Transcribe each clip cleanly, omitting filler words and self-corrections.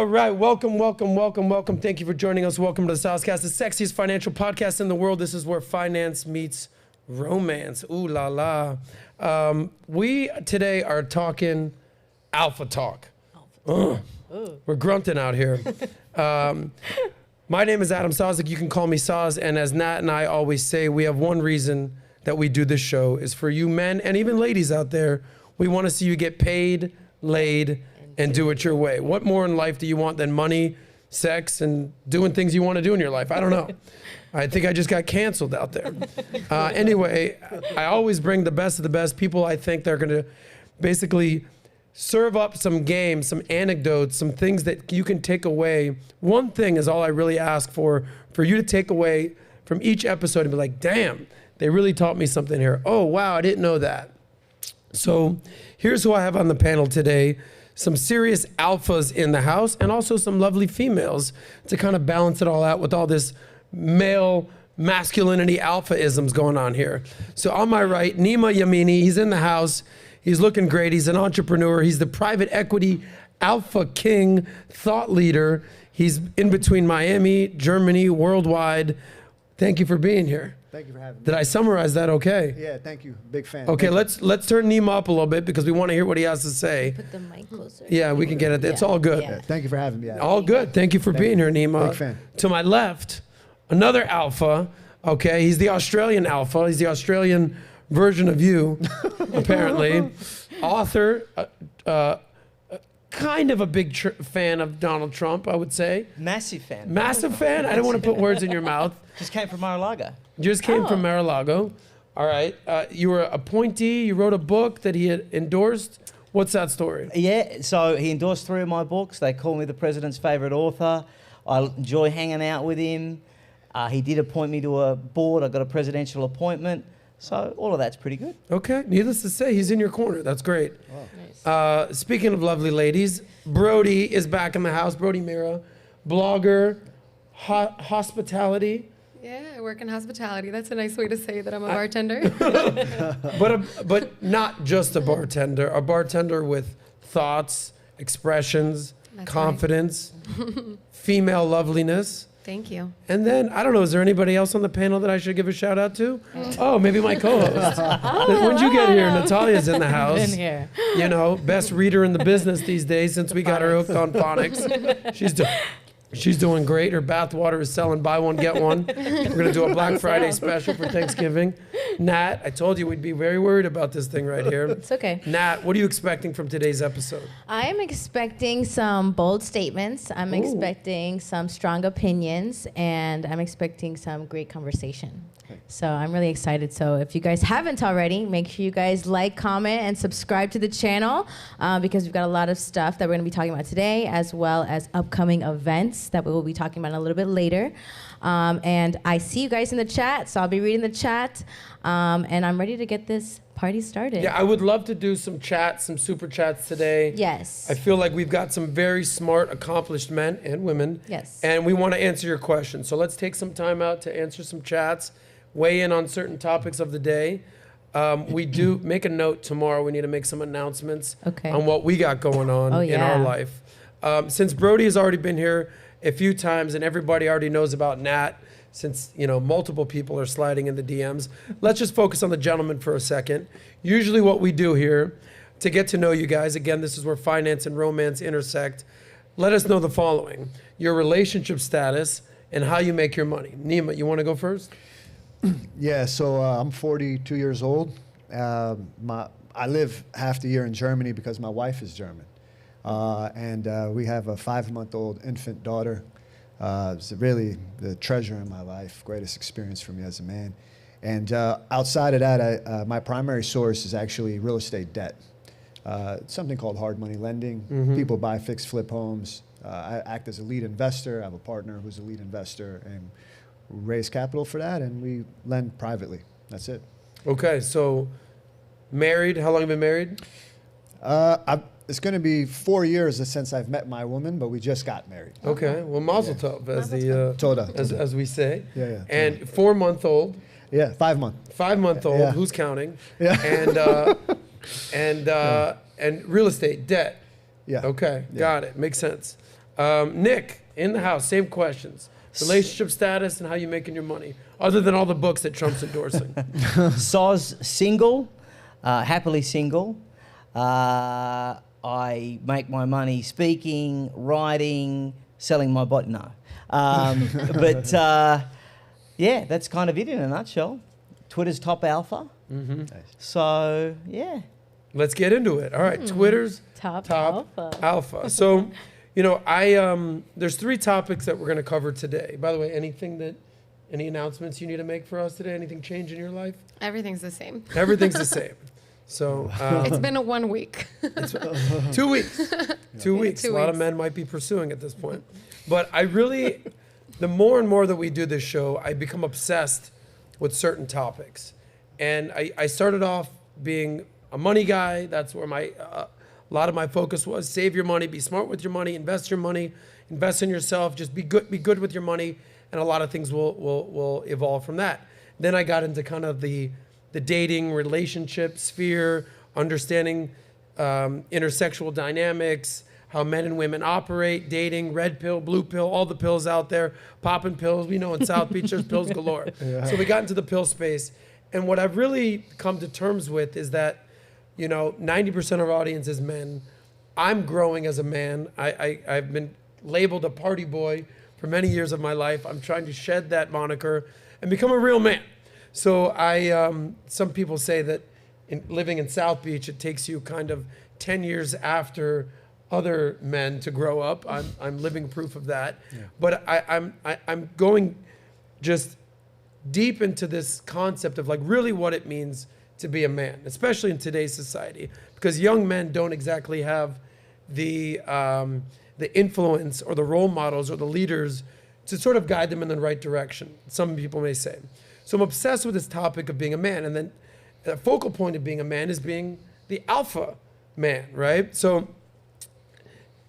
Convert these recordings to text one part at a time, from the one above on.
All right, welcome. Thank you for joining us. Welcome to the Soscast, the sexiest financial podcast in the world. This is where finance meets romance. Ooh la la. We today are talking alpha talk. We're grunting out here. My name is Adam Sosnick. You can call me Soz. And as Nat and I always say, we have one reason that we do this show is for you men and even ladies out there. We want to see you get paid, laid, and do it your way. What more in life do you want than money, sex, and doing things you want to do in your life? I don't know. I think I just got canceled out there. Anyway, I always bring the best of the best people. I think they're going to basically serve up some games, some anecdotes, some things that you can take away. One thing is all I really ask for you to take away from each episode and be like, damn, they really taught me something here. Oh, wow, I didn't know that. So here's who I have on the panel today. Some serious alphas in the house and also some lovely females to kind of balance it all out with all this male masculinity alpha-isms going on here. So on my right, Nima Yamini, he's in the house. He's looking great. He's an entrepreneur. He's the private equity alpha king thought leader. He's in between Miami, Germany, worldwide. Thank you for being here. Thank you for having me. Did I summarize that okay? Yeah, thank you. Big fan. Okay, let's turn Nima up a little bit because we want to hear what he has to say. Put the mic closer. Yeah, we can get it. It's all good. Yeah, thank you for having me. Adam. All good. Thank you for being here, Nima. Big fan. To my left, another alpha. Okay, he's the Australian alpha. He's the Australian version of you, apparently. Author, kind of a big fan of Donald Trump, I would say. Massive fan. Massive fan? I don't want to put words in your mouth. Just came from Mar-a-Lago. Just came from Mar-a-Lago. All right. You were a appointee. You wrote a book that he had endorsed. What's that story? Yeah, so he endorsed 3 of my books. They call me the president's favorite author. I enjoy hanging out with him. He did appoint me to a board. I got a presidential appointment. So all of that's pretty good. Okay. Needless to say, he's in your corner. That's great. Nice. Speaking of lovely ladies, Brody is back in the house. Brody Meira, blogger, hospitality. Yeah, I work in hospitality. That's a nice way to say that I'm a bartender. But not just a bartender with thoughts, expressions, That's confidence, female loveliness. Thank you. And then, I don't know, is there anybody else on the panel that I should give a shout out to? Oh, maybe my co-host. When'd you get here? Natalia's in the house. Been here. You know, best reader in the business these days since we got her hooked on phonics. She's doing great. Her bath water is selling buy one, get one. We're going to do a Black Friday special for Thanksgiving. Nat, I told you we'd be very worried about this thing right here. It's okay. Nat, what are you expecting from today's episode? I'm expecting some bold statements. I'm expecting some strong opinions, and I'm expecting some great conversation. So I'm really excited. So if you guys haven't already, make sure you guys like, comment, and subscribe to the channel because we've got a lot of stuff that we're going to be talking about today, as well as upcoming events that we will be talking about a little bit later. And I see you guys in the chat, so I'll be reading the chat. And I'm ready to get this party started. Yeah, I would love to do some chats, some super chats today. Yes. I feel like we've got some very smart, accomplished men and women. Yes. And we want to answer your questions. So let's take some time out to answer some chats, weigh in on certain topics of the day. We do make a note tomorrow. We need to make some announcements on what we got going on in our life. Since Brody has already been here a few times and everybody already knows about Nat, since multiple people are sliding in the DMs, let's just focus on the gentleman for a second. Usually what we do here to get to know you guys, again, this is where finance and romance intersect. Let us know the following: your relationship status and how you make your money. Nima, you want to go first? Yeah, so I'm 42 years old. I live half the year in Germany because my wife is German. And we have a 5-month-old infant daughter. It's really the treasure in my life, greatest experience for me as a man. And outside of that, my primary source is actually real estate debt. It's something called hard money lending. People buy fixed flip homes. I act as a lead investor. I have a partner who's a lead investor, and raise capital for that, and we lend privately. That's it. Okay, so married, how long have you been married? It's going to be 4 years since I've met my woman, but we just got married. Okay, well, mazel tov, as we say. Yeah. And 4-month-old. Yeah, 5 month. 5-month-old. Yeah. Who's counting? Yeah. And real estate debt. Yeah. Okay, got it. Makes sense. Nick, in the house, same questions. Relationship status and how you making your money, other than all the books that Trump's endorsing. Soz single, happily single. I make my money speaking, writing, selling my body. No. But yeah, that's kind of it in a nutshell. Twitter's top alpha. Mm-hmm. So, yeah. Let's get into it. All right, Twitter's Top alpha. So, you know, there's 3 topics that we're going to cover today. By the way, any announcements you need to make for us today? Anything change in your life? Everything's the same. Everything's the same. So It's been a 1 week. 2 weeks. 2 weeks. 2 A lot of weeks. men might be pursuing at this point. But I really, the more and more that we do this show, I become obsessed with certain topics. And I started off being a money guy. That's where a lot of my focus was. Save your money, be smart with your money, invest your money, invest in yourself, just be good with your money. And a lot of things will evolve from that. Then I got into kind of the dating relationship sphere, understanding intersexual dynamics, how men and women operate, dating, red pill, blue pill, all the pills out there, popping pills. We know in South Beach there's pills galore. Yeah. So we got into the pill space. And what I've really come to terms with is that, you know, 90% of our audience is men. I'm growing as a man. I've been labeled a party boy for many years of my life. I'm trying to shed that moniker and become a real man. So some people say that living in South Beach, it takes you kind of 10 years after other men to grow up. I'm living proof of that. Yeah. But I'm going just deep into this concept of like really what it means to be a man, especially in today's society, because young men don't exactly have the influence or the role models or the leaders to sort of guide them in the right direction, some people may say. So I'm obsessed with this topic of being a man. And then the focal point of being a man is being the alpha man, right? So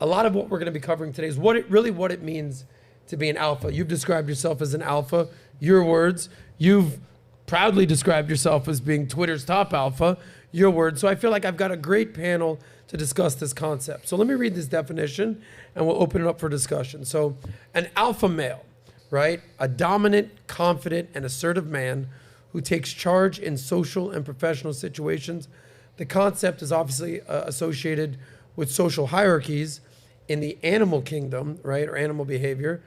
a lot of what we're going to be covering today is what it means to be an alpha. You've described yourself as an alpha, your words. You've proudly described yourself as being Twitter's top alpha, your words. So I feel like I've got a great panel to discuss this concept. So let me read this definition and we'll open it up for discussion. So an alpha male, right? A dominant, confident, and assertive man who takes charge in social and professional situations. The concept is obviously associated with social hierarchies in the animal kingdom, right, or animal behavior,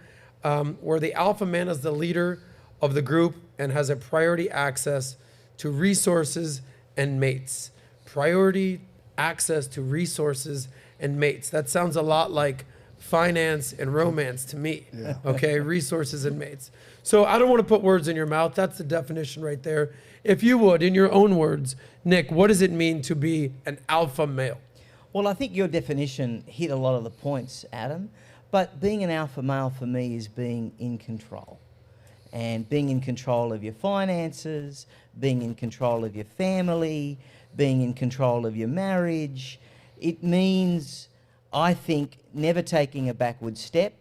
where the alpha man is the leader of the group and has a priority access to resources and mates. Priority access to resources and mates. That sounds a lot like finance and romance to me, yeah. Okay, resources and mates. So I don't want to put words in your mouth. That's the definition right there. If you would, in your own words, Nick, what does it mean to be an alpha male? Well, I think your definition hit a lot of the points, Adam. But being an alpha male for me is being in control. And being in control of your finances, being in control of your family, being in control of your marriage. It means, I think, never taking a backward step.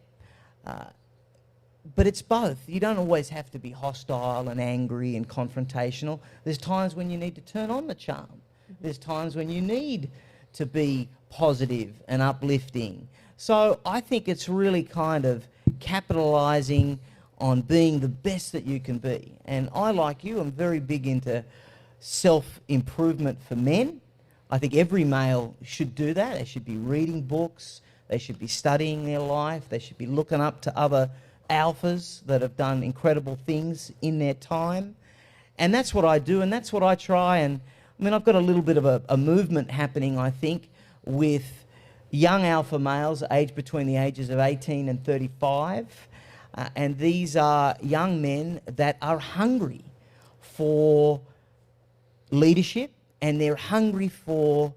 But it's both. You don't always have to be hostile and angry and confrontational. There's times when you need to turn on the charm. There's times when you need to be positive and uplifting. So I think it's really kind of capitalizing on being the best that you can be. And I, like you, am very big into self-improvement for men. I think every male should do that. They should be reading books. They should be studying their life. They should be looking up to other alphas that have done incredible things in their time. And that's what I do, and that's what I try. And I mean, I've got a little bit of a movement happening, I think, with young alpha males aged between the ages of 18 and 35. And these are young men that are hungry for leadership, and they're hungry for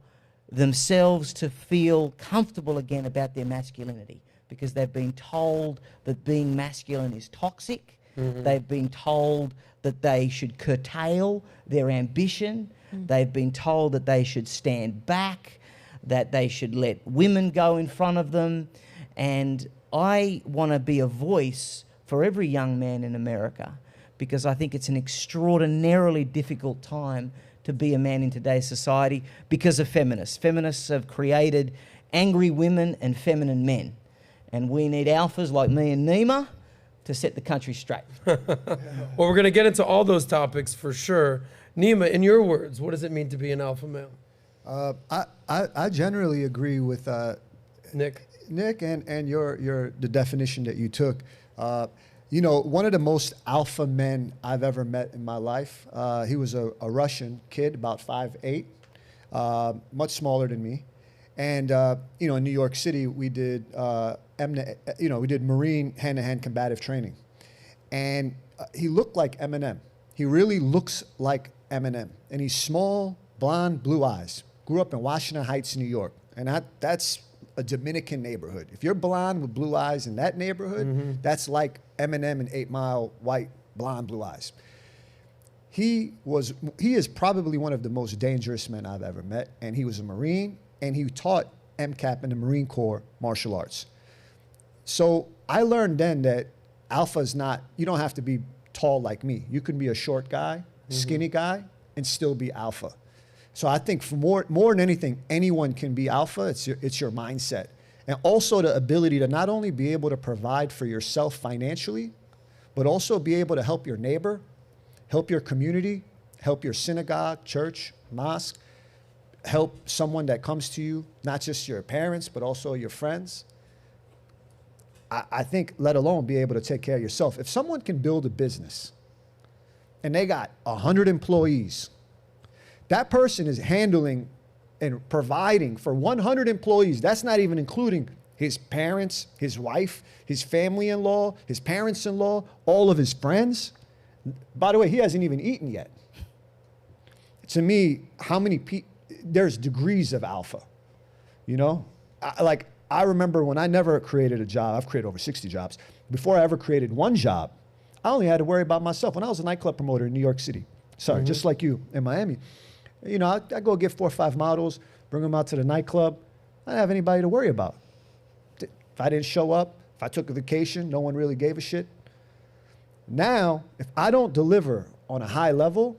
themselves to feel comfortable again about their masculinity, because they've been told that being masculine is toxic. Mm-hmm. They've been told that they should curtail their ambition. Mm-hmm. They've been told that they should stand back, that they should let women go in front of them. And I want to be a voice for every young man in America, because I think it's an extraordinarily difficult time to be a man in today's society because of feminists. Feminists have created angry women and feminine men. And we need alphas like me and Nima to set the country straight. Well, we're going to get into all those topics for sure. Nima, in your words, what does it mean to be an alpha male? I generally agree with Nick? Nick and the definition that you took. You know, one of the most alpha men I've ever met in my life, he was a Russian kid, about 5'8", much smaller than me. And, you know, in New York City, we did, we did Marine hand-to-hand combative training. And he looked like Eminem. He really looks like Eminem. And he's small, blonde, blue eyes. Grew up in Washington Heights, New York. And that's a Dominican neighborhood. If you're blonde with blue eyes in that neighborhood, that's like Eminem in 8 Mile, white, blonde, blue eyes. He is probably one of the most dangerous men I've ever met. And he was a Marine, and he taught MCAP in the Marine Corps martial arts. So I learned then that alpha is not, you don't have to be tall like me. You can be a short guy, skinny guy, and still be alpha. So I think for more than anything, anyone can be alpha. It's your mindset. And also the ability to not only be able to provide for yourself financially, but also be able to help your neighbor, help your community, help your synagogue, church, mosque, help someone that comes to you, not just your parents, but also your friends. I think, let alone be able to take care of yourself. If someone can build a business and they got 100 employees, that person is handling and providing for 100 employees. That's not even including his parents, his wife, his family-in-law, his parents-in-law, all of his friends. By the way, he hasn't even eaten yet. To me, how many people, there's degrees of alpha, you know? I remember when I never created a job, I've created over 60 jobs. Before I ever created one job, I only had to worry about myself. When I was a nightclub promoter in New York City, just like you in Miami, you know, I'd go get 4 or 5 models, bring them out to the nightclub. I didn't have anybody to worry about. If I didn't show up, if I took a vacation, no one really gave a shit. Now, if I don't deliver on a high level,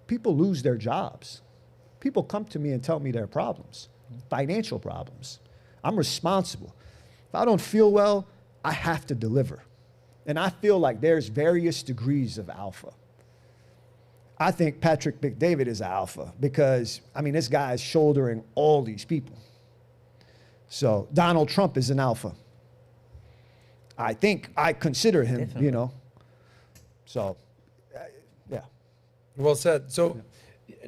people lose their jobs. People come to me and tell me their problems, financial problems. I'm responsible. If I don't feel well, I have to deliver. And I feel like there's various degrees of alpha. I think Patrick McDavid is alpha because, I mean, this guy is shouldering all these people. So Donald Trump is an alpha. I think I consider him, definitely. You know. So, yeah. Well said. So,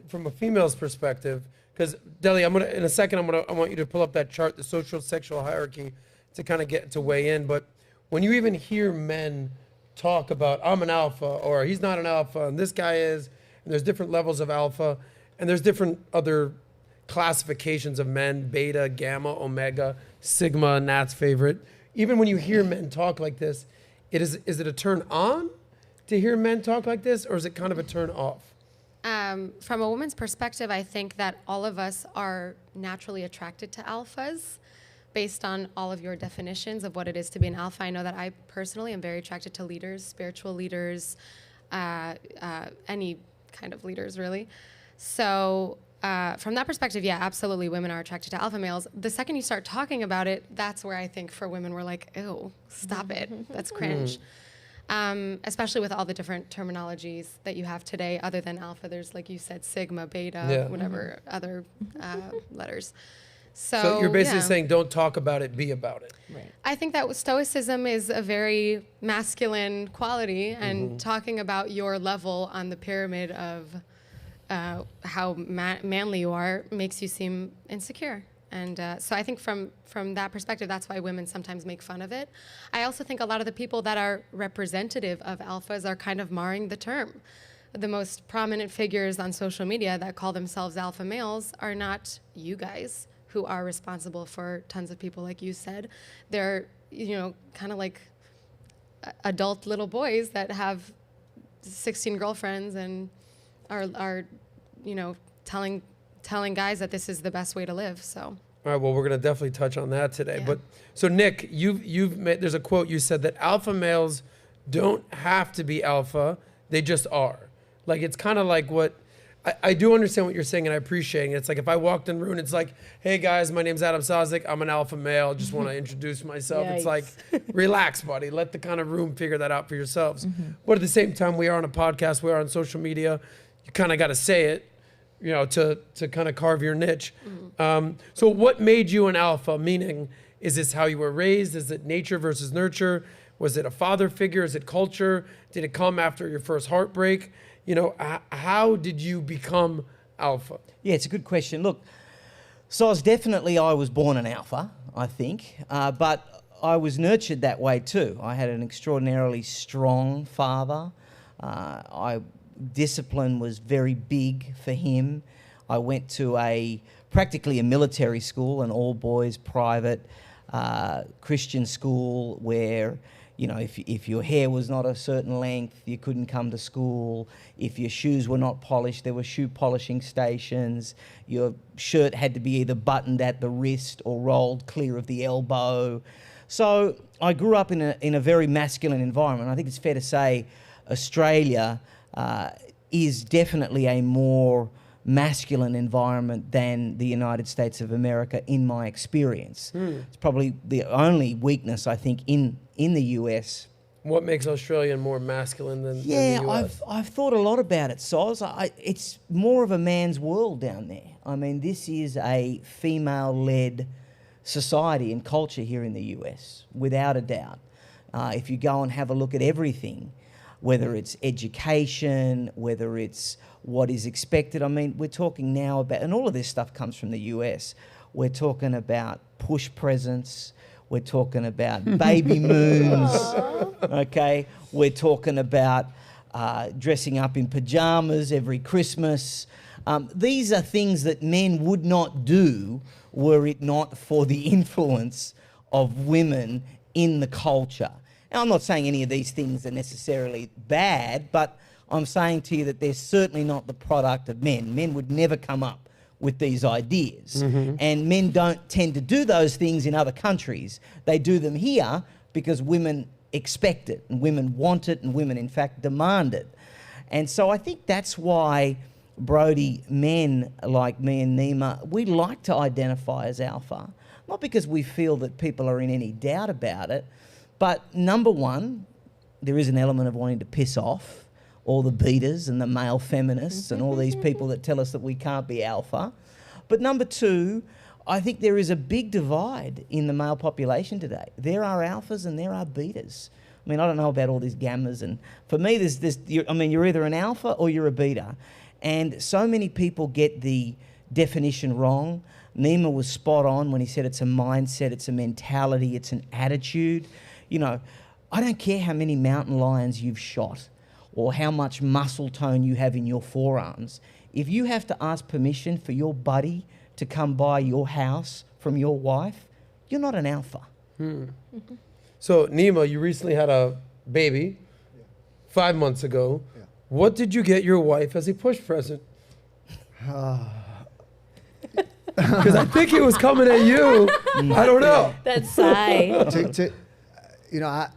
from a female's perspective, because Deli, in a second, I want you to pull up that chart, the socio-sexual hierarchy, to kind of get to weigh in. But when you even hear men talk about, I'm an alpha, or he's not an alpha, and this guy is, and there's different levels of alpha, and there's different other classifications of men, beta, gamma, omega, sigma, Nat's favorite. Even when you hear men talk like this, is it a turn on to hear men talk like this, or is it kind of a turn off? From a woman's perspective, I think that all of us are naturally attracted to alphas based on all of your definitions of what it is to be an alpha. I know that I personally am very attracted to leaders, spiritual leaders, any kind of leaders, really. So from that perspective, yeah, absolutely, women are attracted to alpha males. The second you start talking about it, that's where I think for women we're like, ew, stop it, that's cringe. Especially with all the different terminologies that you have today, other than alpha, there's, like you said, sigma, beta, whatever other letters. So you're basically saying don't talk about it, be about it. Right. I think that stoicism is a very masculine quality, and talking about your level on the pyramid of how manly you are makes you seem insecure. And so I think from that perspective, that's why women sometimes make fun of it. I also think a lot of the people that are representative of alphas are kind of marring the term. The most prominent figures on social media that call themselves alpha males are not you guys, who are responsible for tons of people, like you said. They're, you know, kind of like adult little boys that have 16 girlfriends and are you know, telling guys that this is the best way to live. So. All right. Well, we're gonna definitely touch on that today. Yeah. But so Nick, you've made, there's a quote you said that alpha males don't have to be alpha; they just are. Like it's kind of like what I do understand what you're saying, and I appreciate it. It's like if I walked in the room, it's like, hey guys, my name's Adam Sosnick. I'm an alpha male. Just want to introduce myself. It's like, relax, buddy. Let the kind of room figure that out for yourselves. But at the same time, we are on a podcast. We are on social media. You kind of got to say it, you know, to kind of carve your niche. So what made you an alpha? Meaning, is this how you were raised? Is it nature versus nurture? Was it a father figure? Is it culture? Did it come after your first heartbreak? You know, how did you become alpha? Yeah, it's a good question. Look, so definitely I was born an alpha, I think, but I was nurtured that way too. I had an extraordinarily strong father. Discipline was very big for him. I went to practically a military school, an all-boys private Christian school where, you know, if your hair was not a certain length, you couldn't come to school. If your shoes were not polished, there were shoe polishing stations. Your shirt had to be either buttoned at the wrist or rolled clear of the elbow. So I grew up in a very masculine environment. I think it's fair to say Australia is definitely a more masculine environment than the United States of America in my experience. It's probably the only weakness, I think, in the US. What makes Australia more masculine than the US? I've thought a lot about it, Soz. It's more of a man's world down there. I mean, this is a female-led society and culture here in the US, without a doubt. If you go and have a look at everything, whether it's education, whether it's what is expected. I mean, we're talking now about, and all of this stuff comes from the US, we're talking about push presents, we're talking about baby moons, okay? We're talking about dressing up in pajamas every Christmas. These are things that men would not do were it not for the influence of women in the culture. Now, I'm not saying any of these things are necessarily bad, but I'm saying to you that they're certainly not the product of men. Men would never come up with these ideas. And men don't tend to do those things in other countries. They do them here because women expect it and women want it and women, in fact, demand it. And so I think that's why, Brody, men like me and Nima, we like to identify as alpha. Not because we feel that people are in any doubt about it, but number one, there is an element of wanting to piss off all the beaters and the male feminists and all these people that tell us that we can't be alpha. But number two, I think there is a big divide in the male population today. There are alphas and there are betas. I mean, I don't know about all these gammas, and for me, you're either an alpha or you're a beta. And so many people get the definition wrong. Nima was spot on when he said it's a mindset, it's a mentality, it's an attitude. You know, I don't care how many mountain lions you've shot or how much muscle tone you have in your forearms. If you have to ask permission for your buddy to come by your house from your wife, you're not an alpha. So, Nima, you recently had a baby 5 months ago. Yeah. What did you get your wife as a push present? Because I think it was coming at you. I don't know. That sigh. You know, I'm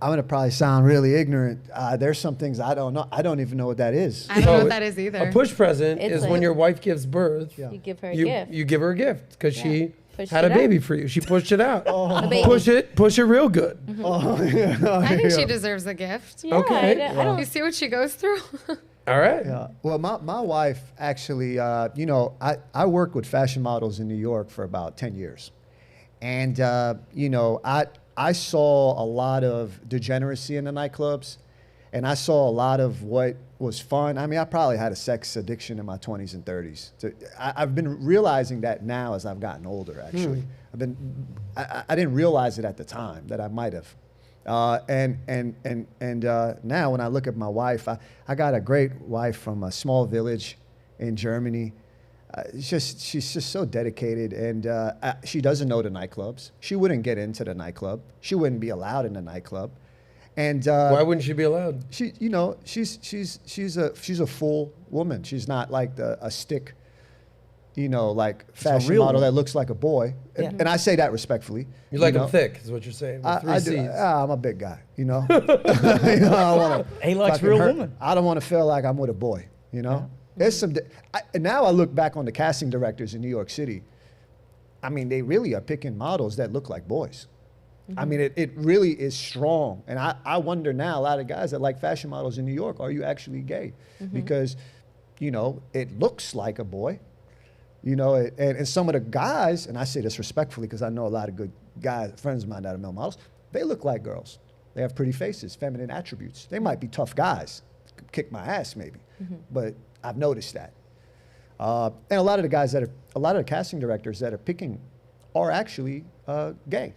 going to probably sound really ignorant. There's some things I don't know. I don't even know what that is. I don't know what that is either. A push present It's is like- when your wife gives birth. Yeah. You give her a You, gift. you give her a gift because she Pushed had a it out. baby for you. She pushed it out. A baby. Push it real good. I think she deserves a gift. Yeah, Okay. I don't You see what she goes through? All right. Yeah. Well, my wife actually, you know, I worked with fashion models in New York for about 10 years. And, you know, I saw a lot of degeneracy in the nightclubs. And I saw a lot of what was fun. I mean, I probably had a sex addiction in my 20s and 30s. I've been realizing that now as I've gotten older, actually. I didn't realize it at the time that I might have. And now when I look at my wife, I got a great wife from a small village in Germany. She's just so dedicated, and she doesn't know the nightclubs. She wouldn't get into the nightclub. She wouldn't be allowed in the nightclub. And Why wouldn't she be allowed? she, you know, she's a full woman. She's not like a stick, you know, like fashion real model woman. that looks like a boy. Yeah. And I say that respectfully. You like know. them thick, is what you're saying. With three I C's. do. I'm a big guy, you know. You know, I don't wanna He likes fucking real hurt- women. I don't want to feel like I'm with a boy, you know. There's some. And now I look back on the casting directors in New York City. I mean, they really are picking models that look like boys. I mean, it really is strong. And I wonder now, a lot of guys that like fashion models in New York, are you actually gay? Because, you know, it looks like a boy. You know, and some of the guys, and I say this respectfully because I know a lot of good guys, friends of mine that are male models, they look like girls. They have pretty faces, feminine attributes. They might be tough guys, kick my ass maybe, but I've noticed that. And a lot of the guys that are, a lot of the casting directors that are picking are actually gay.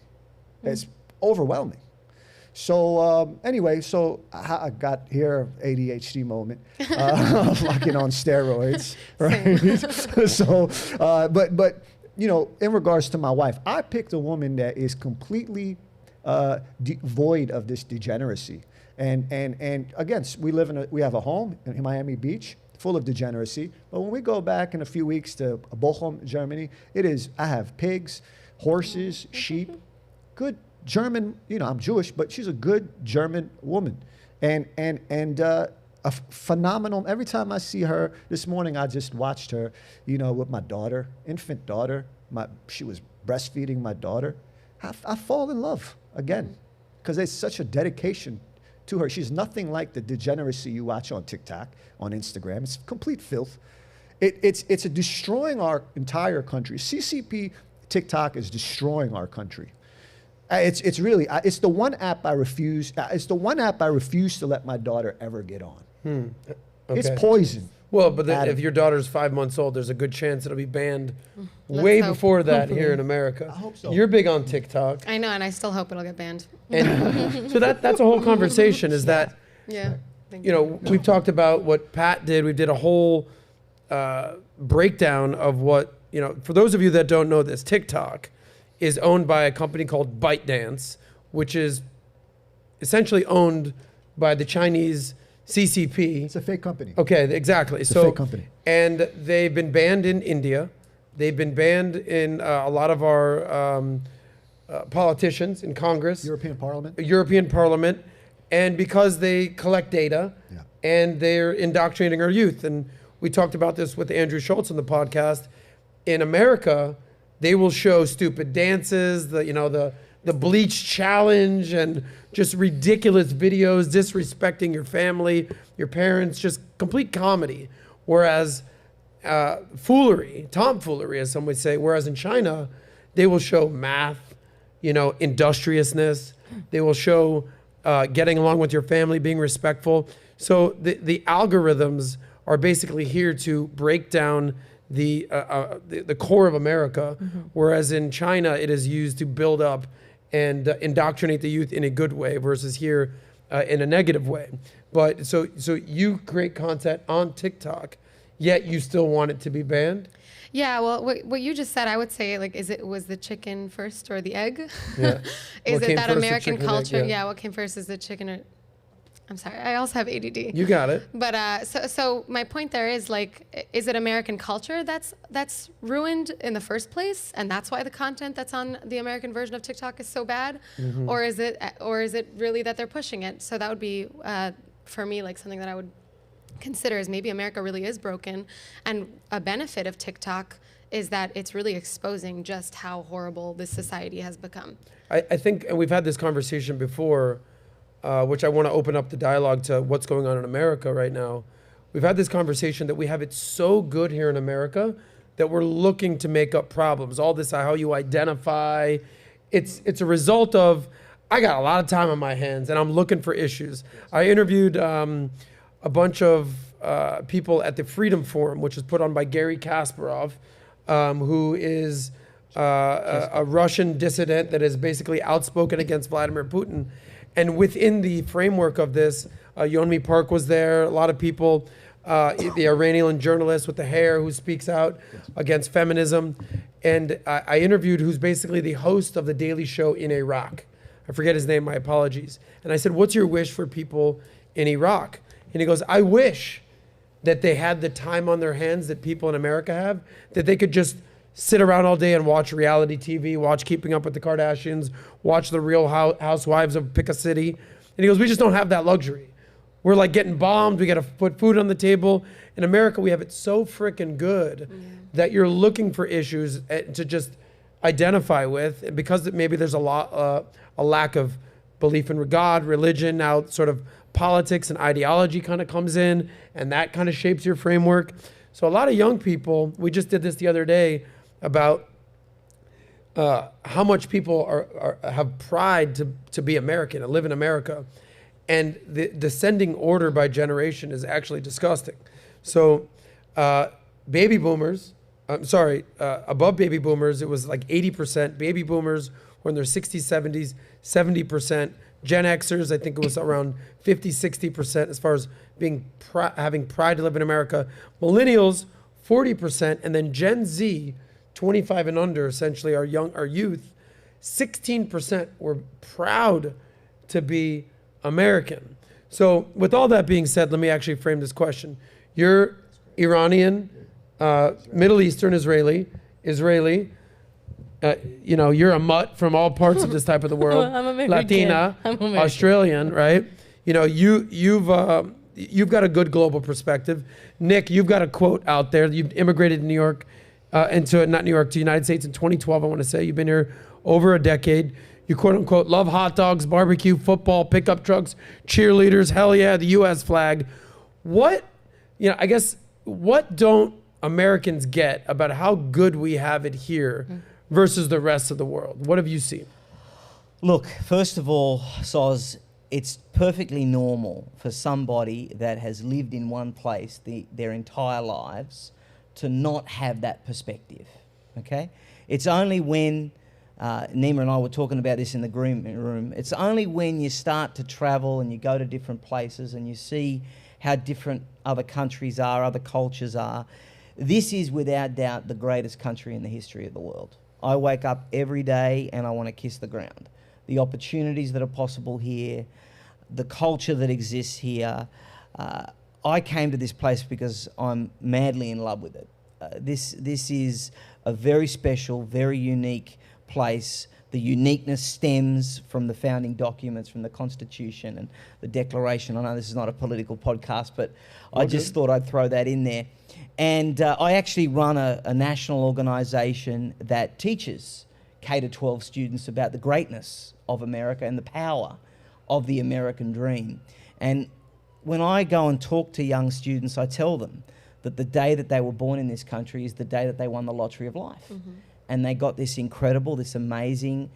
It's overwhelming. So anyway, so I got here, ADHD moment, fucking on steroids, right? So, but you know, in regards to my wife, I picked a woman that is completely void of this degeneracy. And again, we have a home in Miami Beach full of degeneracy. But when we go back in a few weeks to Bochum, Germany, I have pigs, horses, sheep, good German, you know, I'm Jewish, but she's a good German woman. And a phenomenal, every time I see her, this morning I just watched her, you know, with my daughter, infant daughter, she was breastfeeding my daughter. I fall in love again, because there's such a dedication to her. She's nothing like the degeneracy you watch on TikTok, on Instagram. It's complete filth. It's destroying our entire country. CCP TikTok is destroying our country. It's really, it's the one app I refuse. It's the one app I refuse to let my daughter ever get on. Okay. It's poison. Well, but if your daughter's 5 months old, there's a good chance it'll be banned way hope. before that here in America. I hope so. You're big on TikTok. I know, and I still hope it'll get banned. And so that's a whole conversation, is that, Yeah. Thank you know, we've talked about what Pat did. We did a whole breakdown of what, you know, for those of you that don't know this, TikTok is owned by a company called ByteDance, which is essentially owned by the Chinese CCP. It's a fake company. Okay, exactly. It's a fake company. And they've been banned in India. They've been banned in a lot of our politicians in Congress. European Parliament. And because they collect data and they're indoctrinating our youth. And we talked about this with Andrew Schultz on the podcast. In America, they will show stupid dances, the bleach challenge, and just ridiculous videos disrespecting your family, your parents, just complete comedy. Whereas tomfoolery, as some would say. Whereas in China, they will show math, industriousness. They will show getting along with your family, being respectful. So the algorithms are basically here to break down the core of America, whereas in China it is used to build up and indoctrinate the youth in a good way, versus here in a negative way. But so you create content on TikTok, yet you still want it to be banned? Yeah, well, what you just said, I would say, like, was the chicken first or the egg? Yeah. Is What it came that first, the American chicken or the egg? culture? Yeah. Yeah, what came first, is the chicken or... I'm sorry, I also have ADD. You got it. But so my point there is, like, is it American culture that's ruined in the first place, and that's why the content that's on the American version of TikTok is so bad, or is it really that they're pushing it? So that would be for me, like, something that I would consider is maybe America really is broken, and a benefit of TikTok is that it's really exposing just how horrible this society has become. I think, and we've had this conversation before, which I want to open up the dialogue to what's going on in America right now. We've had this conversation that we have it so good here in America that we're looking to make up problems. All this, how you identify, it's a result of, I got a lot of time on my hands and I'm looking for issues. I interviewed a bunch of people at the Freedom Forum, which is put on by Garry Kasparov, who is a Russian dissident that is basically outspoken against Vladimir Putin. And within the framework of this, Yeonmi Park was there, a lot of people, the Iranian journalist with the hair who speaks out against feminism. And I interviewed who's basically the host of the Daily Show in Iraq. I forget his name, my apologies. And I said, what's your wish for people in Iraq? And he goes, I wish that they had the time on their hands that people in America have, that they could just sit around all day and watch reality TV, watch Keeping Up with the Kardashians, watch the Real Housewives of Pick a City. And he goes, we just don't have that luxury. we're like getting bombed. We got to put food on the table. In America, we have it so freaking good that you're looking for issues to just identify with. And because maybe there's a lack of belief in God, religion, now sort of politics and ideology kind of comes in, and that kind of shapes your framework. So a lot of young people, we just did this the other day about how much people have pride to be American and live in America. And the descending order by generation is actually disgusting. So baby boomers, above baby boomers, it was like 80%. Baby boomers were in their 60s, 70s, 70%. Gen Xers, I think it was around 50, 60% as far as being having pride to live in America. Millennials, 40%. And then Gen Z, 25 and under, essentially our youth, 16% were proud to be American. So with all that being said, let me actually frame this question. You're Iranian, Middle Eastern, Israeli. You're a mutt from all parts of this type of the world. I'm American. Latina, I'm American. Australian, right? You've got a good global perspective. Nick, you've got a quote out there. You've immigrated to New York, to the United States in 2012. I want to say you've been here over a decade. You quote unquote love hot dogs, barbecue, football, pickup trucks, cheerleaders. Hell yeah, the U.S. flag. What don't Americans get about how good we have it here versus the rest of the world? What have you seen? Look, first of all, Soz, it's perfectly normal for somebody that has lived in one place their entire lives to not have that perspective, okay? It's only when, Nima and I were talking about this in the green room, it's only when you start to travel and you go to different places and you see how different other countries are, other cultures are. This is without doubt the greatest country in the history of the world. I wake up every day and I want to kiss the ground. The opportunities that are possible here, the culture that exists here. I came to this place because I'm madly in love with it. This is a very special, very unique place. The uniqueness stems from the founding documents, from the Constitution and the Declaration. I know this is not a political podcast, but I just thought I'd throw that in there. And I actually run a national organisation that teaches K-12 students about the greatness of America and the power of the American dream. And when I go and talk to young students, I tell them that the day that they were born in this country is the day that they won the lottery of life. And they got this incredible, this amazing,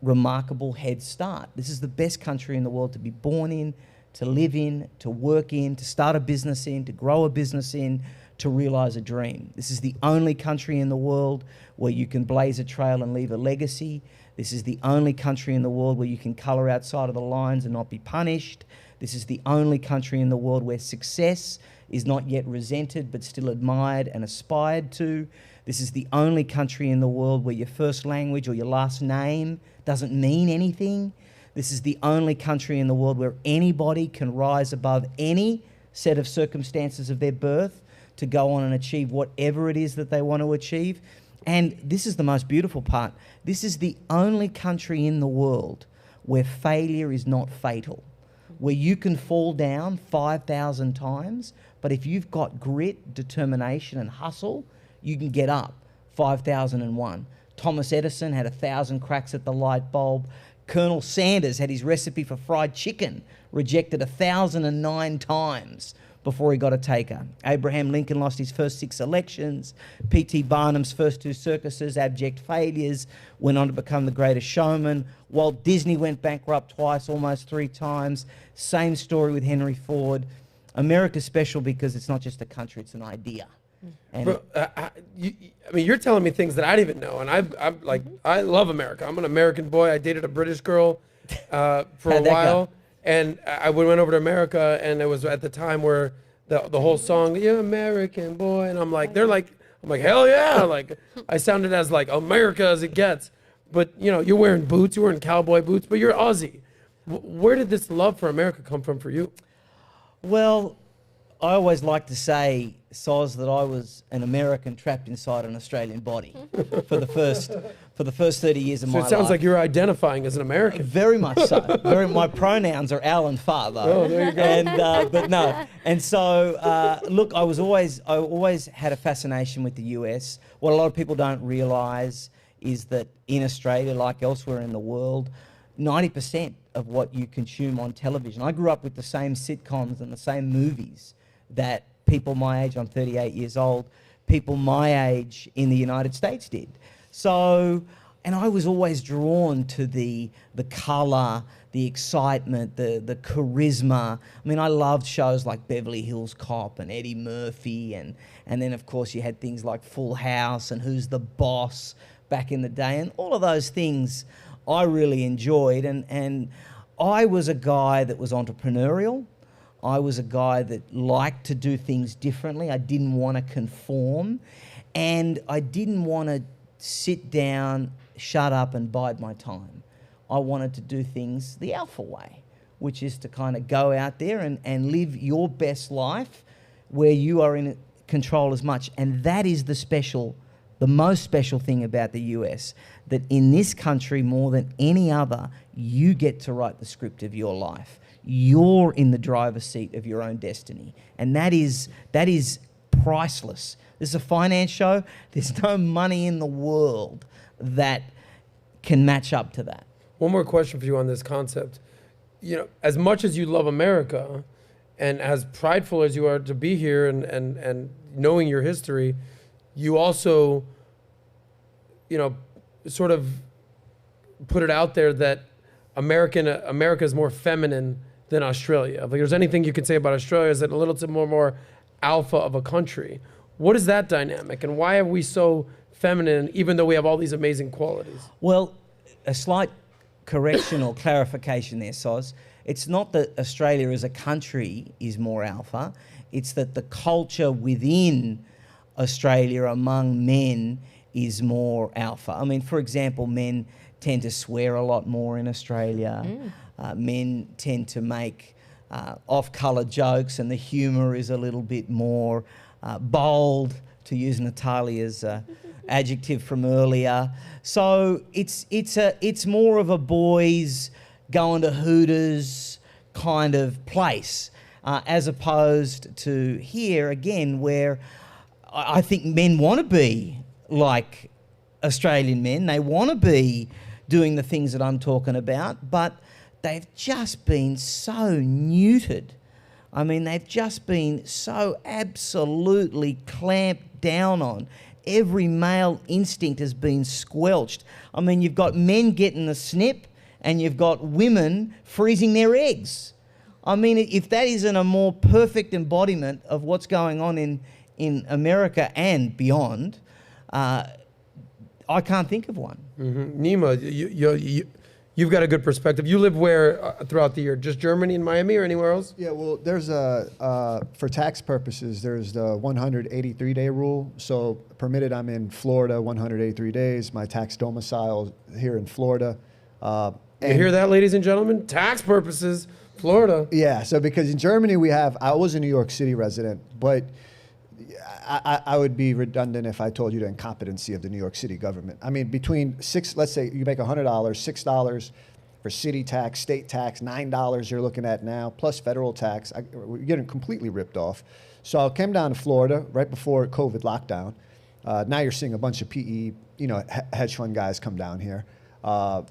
remarkable head start. This is the best country in the world to be born in, to live in, to work in, to start a business in, to grow a business in, to realise a dream. This is the only country in the world where you can blaze a trail and leave a legacy. This is the only country in the world where you can colour outside of the lines and not be punished. This is the only country in the world where success is not yet resented but still admired and aspired to. This is the only country in the world where your first language or your last name doesn't mean anything. This is the only country in the world where anybody can rise above any set of circumstances of their birth to go on and achieve whatever it is that they want to achieve. And this is the most beautiful part. This is the only country in the world where failure is not fatal, where you can fall down 5,000 times, but if you've got grit, determination and hustle, you can get up 5,001. Thomas Edison had 1,000 cracks at the light bulb. Colonel Sanders had his recipe for fried chicken rejected 1,009 times before he got a taker. Abraham Lincoln lost his first 6 elections. P.T. Barnum's first 2 circuses, abject failures, went on to become the greatest showman. Walt Disney went bankrupt twice, almost 3 times. Same story with Henry Ford. America's special because it's not just a country, it's an idea. And Bro, you're telling me things that I didn't even know, and I'm like, I love America. I'm an American boy. I dated a British girl for a while, and I went over to America, and it was at the time where the whole song, "You're American boy," and I'm like, I'm like, hell yeah! Like, I sounded as like America as it gets. But you're wearing boots, you're wearing cowboy boots, but you're Aussie. Where did this love for America come from for you? well, I always like to say, Soz, that I was an American trapped inside an Australian body for the first 30 years of So my it life. sounds like you're identifying as an American. Very much so. My pronouns are Al and Fa, though. Oh, there you go. And but no. And so look, I always had a fascination with the US. What a lot of people don't realise is that in Australia, like elsewhere in the world, 90% of what you consume on television. I grew up with the same sitcoms and the same movies that people my age, I'm 38 years old, people my age in the United States did. So, and I was always drawn to the colour, the excitement, the charisma. I mean, I loved shows like Beverly Hills Cop and Eddie Murphy, and then of course you had things like Full House and Who's the Boss back in the day, and all of those things I really enjoyed. And I was a guy that was entrepreneurial. I was a guy that liked to do things differently. I didn't want to conform, and I didn't want to sit down, shut up and bide my time. I wanted to do things the alpha way, which is to kind of go out there and live your best life where you are in control as much. And that is the most special thing about the US, that in this country more than any other, you get to write the script of your life. You're in the driver's seat of your own destiny. And that is priceless. This is a finance show. There's no money in the world that can match up to that. One more question for you on this concept. You know, as much as you love America and as prideful as you are to be here and knowing your history, you also, you know, sort of put it out there that America is more feminine than Australia. If there's anything you can say about Australia, is it a little bit more alpha of a country. What is that dynamic, and why are we so feminine, even though we have all these amazing qualities? Well, a slight correction or clarification there, Soz. It's not that Australia as a country is more alpha. It's that the culture within Australia among men is more alpha. I mean, for example, men tend to swear a lot more in Australia. Men tend to make off-colour jokes, and the humour is a little bit more bold, to use Natalya's adjective from earlier. So it's more of a boys going to Hooters kind of place, as opposed to here again, where I think men want to be like Australian men. They want to be doing the things that I'm talking about, but they've just been so neutered. I mean, they've just been so absolutely clamped down on. Every male instinct has been squelched. I mean, you've got men getting the snip and you've got women freezing their eggs. I mean, if that isn't a more perfect embodiment of what's going on in America and beyond, I can't think of one. Mm-hmm. Nima, you've got a good perspective. You live where throughout the year? Just Germany and Miami, or anywhere else? Yeah, well, there's for tax purposes, there's the 183-day rule. So permitted, I'm in Florida 183 days. My tax domicile here in Florida. You hear that, ladies and gentlemen? Tax purposes, Florida. Yeah, so because in Germany I was a New York City resident, but I would be redundant if I told you the incompetency of the New York City government. I mean, between let's say you make $100, $6 for city tax, state tax, $9 you're looking at now, plus federal tax. We're getting completely ripped off. So I came down to Florida right before COVID lockdown. Now you're seeing a bunch of PE, hedge fund guys come down here. But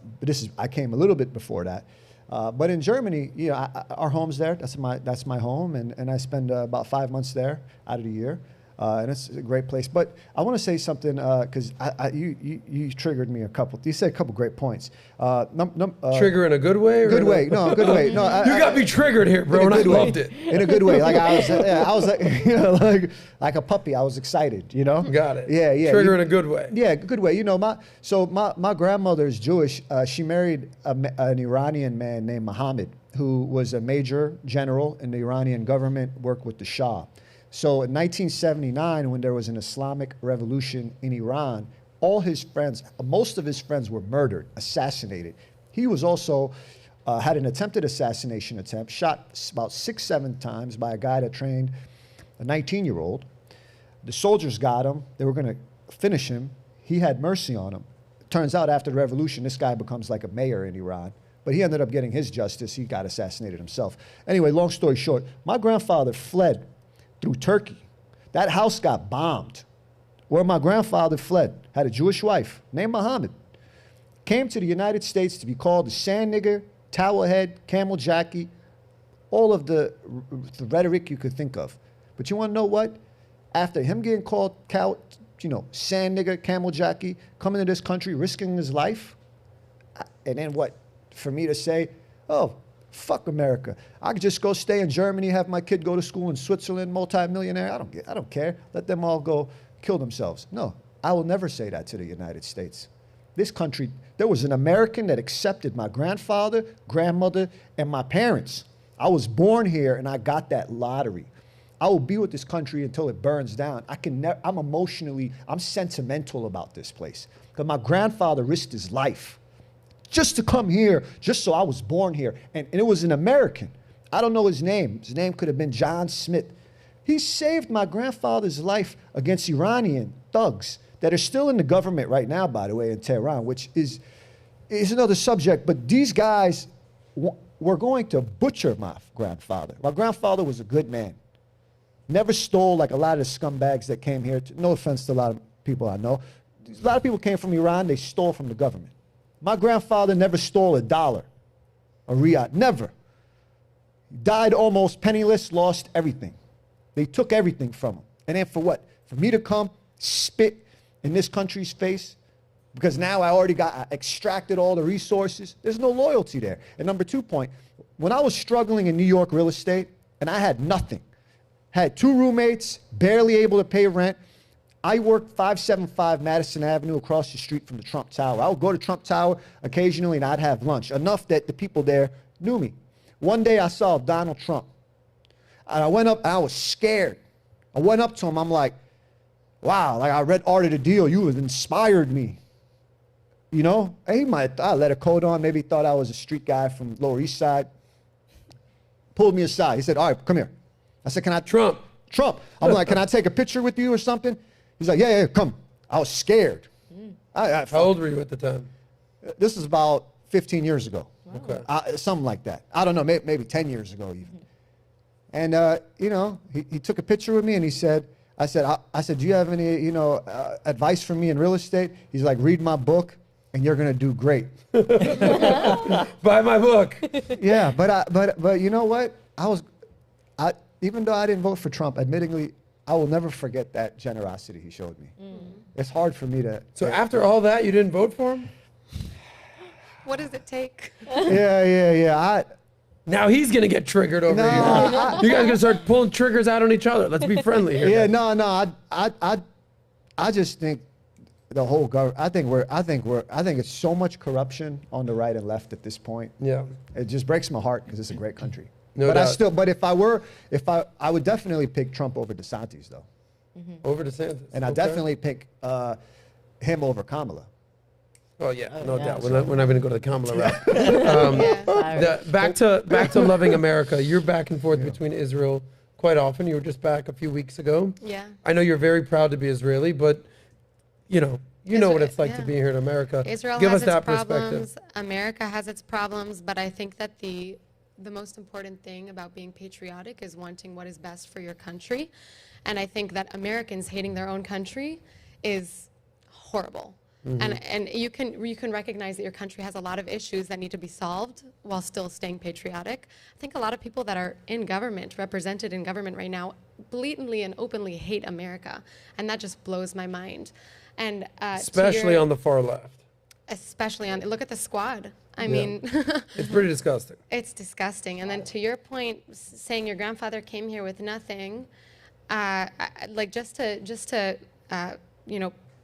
I came a little bit before that. But in Germany, our home's there. That's my home, and I spend about 5 months there out of the year. And it's a great place. But I want to say something because you triggered me a couple. You said a couple great points. Trigger in a good way? Or good way. No, good way. No, you got me triggered here, bro, and I loved it. In a good way. Like I was like, like a puppy. I was excited. Got it. Yeah. Trigger in a good way. Yeah, good way. My grandmother is Jewish. She married an Iranian man named Muhammad, who was a major general in the Iranian government, worked with the Shah. So in 1979, when there was an Islamic revolution in Iran, most of his friends were murdered, assassinated. He was also had an attempted assassination attempt, shot about 6-7 times by a guy that trained a 19-year-old. The soldiers got him. They were going to finish him. He had mercy on him. Turns out after the revolution, this guy becomes like a mayor in Iran. But he ended up getting his justice. He got assassinated himself. Anyway, long story short, my grandfather fled through Turkey. That house got bombed. Where my grandfather fled, had a Jewish wife named Muhammad. Came to the United States to be called the sand nigger, towelhead, camel jockey, all of the rhetoric you could think of. But you want to know what? After him getting called sand nigger, camel jockey, coming to this country, risking his life, and then what? For me to say, oh, fuck America. I could just go stay in Germany, have my kid go to school in Switzerland, multi-millionaire. I don't care. Let them all go kill themselves. No, I will never say that to the United States. This country, there was an American that accepted my grandfather, grandmother, and my parents. I was born here and I got that lottery. I will be with this country until it burns down. I'm sentimental about this place. Because my grandfather risked his life just to come here, just so I was born here. And it was an American. I don't know his name. His name could have been John Smith. He saved my grandfather's life against Iranian thugs that are still in the government right now, by the way, in Tehran, which is another subject. But these guys were going to butcher my grandfather. My grandfather was a good man. Never stole like a lot of the scumbags that came here. No offense to a lot of people I know. A lot of people came from Iran, they stole from the government. My grandfather never stole a dollar, a riyal, never. He died almost penniless, lost everything. They took everything from him. And then for what? For me to come, spit in this country's face? Because now I extracted all the resources. There's no loyalty there. And number 2 point, when I was struggling in New York real estate, and I had nothing, had 2 roommates, barely able to pay rent, I worked 575 Madison Avenue across the street from the Trump Tower. I would go to Trump Tower occasionally and I'd have lunch, enough that the people there knew me. One day I saw Donald Trump. And I went up and I was scared. I went up to him, I'm like, wow, like I read Art of the Deal, you have inspired me. You know, he might, I let a coat on, maybe thought I was a street guy from Lower East Side. Pulled me aside, he said, all right, come here. I said, can I? Trump. I'm like, can I take a picture with you or something? He's like, yeah, come. I was scared. How old were you at the time? This is about 15 years ago. Wow. Okay. Something like that. I don't know, maybe 10 years ago even. And, he took a picture with me and he said, I said, do you have any, advice for me in real estate? He's like, read my book and you're going to do great. Buy my book. Yeah, but you know what? Even though I didn't vote for Trump, admittingly, I will never forget that generosity he showed me. It's hard for me to. So after all that, you didn't vote for him? What does it take? Yeah. Now he's gonna get triggered over here. You guys gonna start pulling triggers out on each other. Let's be friendly here. Yeah, no. I just think the whole government. I think it's so much corruption on the right and left at this point. Yeah. It just breaks my heart because it's a great country. No doubt. But if I would definitely pick Trump over DeSantis though. Over DeSantis. And I definitely pick him over Kamala. Oh yeah, no doubt. We're not going to go to the Kamala route. Back to loving America. You're back and forth between Israel quite often. You were just back a few weeks ago. Yeah. I know you're very proud to be Israeli, but you know what it's like to be here in America. Israel Give has us that its problems. perspective. America has its problems, but I think that the most important thing about being patriotic is wanting what is best for your country. And I think that Americans hating their own country is horrible. And you can recognize that your country has a lot of issues that need to be solved while still staying patriotic. I think a lot of people that are in government, represented in government right now, blatantly and openly hate America. And that just blows my mind. And especially on the far left. Especially look at the squad. I mean, it's pretty disgusting. It's disgusting. And then to your point, saying your grandfather came here with nothing, just to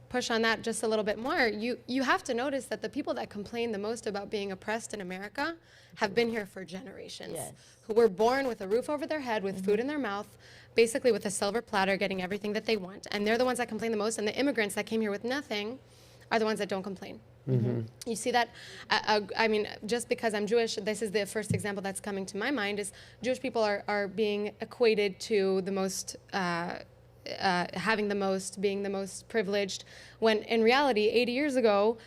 push on that just a little bit more, you have to notice that the people that complain the most about being oppressed in America have been here for generations, who were born with a roof over their head, with food in their mouth, basically with a silver platter, getting everything that they want. And they're the ones that complain the most. And the immigrants that came here with nothing are the ones that don't complain. You see that, I mean, just because I'm Jewish, this is the first example that's coming to my mind, is Jewish people are being equated to the most, having the most, being the most privileged, when in reality, 80 years ago,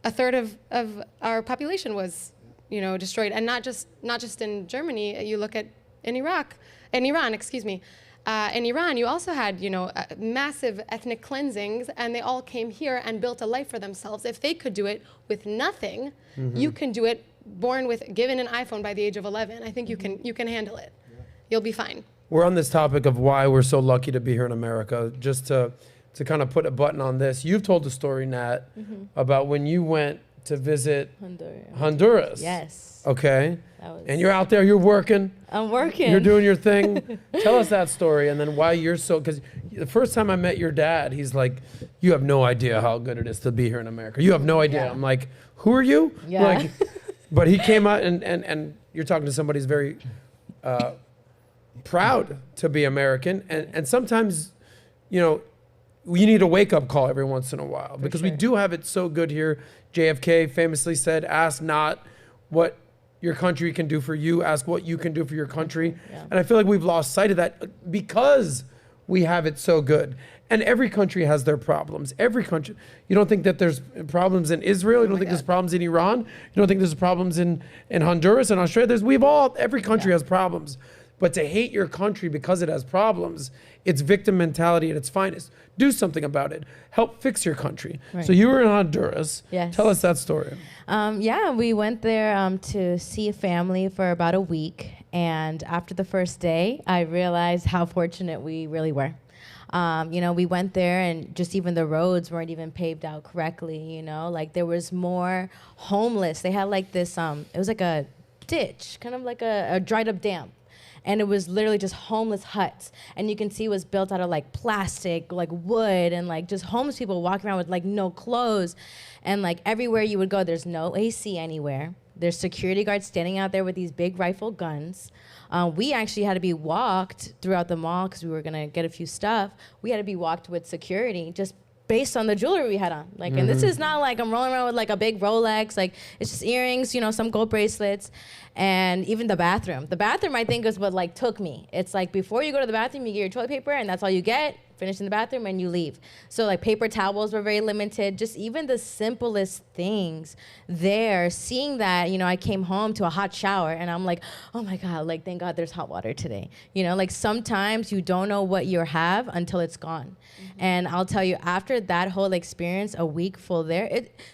a third of our population was, destroyed. And not just in Germany, you look at in Iran, excuse me. In Iran, you also had, massive ethnic cleansings, and they all came here and built a life for themselves. If they could do it with nothing, you can do it given an iPhone by the age of 11. I think you can handle it. Yeah. You'll be fine. We're on this topic of why we're so lucky to be here in America. Just to kind of put a button on this, you've told the story, Nat, about when you went to visit Honduras. Yes. Okay. And you're out there, you're working. I'm working. You're doing your thing. Tell us that story, and then why you're so, because the first time I met your dad, he's like, you have no idea how good it is to be here in America. You have no idea. Yeah. I'm like, who are you? Yeah. Like, but he came out, and you're talking to somebody who's very proud to be American. And sometimes, you need a wake-up call every once in a while, because we do have it so good here. JFK famously said, ask not what your country can do for you, ask what you can do for your country. Yeah. And I feel like we've lost sight of that because we have it so good. And every country has their problems. Every country. You don't think that there's problems in Israel? You don't think there's problems in Iran? You don't think there's problems in Honduras and Australia? Every country has problems. But to hate your country because it has problems, it's victim mentality at its finest. Do something about it. Help fix your country. Right. So you were in Honduras. Yes. Tell us that story. We went there to see a family for about a week. And after the first day, I realized how fortunate we really were. We went there, and just even the roads weren't even paved out correctly, like there was more homeless. They had like this, it was like a ditch, kind of like a dried up dam. And it was literally just homeless huts. And you can see it was built out of like plastic, like wood, and like just homeless people walking around with like no clothes. And like everywhere you would go, there's no AC anywhere. There's security guards standing out there with these big rifle guns. We actually had to be walked throughout the mall because we were gonna get a few stuff. We had to be walked with security just based on the jewelry we had on. And this is not like I'm rolling around with like a big Rolex, like it's just earrings, some gold bracelets, and even the bathroom. The bathroom, I think, is what like took me. It's like before you go to the bathroom, you get your toilet paper, and that's all you get. Finish in the bathroom and you leave. So like paper towels were very limited. Just even the simplest things there, seeing that, I came home to a hot shower and I'm like, oh my God, like thank God there's hot water today. Like sometimes you don't know what you have until it's gone. And I'll tell you, after that whole experience, a week full there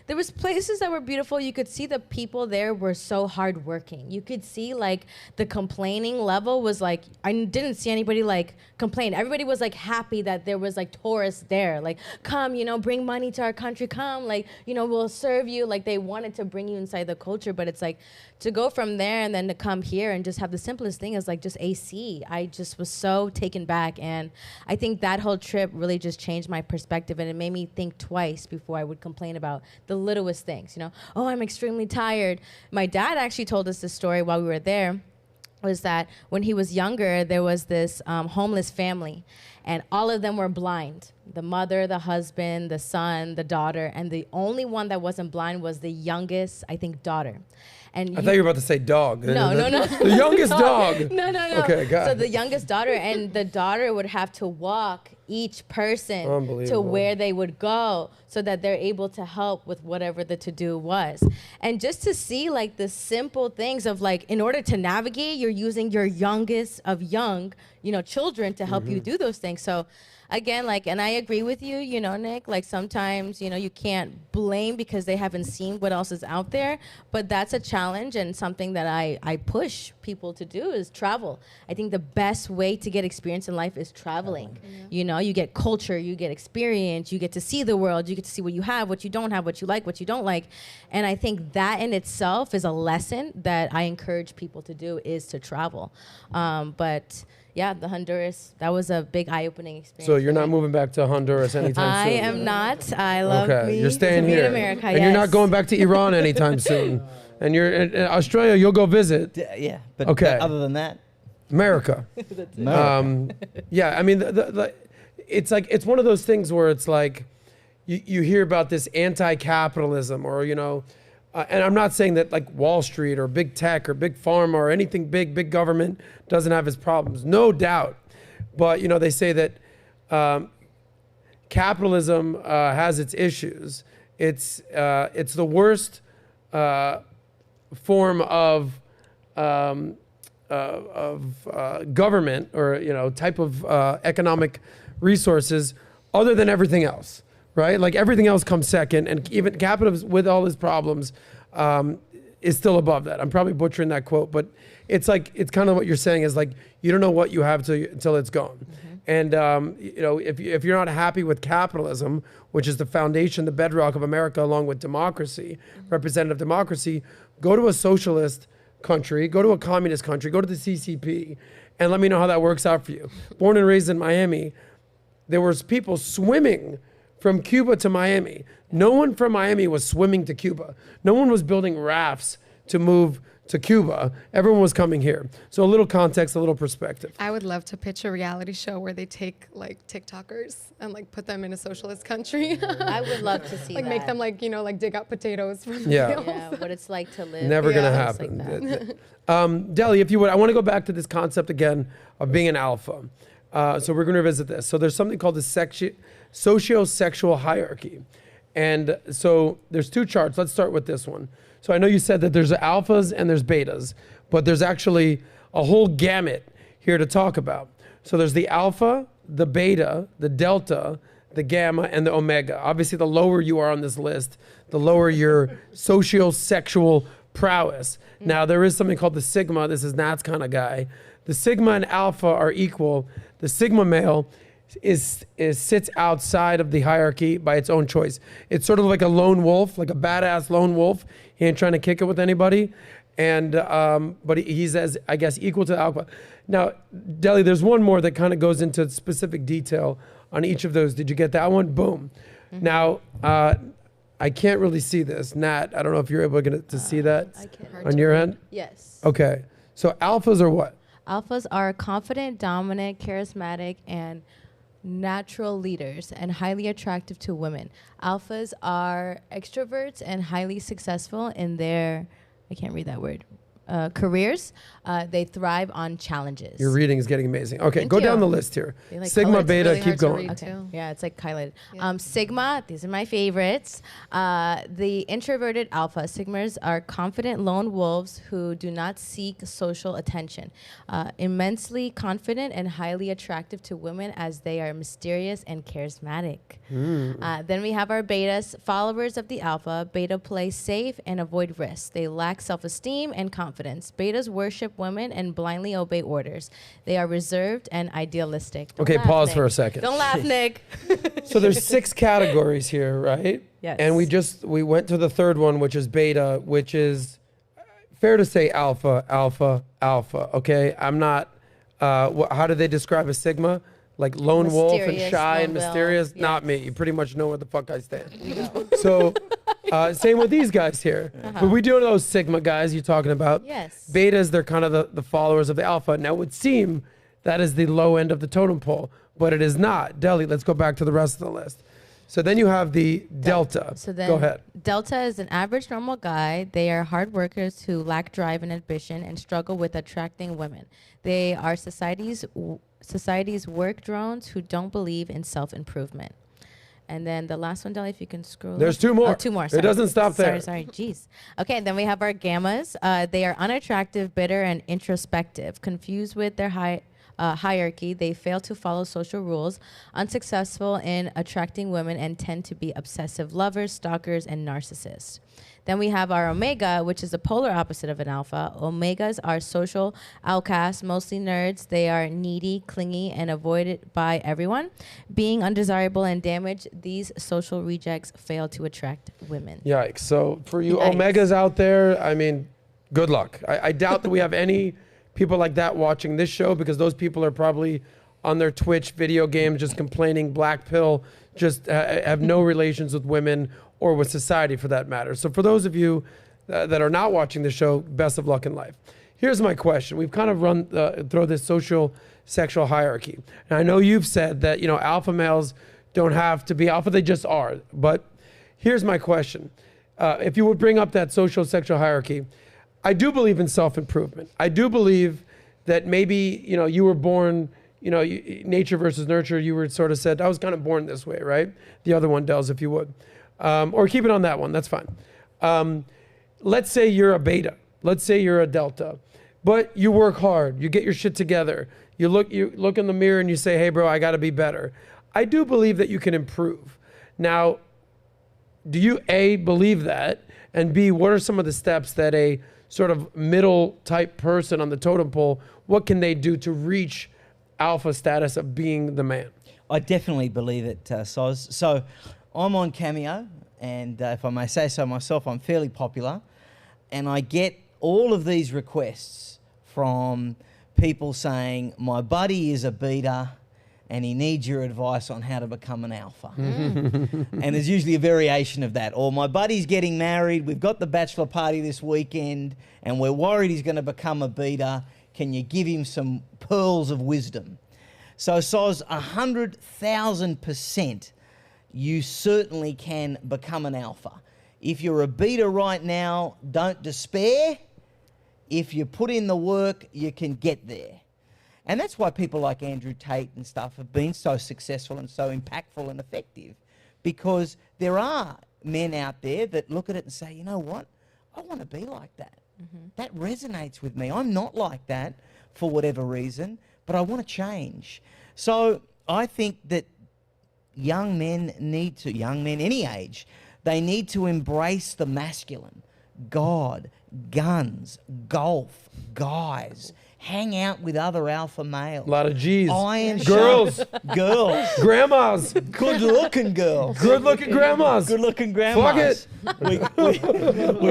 was places that were beautiful. You could see the people there were so hardworking. You could see like the complaining level was like, I didn't see anybody like complain. Everybody was like happy that there was like tourists there, like come, bring money to our country, come, like, we'll serve you. Like they wanted to bring you inside the culture, but it's like to go from there and then to come here and just have the simplest thing is like just AC. I just was so taken back, and I think that whole trip really just changed my perspective, and it made me think twice before I would complain about the littlest things. Oh, I'm extremely tired. My dad actually told us this story while we were there, was that when he was younger, there was this homeless family, and all of them were blind. The mother, the husband, the son, the daughter, and the only one that wasn't blind was the youngest, I think, daughter. And I thought you were about to say dog. No. The youngest dog. No. Okay, got it. So the youngest daughter, and the daughter would have to walk each person to where they would go so that they're able to help with whatever the to-do was. And just to see like the simple things of like, in order to navigate, you're using your youngest of young, children to help you do those things. So again, like, and I agree with you, Nick, like sometimes, you can't blame because they haven't seen what else is out there, but that's a challenge and something that I push people to do is travel. I think the best way to get experience in life is traveling. You get culture, you get experience, you get to see the world, you get to see what you have, what you don't have, what you like, what you don't like. And I think that in itself is a lesson that I encourage people to do, is to travel. But yeah, the Honduras, that was a big eye-opening experience. So you're not moving back to Honduras anytime soon? I am not. I love me you're staying to here. be in America, and you're not going back to Iran anytime soon. And you're in Australia, you'll go visit. Yeah, but other than that? America. America. Yeah, I mean, it's like, it's one of those things where it's like, you hear about this anti-capitalism, or and I'm not saying that like Wall Street or big tech or big pharma or anything big government doesn't have its problems, no doubt. But they say that capitalism has its issues. It's the worst form of government, or type of economic resources, other than everything else, right? Like everything else comes second, and even capitalism, with all its problems, is still above that. I'm probably butchering that quote, but it's kind of what you're saying is like you don't know what you have until it's gone. And if you're not happy with capitalism, which is the foundation, the bedrock of America, along with democracy, representative democracy, go to a socialist country, go to a communist country, go to the CCP, and let me know how that works out for you. Born and raised in Miami, there was people swimming from Cuba to Miami. No one from Miami was swimming to Cuba. No one was building rafts to move to Cuba. Everyone was coming here. So a little context, a little perspective. I would love to pitch a reality show where they take like TikTokers and like put them in a socialist country. I would love to see like that. make them like like dig up potatoes from the Yeah. fields. Yeah, what it's like to live. Never gonna It's like happen. that. Deli, if you would, I want to go back to this concept again of being an alpha. So we're going to revisit this. So there's something called the socio-sexual hierarchy. And so there's two charts. Let's start with this one. So I know you said that there's alphas and there's betas, but there's actually a whole gamut here to talk about. So there's the alpha, the beta, the delta, the gamma, and the omega. Obviously, the lower you are on this list, the lower your socio-sexual prowess. Now, there is something called the sigma. This is Nat's kind of guy. The sigma and alpha are equal. The sigma male sits outside of the hierarchy by its own choice. It's sort of like a lone wolf, like a badass lone wolf. He ain't trying to kick it with anybody. And but he's, as I guess, equal to alpha. Now, Deli, there's one more that kind of goes into specific detail on each of those. Did you get that one? Boom. Now, I can't really see this. Nat, I don't know if you're able to see that I can. on your end. Yes. Okay. So alphas are what? Alphas are confident, dominant, charismatic, and natural leaders and highly attractive to women. Alphas are extroverts and highly successful in their, I can't read that word, careers. They thrive on challenges. Your reading is getting amazing. Okay, Thank go you. down the list here. They like Sigma, colors. beta, Really keep hard to going. read. Okay. Too. Yeah, it's like highlighted. Yeah. Sigma, these are my favorites. The introverted alpha. Sigmas are confident lone wolves who do not seek social attention. Immensely confident and highly attractive to women as they are mysterious and charismatic. Then we have our betas, followers of the alpha. Beta play safe and avoid risks. They lack self-esteem and confidence. Betas worship women and blindly obey orders. They are reserved and idealistic. Don't Okay, laugh, pause Nick. for a second. Don't laugh, Nick. So there's 6 categories here, right? Yes. And we went to the third one, which is beta, which is fair to say alpha, alpha, alpha. Okay, I'm not. How do they describe a sigma? Like lone wolf and Mysterious, shy and lone wolf, mysterious? yes. Not me. You pretty much know where the fuck I stand. So same with these guys here. But we do know those sigma guys you're talking about. Yes. Betas, they're kind of the followers of the alpha. Now it would seem that is the low end of the totem pole, but it is not. Deli, let's go back to the rest of the list. So then you have the delta. So then go ahead. Delta is an average normal guy. They are hard workers who lack drive and ambition and struggle with attracting women. They are society's work drones who don't believe in self-improvement. And then the last one, Deli, if you can scroll. There's up. 2 more. Oh, 2 more. It Sorry. doesn't stop there. Sorry. Jeez. Okay, then we have our gammas. They are unattractive, bitter, and introspective. Confused with their hierarchy, they fail to follow social rules, unsuccessful in attracting women, and tend to be obsessive lovers, stalkers, and narcissists. Then we have our omega, which is the polar opposite of an alpha. Omegas are social outcasts, mostly nerds. They are needy, clingy, and avoided by everyone. Being undesirable and damaged, these social rejects fail to attract women. Yikes. So for you Yikes. omegas out there, I mean, good luck. I doubt that we have any people like that watching this show, because those people are probably on their Twitch video games just complaining, black pill, just have no relations with women or with society for that matter. So for those of you that are not watching the show, best of luck in life. Here's my question. We've kind of run through this social sexual hierarchy. And I know you've said that, alpha males don't have to be alpha, they just are. But here's my question. If you would bring up that socio-sexual hierarchy, I do believe in self-improvement. I do believe that maybe, you were born, nature versus nurture, you were sort of said, I was kind of born this way, right? The other one does, if you would. Or keep it on that one, that's fine. Let's say you're a beta. Let's say you're a delta. But you work hard, you get your shit together. You look in the mirror and you say, hey bro, I gotta be better. I do believe that you can improve. Now, do you A, believe that? And B, what are some of the steps that a sort of middle type person on the totem pole, what can they do to reach alpha status of being the man? I definitely believe it, Soz. So I'm on Cameo, and if I may say so myself, I'm fairly popular. And I get all of these requests from people saying, my buddy is a beta and he needs your advice on how to become an alpha. And there's usually a variation of that. Or my buddy's getting married, we've got the bachelor party this weekend, and we're worried he's going to become a beta. Can you give him some pearls of wisdom? So Soz, 100,000%, you certainly can become an alpha. If you're a beta right now, don't despair. If you put in the work, you can get there. And that's why people like Andrew Tate and stuff have been so successful and so impactful and effective, because there are men out there that look at it and say, you know what, I want to be like that. That resonates with me. I'm not like that for whatever reason, but I want to change. So I think that young men, any age, they need to embrace the masculine. God, guns, golf, guys, hang out with other alpha males. A lot of G's. Girls. Grandmas. Good-looking girls. Good-looking grandmas. Good-looking grandmas. Fuck We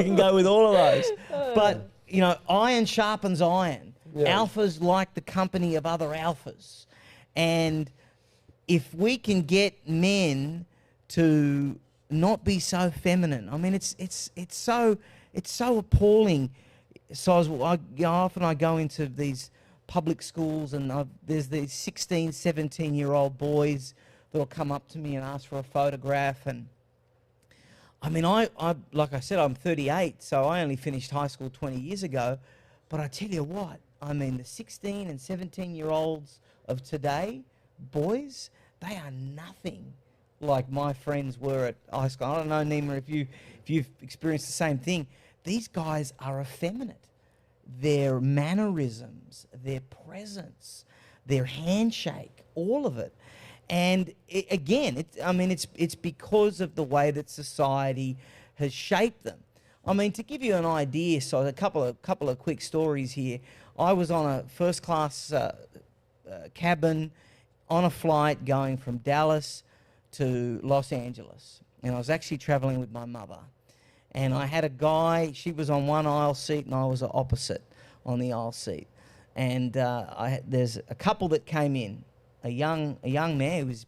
can go with all of those. But, iron sharpens iron. Yeah. Alphas like the company of other alphas. And if we can get men to not be so feminine, I mean, it's so appalling. So often I go into these public schools, and there's these 16, 17-year-old boys that'll come up to me and ask for a photograph. And I mean, I like I said, I'm 38, so I only finished high school 20 years ago. But I tell you what, I mean, the 16 and 17-year-olds of today, boys, they are nothing like my friends were at high school. I don't know, Nima, if you've experienced the same thing. These guys are effeminate. Their mannerisms, their presence, their handshake, all of it. And it's because of the way that society has shaped them. I mean, to give you an idea, so a couple of quick stories here. I was on a first-class cabin on a flight going from Dallas to Los Angeles. And I was actually traveling with my mother. And I had a guy, she was on one aisle seat and I was opposite on the aisle seat. And there's a couple that came in, a young man who was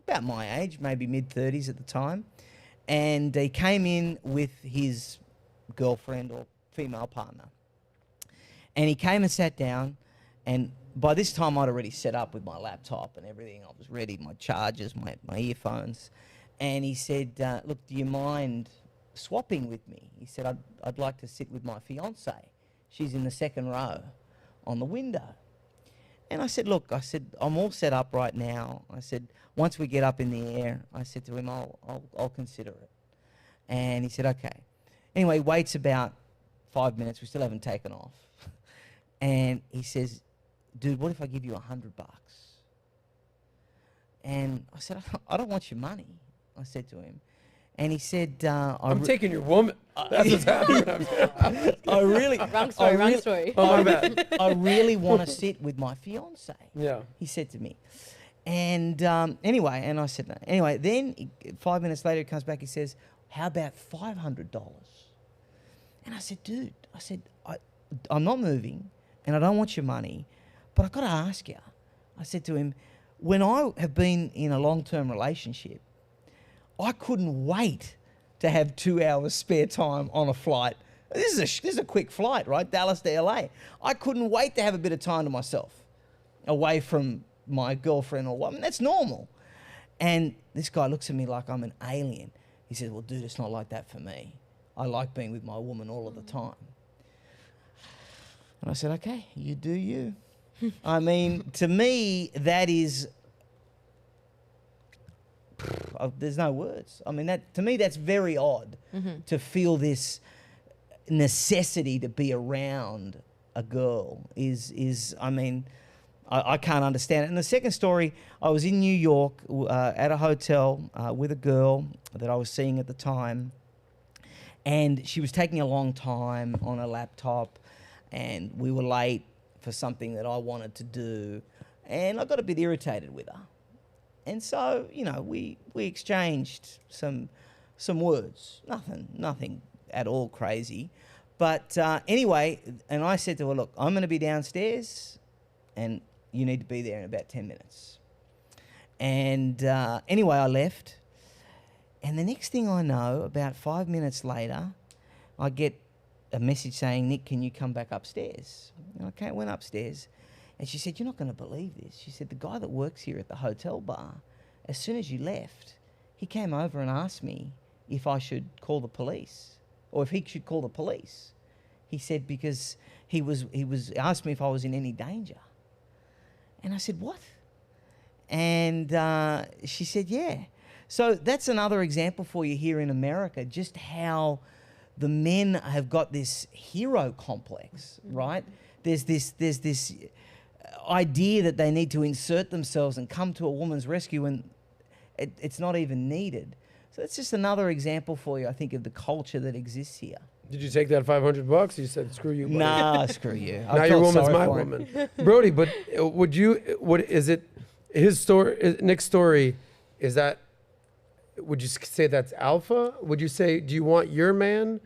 about my age, maybe mid-30s at the time. And he came in with his girlfriend or female partner. And he came and sat down, and by this time I'd already set up with my laptop and everything. I was ready, my chargers, my earphones. And he said, look, do you mind swapping with me? He said, I'd like to sit with my fiance. She's in the second row on the window. And I said, look, I'm all set up right now. I said, once we get up in the air, I said to him, I'll consider it. And he said, okay. Anyway, waits about 5 minutes. We still haven't taken off. And he says, dude, what if I give you $100? And I said, I don't want your money, I said to him. And he said, I'm taking your woman. That's what's happening. Wrong story. Oh, my bad. I really want to sit with my fiance. Yeah. He said to me. And anyway, and I said, no. Anyway, then 5 minutes later, he comes back, he says, how about $500? And I said, dude, I'm not moving and I don't want your money, but I've got to ask you. I said to him, when I have been in a long-term relationship, I couldn't wait to have 2 hours spare time on a flight. This is a quick flight, right? Dallas to LA. I couldn't wait to have a bit of time to myself, away from my girlfriend or what. I mean, that's normal. And this guy looks at me like I'm an alien. He says, well, dude, it's not like that for me. I like being with my woman all of the time. And I said, okay, you do you. I mean, to me, that is... there's no words. I mean, to me, that's very odd to feel this necessity to be around a girl I can't understand it. And the second story, I was in New York at a hotel with a girl that I was seeing at the time, and she was taking a long time on a laptop, and we were late for something that I wanted to do, and I got a bit irritated with her. And so, we exchanged some words, nothing at all crazy. But anyway, and I said to her, look, I'm going to be downstairs, and you need to be there in about 10 minutes. And anyway, I left. And the next thing I know, about 5 minutes later, I get a message saying, Nick, can you come back upstairs? And I went upstairs. And she said, you're not going to believe this. She said, the guy that works here at the hotel bar, as soon as you left, he came over and asked me if I should call the police, or if he should call the police. He said, because he asked me if I was in any danger. And I said, what? And she said, yeah. So that's another example for you here in America, just how the men have got this hero complex, right? There's this idea that they need to insert themselves and come to a woman's rescue, and it's not even needed. So that's just another example for you, I think, of the culture that exists here. Did you take that $500? You said, screw you. Buddy. Nah, screw you. Now your woman's my woman. Brody, but his story, Nick's story, is that, would you say that's alpha? Would you say, do you want your man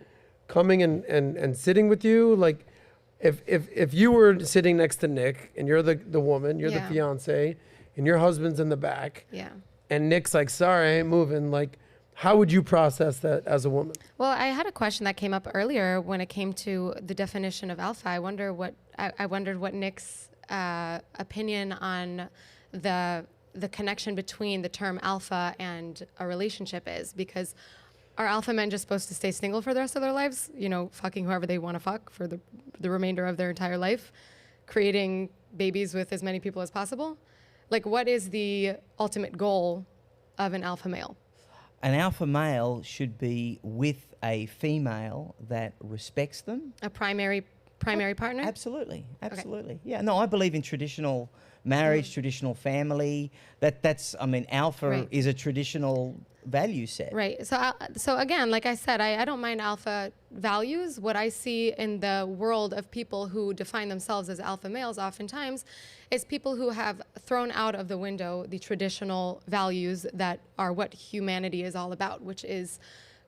coming and sitting with you? Like, if you were sitting next to Nick and you're the woman, you're the fiance, and your husband's in the back, and Nick's like, sorry, I ain't moving, like, how would you process that as a woman? Well, I had a question that came up earlier when it came to the definition of alpha. I wondered what Nick's opinion on the connection between the term alpha and a relationship is, because are alpha men just supposed to stay single for the rest of their lives? Fucking whoever they want to fuck for the remainder of their entire life, creating babies with as many people as possible? Like, what is the ultimate goal of an alpha male? An alpha male should be with a female that respects them. A primary partner? Absolutely. Okay. Yeah, no, I believe in traditional marriage, traditional family. Alpha is a traditional value set. Right. So again, like I said, I don't mind alpha values. What I see in the world of people who define themselves as alpha males oftentimes is people who have thrown out of the window the traditional values that are what humanity is all about, which is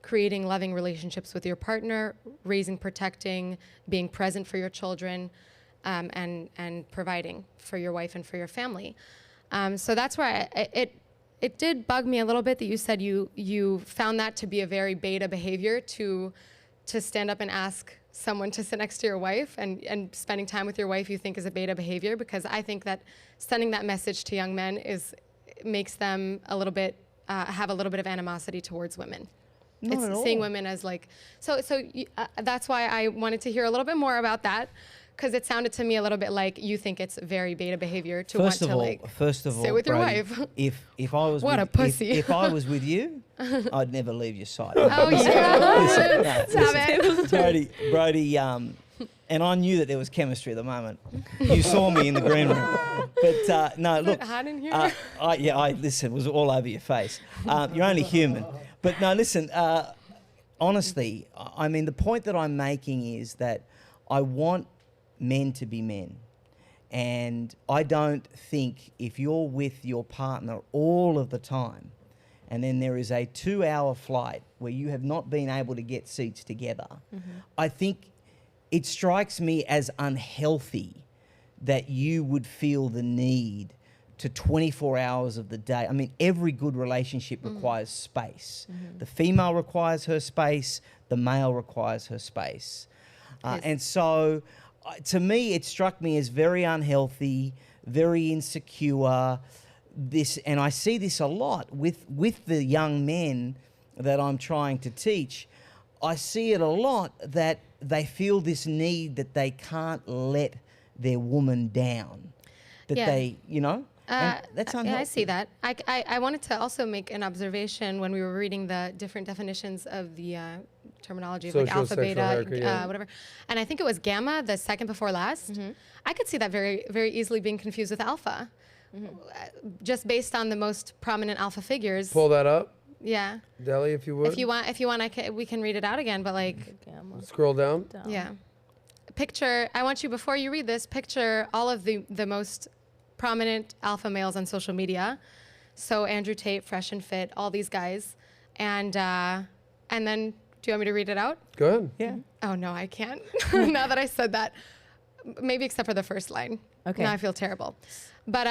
creating loving relationships with your partner, raising, protecting, being present for your children, and providing for your wife and for your family. So that's where it did bug me a little bit that you said you found that to be a very beta behavior to stand up and ask someone to sit next to your wife, and spending time with your wife you think is a beta behavior, because I think that sending that message to young men makes them a little bit have a little bit of animosity towards women. Not at all. Seeing women as like that's why I wanted to hear a little bit more about that, because it sounded to me a little bit like you think it's very beta behavior to want to sit with your Brody, wife. If I was what a pussy. If I was with you, I'd never leave your side. Oh yeah, stop it, Brody. And I knew that there was chemistry at the moment. You saw me in the green room, but no, look. Is it hot in here? I listen. It was all over your face. You're only human, but no, listen. Honestly, I mean, the point that I'm making is that I want men to be men. And I don't think if you're with your partner all of the time, and then there is a 2-hour flight where you have not been able to get seats together, I think it strikes me as unhealthy that you would feel the need to 24 hours of the day. I mean, every good relationship requires space. The female requires her space, the male requires her space. And so, to me, it struck me as very unhealthy, very insecure. this, and I see this a lot with the young men that I'm trying to teach. I see it a lot that they feel this need that they can't let their woman down. That Yeah. they, you know, and that's unhealthy. Yeah, I see that. I wanted to also make an observation when we were reading the different definitions of the terminology of like alpha, Socio-sexual beta, hierarchy, yeah. whatever. And I think it was gamma, the second before last. I could see that very, very easily being confused with alpha, just based on the most prominent alpha figures. Pull that up, Yeah. Deli, if you would. If you want, we can read it out again. But like, Scroll down. yeah. Picture. I want you, before you read this, picture all of the most prominent alpha males on social media. So Andrew Tate, Fresh and Fit, all these guys, and then, do you want me to read it out? Go ahead. Yeah. Oh no, I can't. Now that I said that, maybe except for the first line. Okay. Now I feel terrible. But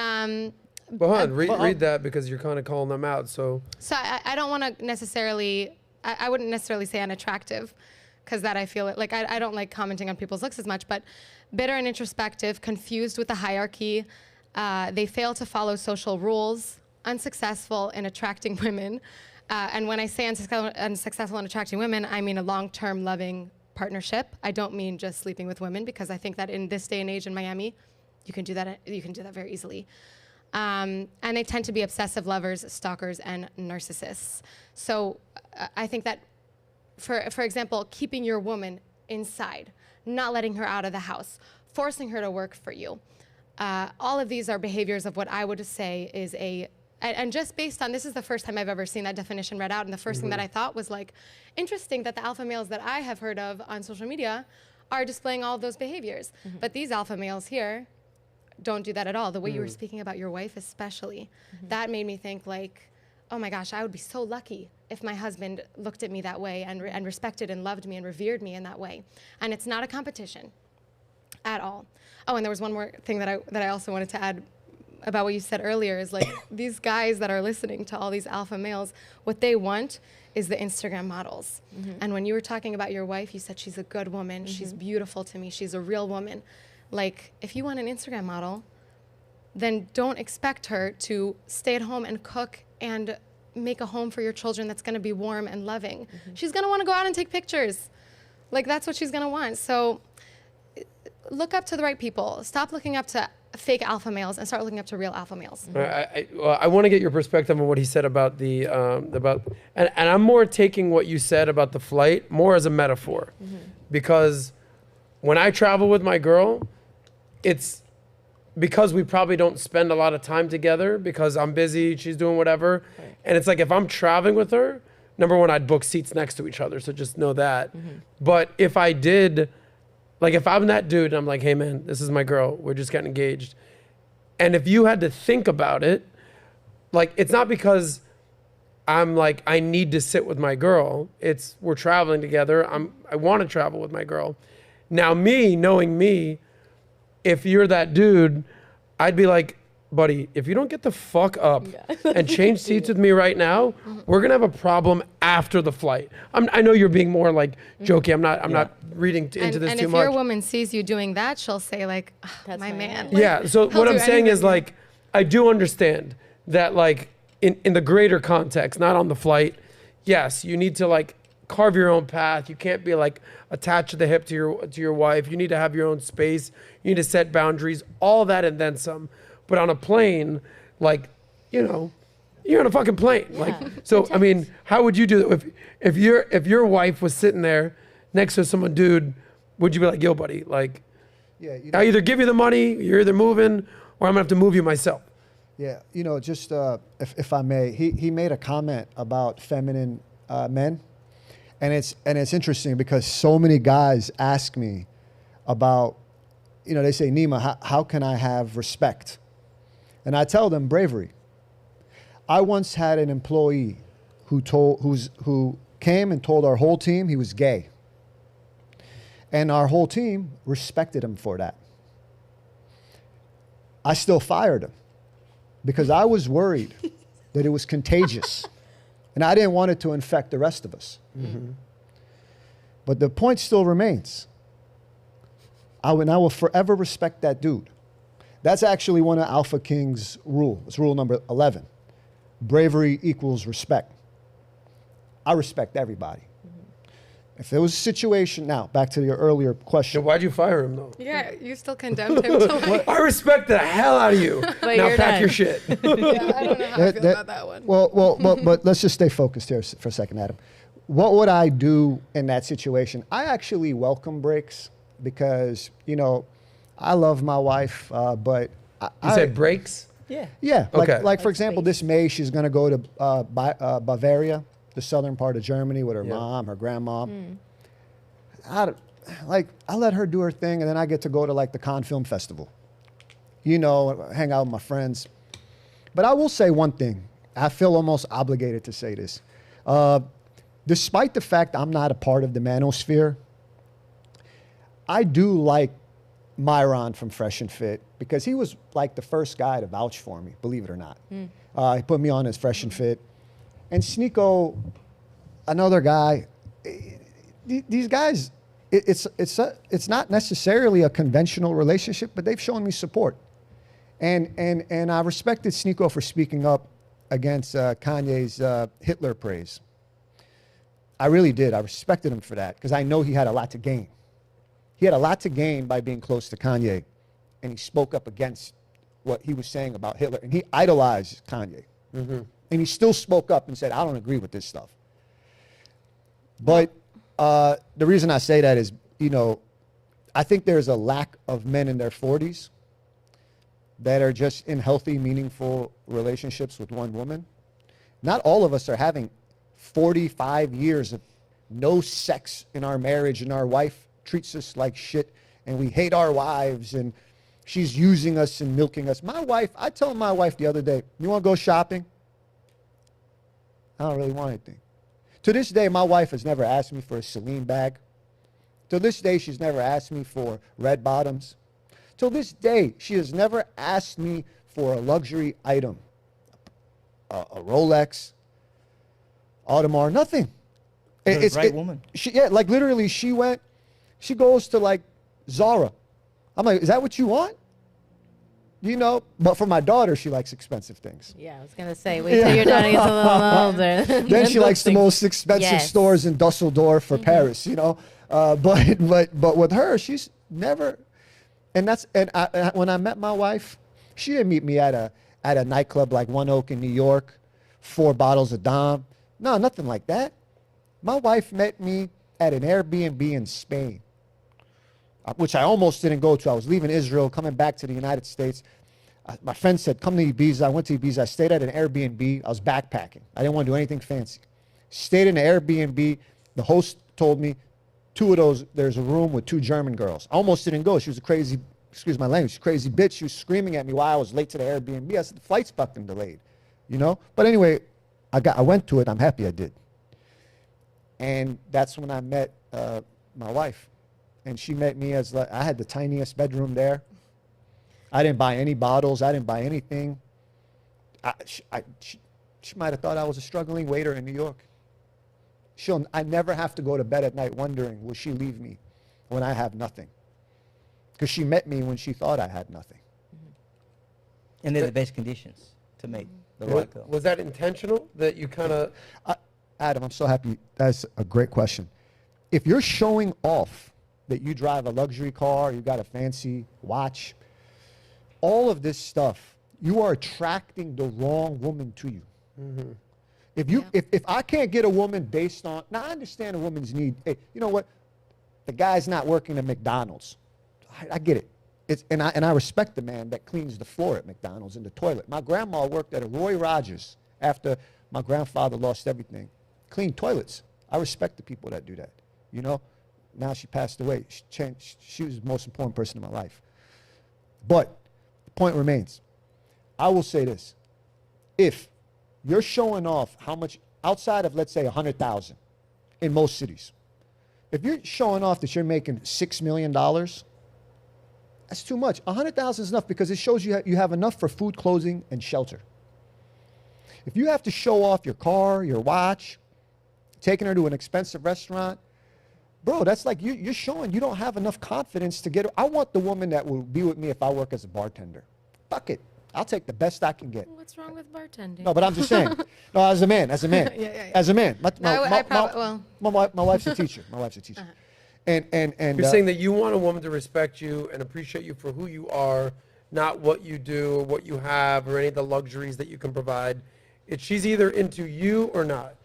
But hold on, read that because you're kind of calling them out. So So I don't want to necessarily, I wouldn't necessarily say unattractive, because that I feel like I don't like commenting on people's looks as much, but bitter and introspective, confused with the hierarchy, they fail to follow social rules, unsuccessful in attracting women. And when I say unsuccessful in attracting women, I mean a long-term loving partnership. I don't mean just sleeping with women, because I think that in this day and age in Miami, you can do that very easily. And they tend to be obsessive lovers, stalkers, and narcissists. So I think that, for example, keeping your woman inside, not letting her out of the house, forcing her to work for you, all of these are behaviors of what I would say is and just based on, this is the first time I've ever seen that definition read out, and the first thing that I thought was like, interesting that the alpha males that I have heard of on social media are displaying all of those behaviors. But these alpha males here don't do that at all. The way you were speaking about your wife especially, that made me think like, oh my gosh, I would be so lucky if my husband looked at me that way and respected and loved me and revered me in that way. And it's not a competition at all. Oh, and there was one more thing that I also wanted to add about what you said earlier is like these guys that are listening to all these alpha males, what they want is the Instagram models. And when you were talking about your wife, you said she's a good woman, she's beautiful to me, she's a real woman. Like, if you want an Instagram model, then don't expect her to stay at home and cook and make a home for your children that's gonna be warm and loving. She's gonna wanna go out and take pictures. Like, that's what she's gonna want. So look up to the right people. Stop looking up to fake alpha males and start looking up to real alpha males. I want to get your perspective on what he said about the and I'm more taking what you said about the flight more as a metaphor, because when I travel with my girl, it's because we probably don't spend a lot of time together because I'm busy, she's doing whatever, and it's like if I'm traveling with her, number one, I'd book seats next to each other, so just know that. But if I did. Like if I'm that dude and I'm like, hey man, this is my girl, we're just getting engaged. And if you had to think about it, like it's not because I'm like, I need to sit with my girl. It's we're traveling together. I want to travel with my girl. Now me, knowing me, if you're that dude, I'd be like, buddy, if you don't get the fuck up and change seats with me right now, we're gonna have a problem after the flight. I know you're being more like jokey. I'm not reading into this too much. And if your woman sees you doing that, she'll say like, That's my my man. man. Like, Yeah. So he'll what I'm do saying is anything. like, I do understand that like in the greater context, not on the flight. Yes, you need to like carve your own path. You can't be like attached to the hip to your wife. You need to have your own space. You need to set boundaries. All that and then some. But on a plane, like, you know, you're on a fucking plane. Yeah. Like, so I mean, how would you do it if your wife was sitting there next to some dude? Would you be like, yo, buddy, like, Yeah, you I know, either give you the money, you're either moving, or I'm gonna have to move you myself. yeah, you know, just if I may, he made a comment about feminine men, and it's interesting because so many guys ask me about, you know, they say, Nima, how can I have respect? And I tell them bravery. I once had an employee who came and told our whole team he was gay. And our whole team respected him for that. I still fired him because I was worried that it was contagious. And I didn't want it to infect the rest of us. But the point still remains. I will forever respect that dude. That's actually one of Alpha King's rule. It's rule number 11. Bravery equals respect. I respect everybody. If there was a situation, now back to your earlier So question. why'd you fire him though? Yeah, you still condemned him to like. I respect the hell out of you. But Now you're pack done. your shit. Yeah, I don't know how I feel about that one. But let's just stay focused here for a second, Adam. What would I do in that situation? I actually welcome breaks because, you know, I love my wife, but You said breaks? Yeah. yeah, Okay. like for example, this May she's going to go to Bavaria, the southern part of Germany, with her mom, her grandma. I let her do her thing, and then I get to go to like the Cannes Film Festival, you know, hang out with my friends. But I will say one thing. I feel almost obligated to say this. Despite the fact I'm not a part of the manosphere, I do like Myron from Fresh and Fit because he was like the first guy to vouch for me, believe it or not. He put me on as Fresh and Fit. And Sneeko, another guy, these guys, it's not necessarily a conventional relationship, but they've shown me support. And I respected Sneeko for speaking up against Kanye's Hitler praise. I really did. I respected him for that because I know he had a lot to gain. He had a lot to gain by being close to Kanye, and he spoke up against what he was saying about Hitler, and he idolized Kanye. And he still spoke up and said, I don't agree with this stuff. But the reason I say that is, you know, I think there's a lack of men in their 40s that are just in healthy, meaningful relationships with one woman. Not all of us are having 45 years of no sex in our marriage, and our wife treats us like shit, and we hate our wives, and she's using us and milking us. My wife, I told my wife the other day, you want to go shopping? I don't really want anything. To this day, my wife has never asked me for a Celine bag. To this day, she's never asked me for red bottoms. Till this day, she has never asked me for a luxury item, a Rolex, Audemars, nothing. It's a great woman. Like literally, she goes to like Zara. I'm like, is that what you want? You know, but for my daughter, she likes expensive things. Yeah, I was gonna say, wait till your daughter gets a little older. Then she likes the most expensive Yes. stores in Dusseldorf or Paris, you know. But with her, she's never. And when I met my wife, she didn't meet me at a nightclub like One Oak in New York, 4 bottles of Dom. No, nothing like that. My wife met me at an Airbnb in Spain, which I almost didn't go to. I was leaving Israel, coming back to the United States. My friend said, come to Ibiza. I went to Ibiza. I stayed at an Airbnb. I was backpacking. I didn't want to do anything fancy. Stayed in an Airbnb. The host told me, 2 of those, there's a room with 2 German girls. I almost didn't go. She was a crazy, excuse my language, crazy bitch. She was screaming at me while I was late to the Airbnb. I said, the flight's fucking delayed, you know? But anyway, I went to it. I'm happy I did. And that's when I met my wife. And she met me as, I had the tiniest bedroom there. I didn't buy any bottles. I didn't buy anything. She might have thought I was a struggling waiter in New York. I never have to go to bed at night wondering, will she leave me when I have nothing? Because she met me when she thought I had nothing. And they're the best conditions to meet the right girl. Was that intentional that you kind of... Adam, I'm so happy. That's a great question. If you're showing off that you drive a luxury car, you got a fancy watch, all of this stuff, you are attracting the wrong woman to you. Mm-hmm. If I can't get a woman based on, now I understand a woman's need. Hey, you know what? The guy's not working at McDonald's. I get it. And I respect the man that cleans the floor at McDonald's and the toilet. My grandma worked at a Roy Rogers after my grandfather lost everything. Cleaned toilets. I respect the people that do that. You know, now she passed away. She was the most important person in my life. But the point remains. I will say this. If you're showing off how much, outside of, let's say, 100,000 in most cities, if you're showing off that you're making $6 million, that's too much. 100,000 is enough because it shows you have enough for food, clothing, and shelter. If you have to show off your car, your watch, taking her to an expensive restaurant, bro, that's like you're showing you don't have enough confidence to get her. I want the woman that will be with me if I work as a bartender. fuck it. I'll take the best I can get. What's wrong with bartending? No, but I'm just saying. No, as a man. Yeah, yeah. As a man. My wife's a teacher. And You're saying that you want a woman to respect you and appreciate you for who you are, not what you do or what you have or any of the luxuries that you can provide. She's either into you or not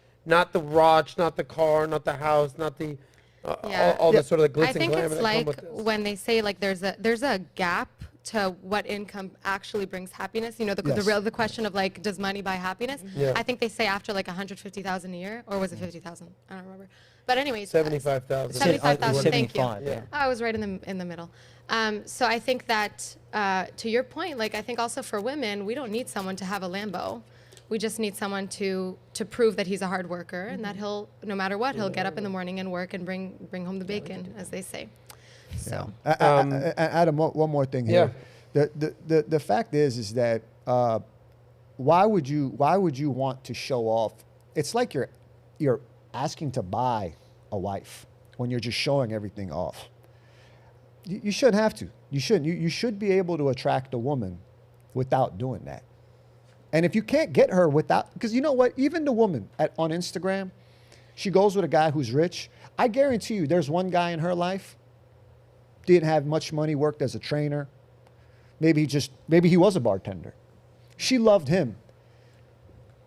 the watch, not the car, not the house, not the all the sort of the glitz I think and glamour it's that come like with this. when they say like there's a gap to what income actually brings happiness. You know, the question of like, does money buy happiness? Yeah. I think they say after like 150,000 a year, or was it 50,000? I don't remember. But anyways, 75,000. 75,000. Thank you. 75, yeah. I was right in the middle. So I think that to your point, like I think also for women, we don't need someone to have a Lambo. We just need someone to prove that he's a hard worker and that he'll, no matter what, he'll get up in the morning and work and bring home the bacon, as they say. So Adam, one more thing here. The fact is that why would you want to show off? It's like you're asking to buy a wife when you're just showing everything off. You shouldn't have to. You shouldn't. You should be able to attract a woman without doing that. And if you can't get her without, because you know what, even the woman on Instagram, she goes with a guy who's rich. I guarantee you there's one guy in her life, didn't have much money, worked as a trainer. Maybe he was a bartender. She loved him.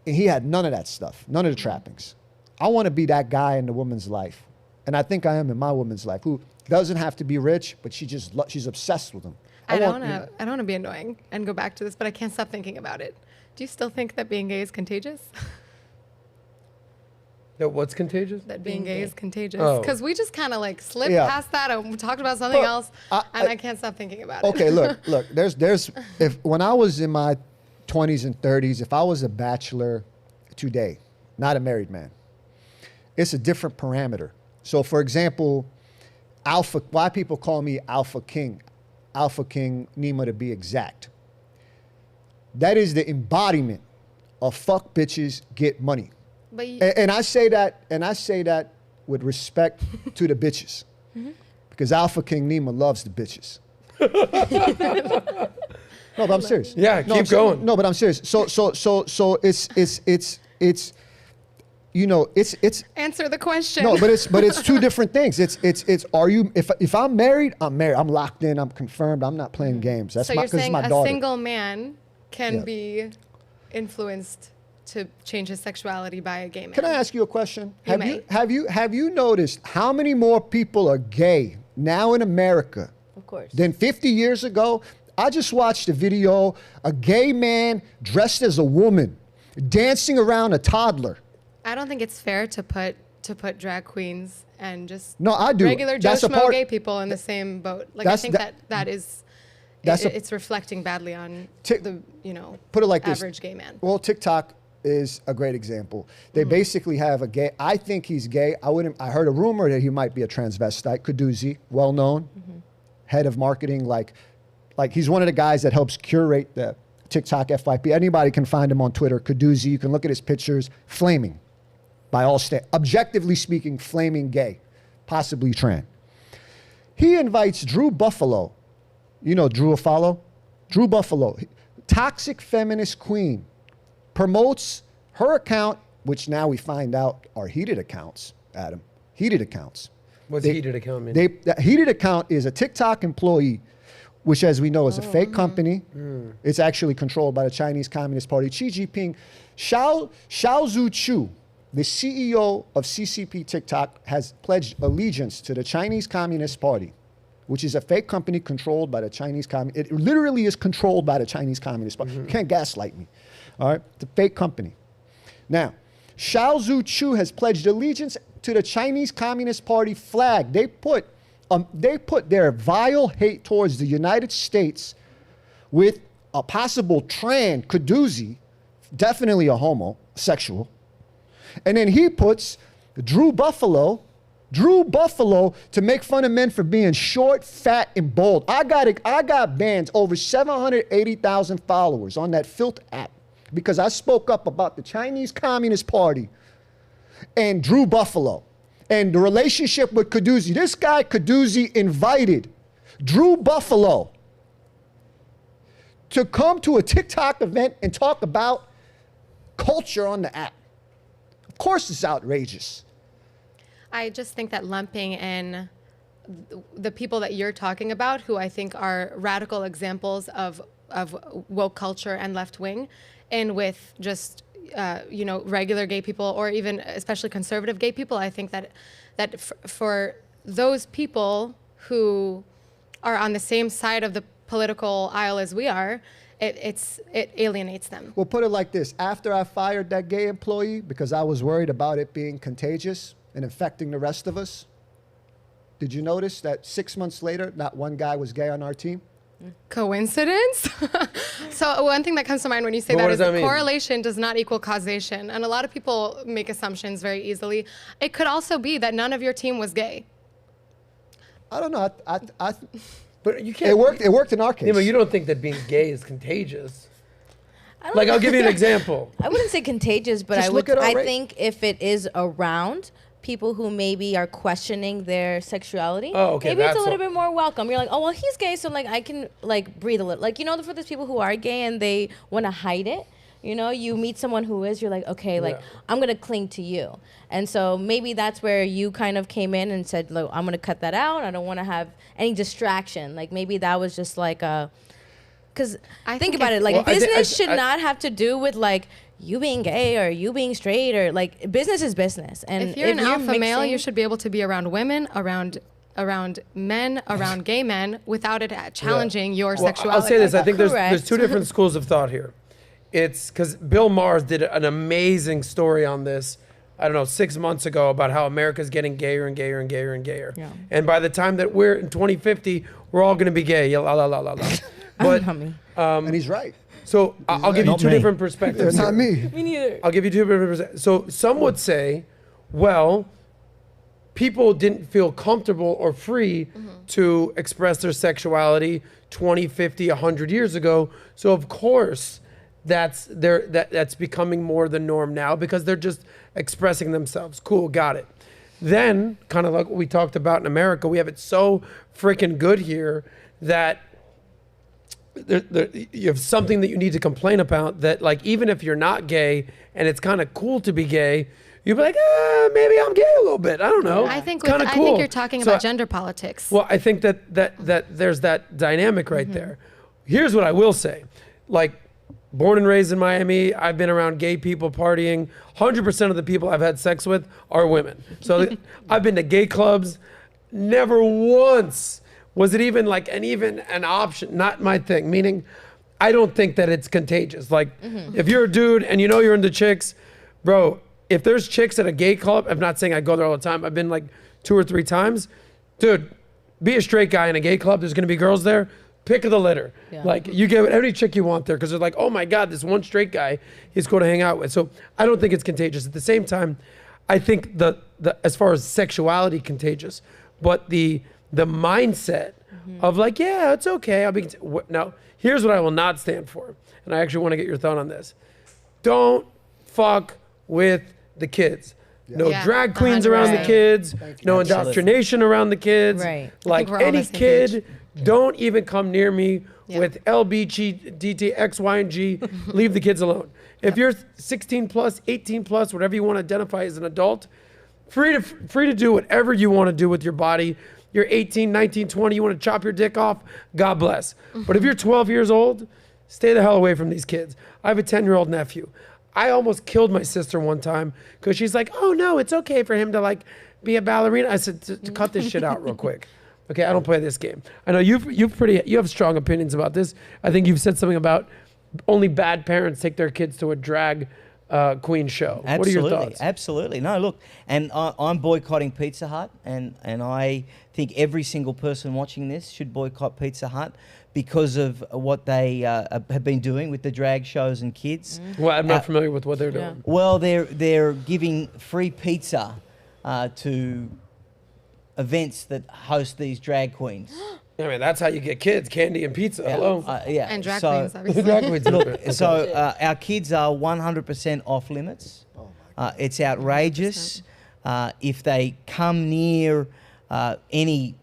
And he had none of that stuff, none of the trappings. I want to be that guy in the woman's life. And I think I am in my woman's life, who doesn't have to be rich, but she's obsessed with him. I don't want to be annoying and go back to this, but I can't stop thinking about it. Do you still think that being gay is contagious? That what's contagious? That being gay is contagious. Oh. Because we just kind of like slipped past that and we talked about something else, and I can't stop thinking about it. Okay, look. When I was in my 20s and 30s, if I was a bachelor today, not a married man, it's a different parameter. So, for example, why people call me Alpha King Nima to be exact. That is the embodiment of fuck bitches get money. But And I say that with respect to the bitches. Because Alpha King Nima loves the bitches. No, but I'm serious. Yeah, keep going. No, but I'm serious. So it's you know, it's answer the question. no, but it's two different things. It's are you if I'm married, I'm married. I'm locked in, I'm confirmed, I'm not playing games. That's so my you're saying my a daughter. single man can be influenced to change his sexuality by a gay man. Can I ask you a question? You may. Have you noticed how many more people are gay now in America Of course. than 50 years ago? I just watched a video, a gay man dressed as a woman dancing around a toddler. I don't think it's fair to put drag queens and just No, I do. regular Joe That's a Schmo part- gay people in the same boat. Like I think it's reflecting badly on the Put it like this. average gay man. Well, TikTok is a great example. They basically have a gay. I think he's gay. I heard a rumor that he might be a transvestite. Kuduzi, well known, head of marketing. Like he's one of the guys that helps curate the TikTok FYP. Anybody can find him on Twitter. Kuduzi. You can look at his pictures. Flaming, by all objectively speaking, flaming gay, possibly trans. He invites Drew Buffalo. You know Drew Buffalo? Drew Buffalo, toxic feminist queen, promotes her account, which now we find out are heated accounts, Adam. Heated accounts. What's heated account mean? That heated account is a TikTok employee, which as we know is a fake company. It's actually controlled by the Chinese Communist Party. Xi Jinping, Xiao Zhu, the CEO of CCP TikTok, has pledged allegiance to the Chinese Communist Party, which is a fake company controlled by the Chinese Communist. It literally is controlled by the Chinese Communist Party. You can't gaslight me. All right? It's a fake company. Now, Xiao Zhu has pledged allegiance to the Chinese Communist Party flag. They put their vile hate towards the United States with a possible trans, Kuduzi, definitely a homosexual. And then he puts Drew Buffalo to make fun of men for being short, fat, and bold. I got banned over 780,000 followers on that filth app because I spoke up about the Chinese Communist Party and Drew Buffalo and the relationship with Kuduzi. This guy Kuduzi invited Drew Buffalo to come to a TikTok event and talk about culture on the app. Of course it's outrageous. I just think that lumping in the people that you're talking about, who I think are radical examples of woke culture and left wing, and with just regular gay people, or even especially conservative gay people, I think that for those people who are on the same side of the political aisle as we are, it alienates them. We'll put it like this. After I fired that gay employee because I was worried about it being contagious and infecting the rest of us, did you notice that 6 months later, not one guy was gay on our team? Coincidence? So one thing that comes to mind when you say But that what is does that that mean? correlation does not equal causation. And a lot of people make assumptions very easily. It could also be that none of your team was gay. I don't know. But you can't. It worked in our case. Nima, you don't think that being gay is contagious? I don't Like, know. I'll give you an example. I wouldn't say contagious, but Just look at our I rate. think if it is around people who maybe are questioning their sexuality, Oh, okay, maybe it's a that's little all. bit more welcome. You're like, oh, well, he's gay, so like I can like breathe a little. Like, for those people who are gay and they want to hide it, you meet someone who is, you're like, okay, like Yeah. I'm going to cling to you. And so maybe that's where you kind of came in and said, look, I'm going to cut that out. I don't want to have any distraction. Like maybe that was just like because I think think about if- it, like Well, I thi- business I- should I- not have to do with like you being gay or you being straight, or like business is business. And If you're an alpha male, mixing- you should be able to be around women, around men, around gay men, without it challenging your Well, sexuality. I'll say this. I think there's Correct. two different schools of thought here. It's because Bill Maher did an amazing story on this, I don't know, 6 months ago, about how America's getting gayer and gayer and gayer and gayer. Yeah. And by the time that we're in 2050, we're all going to be gay. Yeah, la, la, la, la, la. But, Mommy. and he's right. so I'll give you Not two me. different perspectives. Not here. me. Me neither. I'll give you two different perspectives. So some would say, well, people didn't feel comfortable or free to express their sexuality 20, 50, 100 years ago. So of course, that's becoming more the norm now because they're just expressing themselves. Cool, got it. Then, kind of like what we talked about in America, we have it so freaking good here that you have something that you need to complain about, that like even if you're not gay and it's kind of cool to be gay, you'd be like, maybe I'm gay a little bit. I don't know. I think Kinda I cool. think you're talking So about gender politics. Well, I think that there's that dynamic right there. Here's what I will say. Like, born and raised in Miami, I've been around gay people partying. 100% of the people I've had sex with are women. So I've been to gay clubs. Never once was it even like an option. Not my thing. Meaning, I don't think that it's contagious. Like, if you're a dude and you're into chicks, bro, if there's chicks at a gay club, I'm not saying I go there all the time. I've been like 2 or 3 times. Dude, be a straight guy in a gay club. There's going to be girls there. Pick of the litter. Yeah. Like, you get any chick you want there because they're like, oh my God, this one straight guy he's going to hang out with. So I don't think it's contagious. At the same time, I think the as far as sexuality, contagious, but the mindset of like, yeah, it's okay. Now, here's what I will not stand for. And I actually want to get your thought on this. Don't fuck with the kids. No Yeah, drag queens around the 100%. kids. No Absolutely. indoctrination around the kids. Right. Like we're all on any the same kid, page. don't even come near me Yeah. with LBGDT, X, Y, and G. Leave the kids alone. If you're 16 plus, 18 plus, whatever you want to identify as an adult, free to do whatever you want to do with your body. You're 18, 19, 20, you want to chop your dick off, God bless. But if you're 12 years old, stay the hell away from these kids. I have a 10-year-old nephew. I almost killed my sister one time because she's like, oh no, it's okay for him to like be a ballerina. I said, to cut this shit out real quick. Okay, I don't play this game. I know you have strong opinions about this. I think you've said something about only bad parents take their kids to a drag queen show. Absolutely, What are your thoughts? absolutely. No, look, and I'm boycotting Pizza Hut, and I think every single person watching this should boycott Pizza Hut because of what they have been doing with the drag shows and kids. Well, I'm not familiar with what they're doing. Yeah. Well, they're giving free pizza to events that host these drag queens. I mean, that's how you get kids, candy and pizza. Hello. Yeah. And drag so, queens, obviously. Drag queens. Look, so our kids are 100% off limits. It's outrageous. If they come near any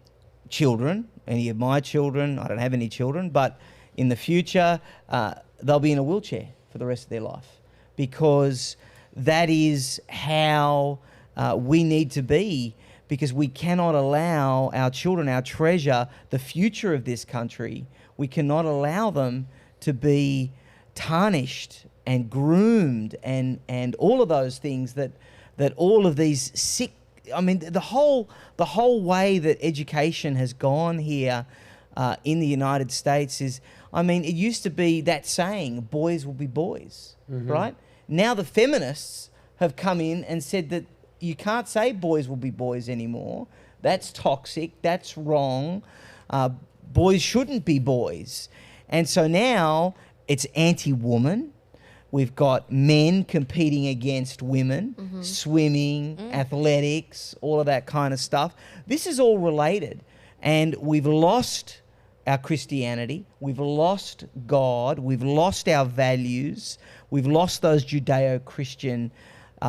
children, any of my children, I don't have any children, but in the future, they'll be in a wheelchair for the rest of their life, because that is how we need to be, because we cannot allow our children, our treasure, the future of this country, we cannot allow them to be tarnished and groomed and all of those things that all of these sick, I mean, the whole way that education has gone here in the United States is, I mean, it used to be that saying, boys will be boys, right? Now the feminists have come in and said that you can't say boys will be boys anymore. That's toxic, that's wrong. Boys shouldn't be boys. And so now it's anti-woman. We've got men competing against women, swimming, athletics, all of that kind of stuff. This is all related. And we've lost our Christianity. We've lost God. We've lost our values. We've lost those Judeo-Christian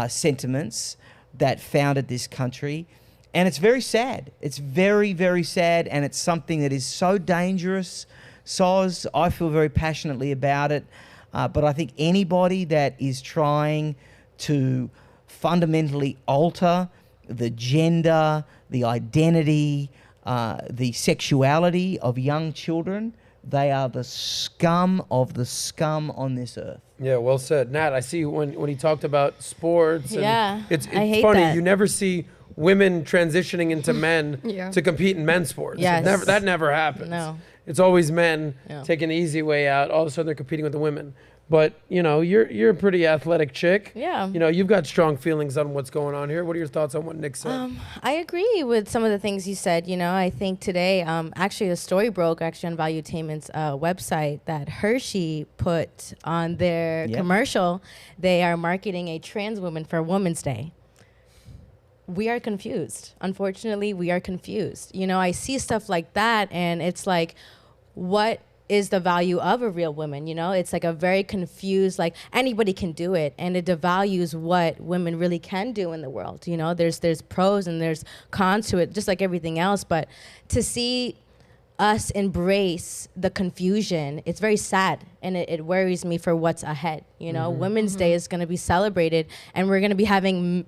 sentiments that founded this country. And it's very sad. It's very, very sad. And it's something that is so dangerous. Soz, I feel very passionately about it. But I think anybody that is trying to fundamentally alter the gender, the identity, the sexuality of young children, they are the scum of the scum on this earth. Yeah, well said. Nat, I see when he talked about sports. And it's I hate funny. that. You never see women transitioning into men Yeah. to compete in men's sports. Yes. That never happens. No. It's always men Yeah. taking the easy way out. All of a sudden they're competing with the women. But, you know, you're a pretty athletic chick. Yeah. You know, you've got strong feelings on what's going on here. What are your thoughts on what Nick said? I agree with some of the things you said. You know, I think today, actually a story broke actually on Valuetainment's website that Hershey put on their commercial. They are marketing a trans woman for Women's Day. We are confused. Unfortunately, we are confused. You know, I see stuff like that and it's like, what is the value of a real woman? You know, it's like a very confused, like anybody can do it, and it devalues what women really can do in the world. You know, there's pros and there's cons to it, just like everything else. But to see us embrace the confusion, it's very sad, and it worries me for what's ahead. You know, Women's Day is going to be celebrated, and we're going to be having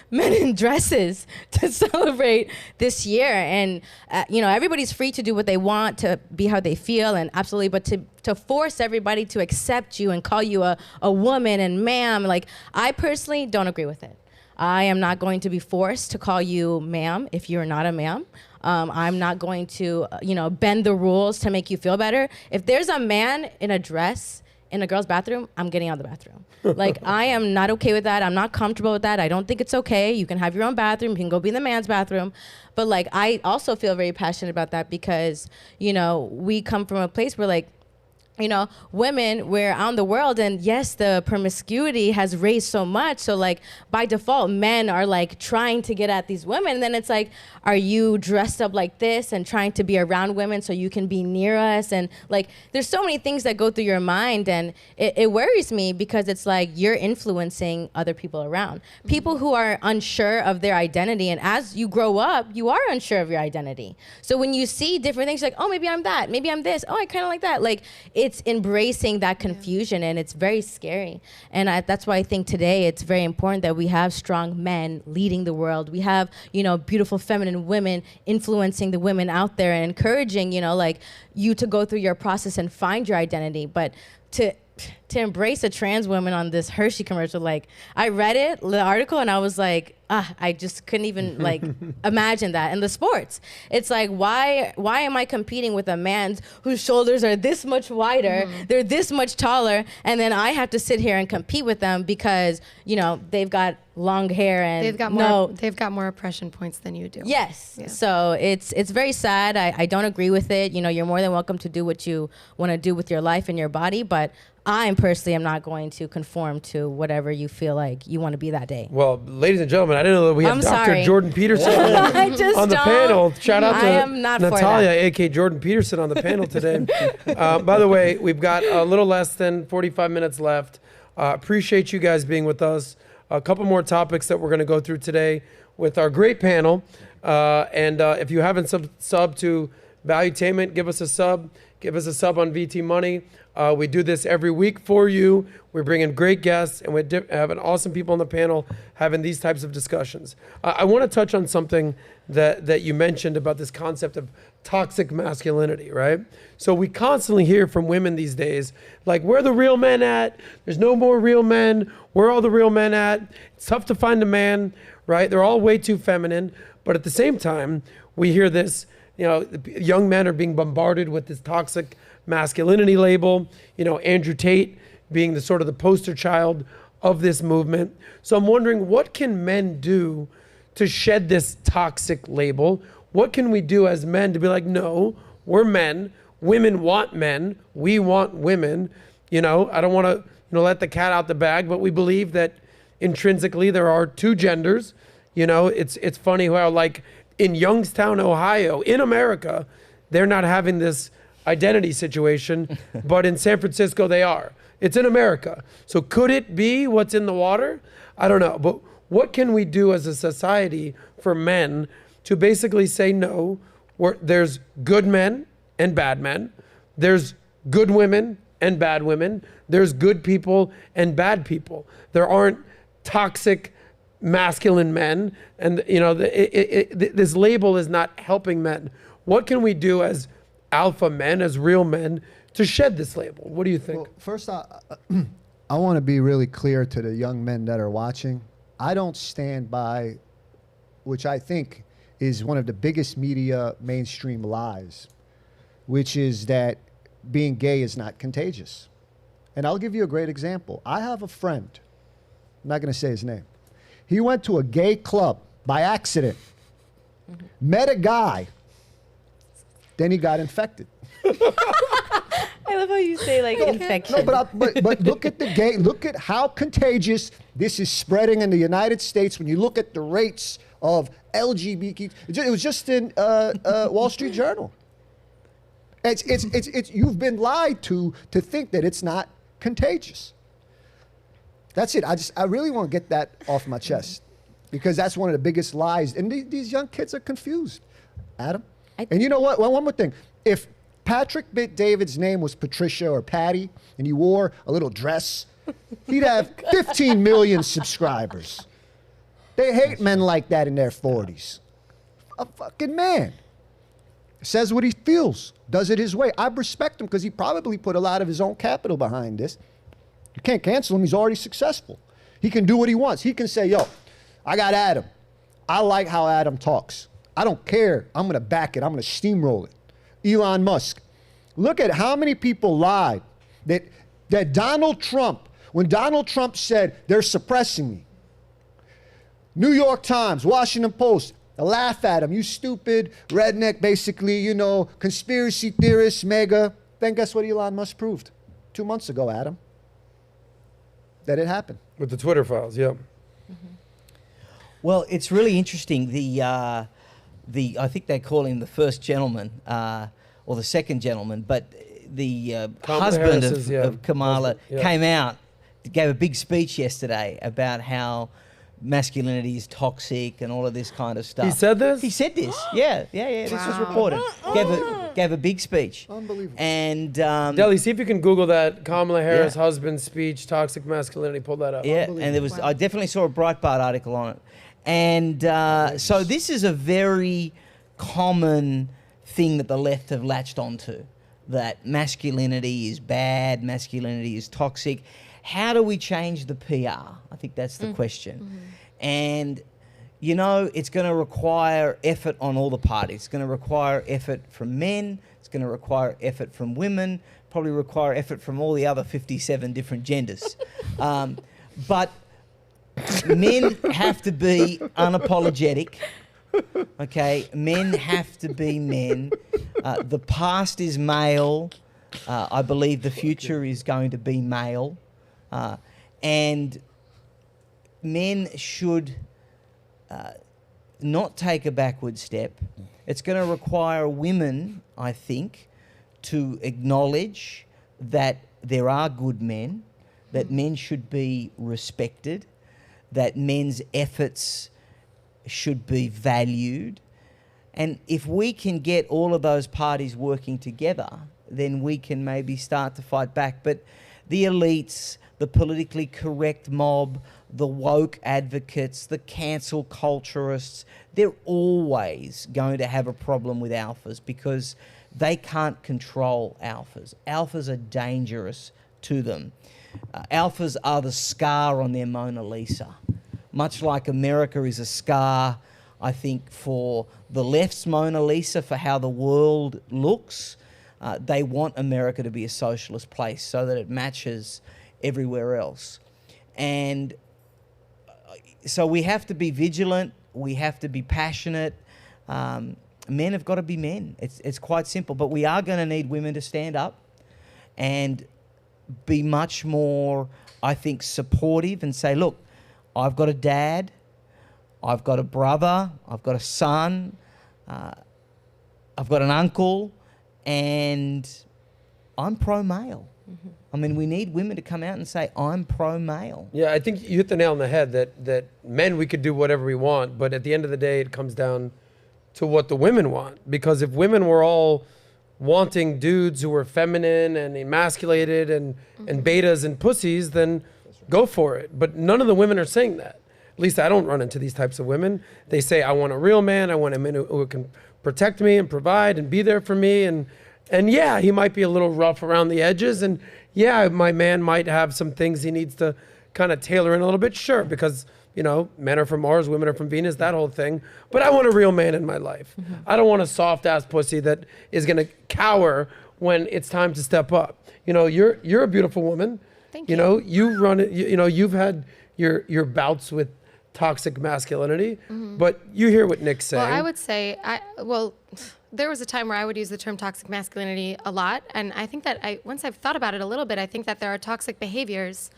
men in dresses to celebrate this year. And you know, everybody's free to do what they want, to be how they feel, and absolutely. But to force everybody to accept you and call you a woman and ma'am, like, I personally don't agree with it. I am not going to be forced to call you ma'am if you're not a ma'am. I'm not going to, you know, bend the rules to make you feel better. If there's a man in a dress in a girl's bathroom, I'm getting out of the bathroom. Like, I am not okay with that. I'm not comfortable with that. I don't think it's okay. You can have your own bathroom. You can go be in the man's bathroom. But, like, I also feel very passionate about that because, you know, we come from a place where, like, you know, women, we're out in the world, and yes, the promiscuity has raised so much. So, like, by default, men are like trying to get at these women. And then it's like, are you dressed up like this and trying to be around women so you can be near us? And like, there's so many things that go through your mind, and it worries me because it's like you're influencing other people around. People who are unsure of their identity, and as you grow up, you are unsure of your identity. So when you see different things, like, oh, maybe I'm that, maybe I'm this, oh, I kind of like that, like, it's embracing that confusion, and it's very scary. And that's why I think today it's very important that we have strong men leading the world. We have, you know, beautiful feminine women influencing the women out there and encouraging, you know, like, you to go through your process and find your identity. But to embrace a trans woman on this Hershey commercial, like, I read it, the article, and I was like, I just couldn't even like imagine that. In the sports, it's like, why am I competing with a man whose shoulders are this much wider, they're this much taller, and then I have to sit here and compete with them because, you know, they've got long hair and they've got more oppression points than you do. Yes. Yeah. So it's very sad. I don't agree with it. You know, you're more than welcome to do what you want to do with your life and your body, but I personally am not going to conform to whatever you feel like you want to be that day. Well, ladies and gentlemen, I didn't know that we had Dr. Jordan Peterson on the panel. Shout out to Natalya, aka Jordan Peterson, on the panel today. By the way, we've got a little less than 45 minutes left. Appreciate you guys being with us. A couple more topics that we're going to go through today with our great panel. And if you haven't subbed to Valuetainment, give us a sub. Give us a sub on VT Money. We do this every week for you. We're bringing great guests, and we're having awesome people on the panel having these types of discussions. I want to touch on something that you mentioned about this concept of toxic masculinity, right? So we constantly hear from women these days, like, where are the real men at? There's no more real men. Where are all the real men at? It's tough to find a man, right? They're all way too feminine. But at the same time, we hear this, young men are being bombarded with this toxic masculinity label, Andrew Tate being the sort of the poster child of this movement. So I'm wondering, what can men do to shed this toxic label? What can we do as men to be like, no, we're men. Women want men. We want women. I don't want to let the cat out the bag, but we believe that intrinsically there are two genders. It's funny how, like, in Youngstown, Ohio, in America, they're not having this identity situation, but in San Francisco they are. It's in America. So could it be what's in the water? I don't know. But what can we do as a society for men to basically say, no, there's good men and bad men. There's good women and bad women. There's good people and bad people. There aren't toxic masculine men. And, this label is not helping men. What can we do as alpha men, as real men, to shed this label? What do you think? Well, first, I want to be really clear to the young men that are watching. I don't stand by, which I think is one of the biggest media mainstream lies, which is that being gay is not contagious. And I'll give you a great example. I have a friend, I'm not going to say his name. He went to a gay club by accident, met a guy, then he got infected. I love how you say, like, infection. No, but look at look at how contagious this is spreading in the United States when you look at the rates of LGBT. It was just in Wall Street Journal. It's you've been lied to think that it's not contagious. That's it. I really want to get that off my chest, because that's one of the biggest lies. And these young kids are confused, Adam. And you know what? Well, one more thing. If Patrick David's name was Patricia or Patty, and he wore a little dress, he'd have 15 million subscribers. They hate men like that in their 40s. A fucking man. Says what he feels, does it his way. I respect him because he probably put a lot of his own capital behind this. You can't cancel him. He's already successful. He can do what he wants. He can say, yo, I got Adam. I like how Adam talks. I don't care. I'm going to back it. I'm going to steamroll it. Elon Musk. Look at how many people lied that Donald Trump, when Donald Trump said, they're suppressing me. New York Times, Washington Post, laugh at him. You stupid redneck, basically, conspiracy theorist, mega. Then guess what Elon Musk proved 2 months ago, Adam? That it happened. With the Twitter files, yeah. Mm-hmm. Well, it's really interesting. I think they call him the first gentleman or the second gentleman, but the husband of Kamala came out, gave a big speech yesterday about how masculinity is toxic and all of this kind of stuff. He said this? He said this. Yeah. This was reported. Gave a big speech. Unbelievable. And Deli, see if you can Google that Kamala Harris husband speech, toxic masculinity. Pull that up. Yeah, and there was. I definitely saw a Breitbart article on it. And so this is a very common thing that the left have latched onto, that masculinity is bad, masculinity is toxic. How do we change the PR? I think that's the question. Mm-hmm. And, it's going to require effort on all the parties. It's going to require effort from men. It's going to require effort from women, probably require effort from all the other 57 different genders. But men have to be unapologetic. Okay, men have to be men. The past is male. I believe the future is going to be male. And men should not take a backward step. It's going to require women, I think, to acknowledge that there are good men, that men should be respected, that men's efforts should be valued. And if we can get all of those parties working together, then we can maybe start to fight back. But the elites, the politically correct mob, the woke advocates, the cancel culturists, they're always going to have a problem with alphas because they can't control alphas. Alphas are dangerous to them. Alphas are the scar on their Mona Lisa. Much like America is a scar, I think, for the left's Mona Lisa, for how the world looks. They want America to be a socialist place so that it matches everywhere else. And so we have to be vigilant. We have to be passionate. Men have got to be men. It's quite simple. But we are going to need women to stand up and be much more, I think, supportive and say, look, I've got a dad, I've got a brother, I've got a son, I've got an uncle, and I'm pro-male. Mm-hmm. I mean, we need women to come out and say, I'm pro-male. Yeah, I think you hit the nail on the head that men, we could do whatever we want, but at the end of the day, it comes down to what the women want. Because if women were all wanting dudes who were feminine and emasculated and betas and pussies, then go for it. But none of the women are saying that. At least I don't run into these types of women. They say, I want a real man. I want a man who can protect me and provide and be there for me. And yeah, he might be a little rough around the edges. And yeah, my man might have some things he needs to kind of tailor in a little bit. Sure, because, you know, men are from Mars, women are from Venus, that whole thing. But I want a real man in my life. Mm-hmm. I don't want a soft-ass pussy that is going to cower when it's time to step up. You know, you're a beautiful woman. Thank you. You know, you run it. You know, you've had your bouts with toxic masculinity, but you hear what Nick's saying. Well, I would say, there was a time where I would use the term toxic masculinity a lot, and I think that once I've thought about it a little bit, I think that there are toxic behaviors,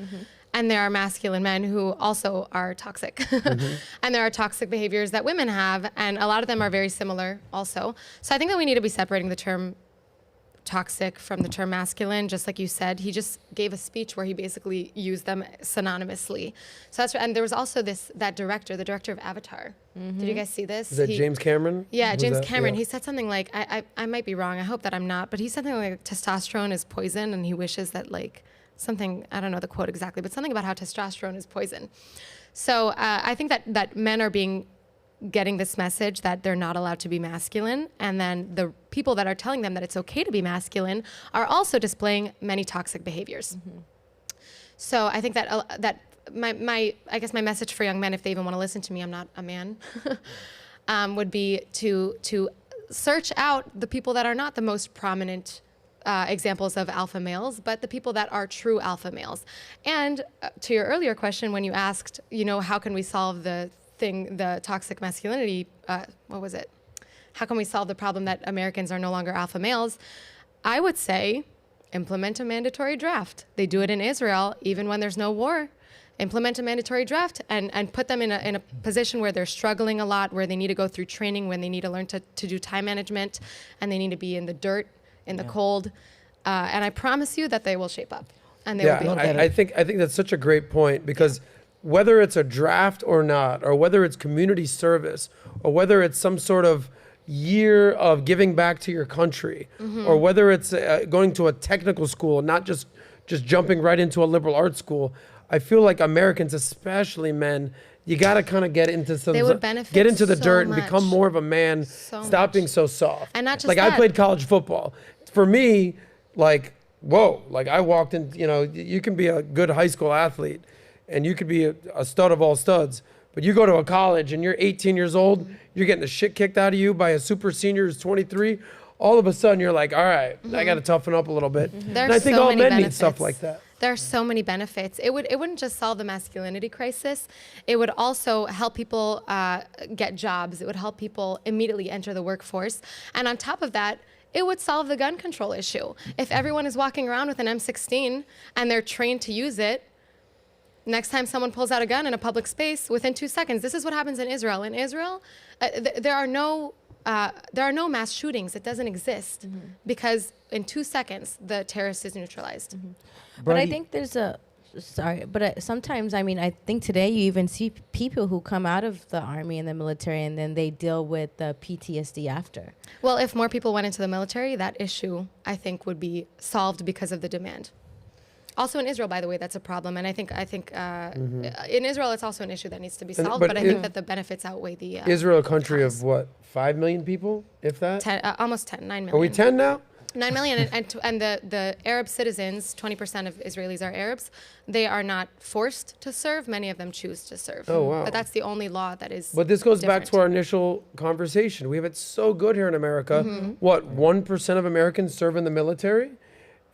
and there are masculine men who also are toxic, and there are toxic behaviors that women have, and a lot of them are very similar also. So I think that we need to be separating the term toxic from the term masculine. Just like you said, he just gave a speech where he basically used them synonymously. So that's, and there was also the director of Avatar. Did you guys see this? Is that James Cameron? Yeah, James Cameron. Yeah. He said something like, I might be wrong, I hope that I'm not, but he said something like testosterone is poison, and he wishes that like something, I don't know the quote exactly, but something about how testosterone is poison. So I think that men are getting this message that they're not allowed to be masculine, and then the people that are telling them that it's okay to be masculine are also displaying many toxic behaviors. So I think that I guess my message for young men, if they even want to listen to me, I'm not a man, would be to search out the people that are not the most prominent examples of alpha males, but the people that are true alpha males. And to your earlier question, when you asked, you know, how can we solve the toxic masculinity, what was it? How can we solve the problem that Americans are no longer alpha males? I would say implement a mandatory draft. They do it in Israel, even when there's no war. Implement a mandatory draft and put them in a position where they're struggling a lot, where they need to go through training, when they need to learn to do time management, and they need to be in the dirt, in the cold. And I promise you that they will shape up. And they will be okay. I think that's such a great point, because whether it's a draft or not, or whether it's community service, or whether it's some sort of year of giving back to your country, or whether it's going to a technical school, not just jumping right into a liberal arts school, I feel like Americans, especially men, you got to kind of get into the dirt and become more of a man. Stop being so soft. And not just like that. I played college football. For me, like, whoa, like I walked in, you know, you can be a good high school athlete and you could be a stud of all studs, but you go to a college and you're 18 years old, you're getting the shit kicked out of you by a super senior who's 23. All of a sudden you're like, all right, I got to toughen up a little bit. And I think all men need stuff like that. There are so many benefits. It wouldn't just solve the masculinity crisis. It would also help people get jobs. It would help people immediately enter the workforce. And on top of that, it would solve the gun control issue. If everyone is walking around with an M16 and they're trained to use it, next time someone pulls out a gun in a public space, within 2 seconds, this is what happens in Israel. In Israel, there are no mass shootings. It doesn't exist because in 2 seconds, the terrorist is neutralized. But I think there's Sorry, but sometimes, I mean, I think today you even see people who come out of the army and the military and then they deal with the PTSD after. Well, if more people went into the military, that issue, I think, would be solved because of the demand. Also in Israel, by the way, that's a problem. And I think in Israel, it's also an issue that needs to be solved. But I think that the benefits outweigh the... Israel, a country of what, 5 million people, if that? Almost 9 million. Are we 10 now? 9 million, and the Arab citizens, 20% of Israelis are Arabs. They are not forced to serve. Many of them choose to serve. Oh, wow. But that's the only law that is But this goes back different. to our initial conversation. We have it so good here in America. What, 1% of Americans serve in the military?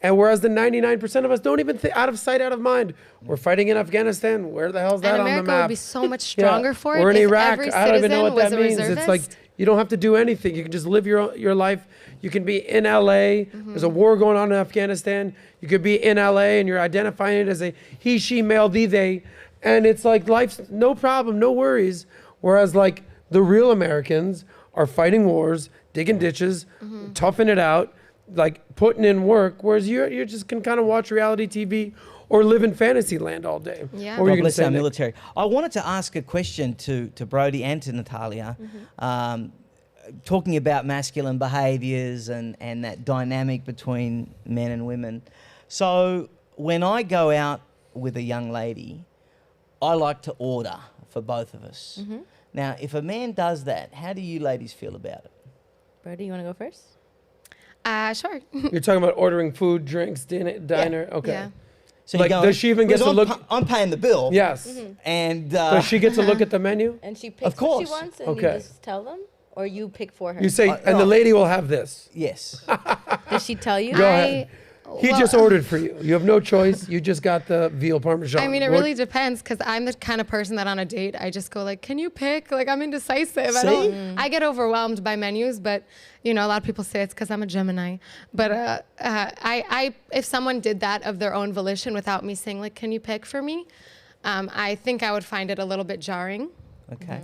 And whereas the 99% of us don't even think, out of sight, out of mind. We're fighting in Afghanistan. Where the hell's that And on the America map? would be so much stronger for it We're in if Iraq. every I don't even know citizen what was that a means. It's like reservist. you don't have to do anything. You can just live your life. You can be in LA. There's a war going on in Afghanistan. You could be in LA and you're identifying it as a he, she, male, they. And it's like life's no problem, no worries. Whereas like the real Americans are fighting wars, digging ditches, toughing it out, like putting in work. Whereas you just can kind of watch reality TV or live in fantasy land all day. Yeah. What were you God gonna bless say, our Nick? military. I wanted to ask a question to Brody and to Natalya, talking about masculine behaviours and that dynamic between men and women. So when I go out with a young lady, I like to order for both of us. Now, if a man does that, how do you ladies feel about it? Brody, you want to go first? Sure. You're talking about ordering food, drinks, diner. Okay. Yeah. So Like, you're going, does she even get because to I'm look- I'm paying the bill. Yes. And Does she get to look at the menu? And she picks what course. she wants and Okay. you just tell them? Or you pick for her? You say, and the no. lady will have this. yes. Does she tell you? Go ahead. He well, just ordered for you. You have no choice. You just got the veal parmesan. I mean, it What- really depends because I'm the kind of person that on a date, I just go like, can you pick? Like, I'm indecisive. See? I get overwhelmed by menus, but, you know, a lot of people say it's because I'm a Gemini. But if someone did that of their own volition without me saying, like, can you pick for me? I think I would find it a little bit jarring. Okay.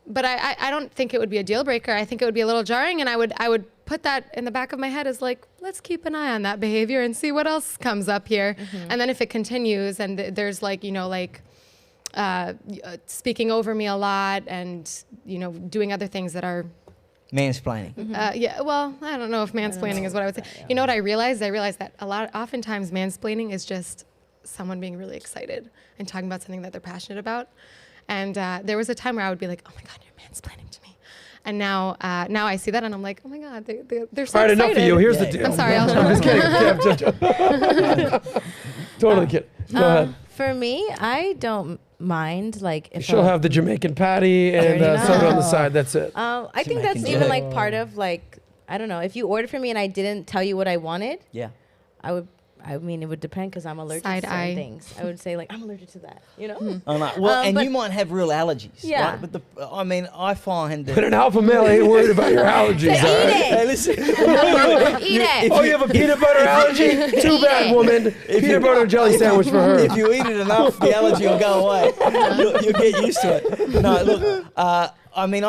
But I don't think it would be a deal breaker. I think it would be a little jarring, and I would put that in the back of my head as like, let's keep an eye on that behavior and see what else comes up here. And then if it continues and there's like, you know, like speaking over me a lot and, you know, doing other things that are Mansplaining. yeah, well, I don't know if mansplaining is what I would say. You know what I realized? I realized that oftentimes mansplaining is just someone being really excited and talking about something that they're passionate about. And there was a time where I would be like, oh my God, you're mansplaining to me. And now I see that and I'm like, oh my God, they're so All right, excited. enough of you. Here's Yeah. the deal. I'm sorry, I'll I'm just shut kidding. Totally kidding. Go ahead. For me, I don't mind like if She'll have the Jamaican patty and already soda on the know. side. That's it. I think Jamaican that's even jerk. like part of like I don't know. If you ordered for me and I didn't tell you what I wanted, Yeah. I mean, it would depend because I'm allergic Side to certain eye. things. I would say like I'm allergic to that, you know. Oh, no. Well, and but- you might have real allergies. Yeah. Right? But I find that. But an alpha male ain't worried about your allergies. Eat all right? Hey, it. listen. Eat it. Oh, you have a peanut butter allergy? Too bad, it. woman. Peanut butter jelly sandwich for her. If you eat it enough, the allergy will go away. You'll get used to it. No, look. I mean,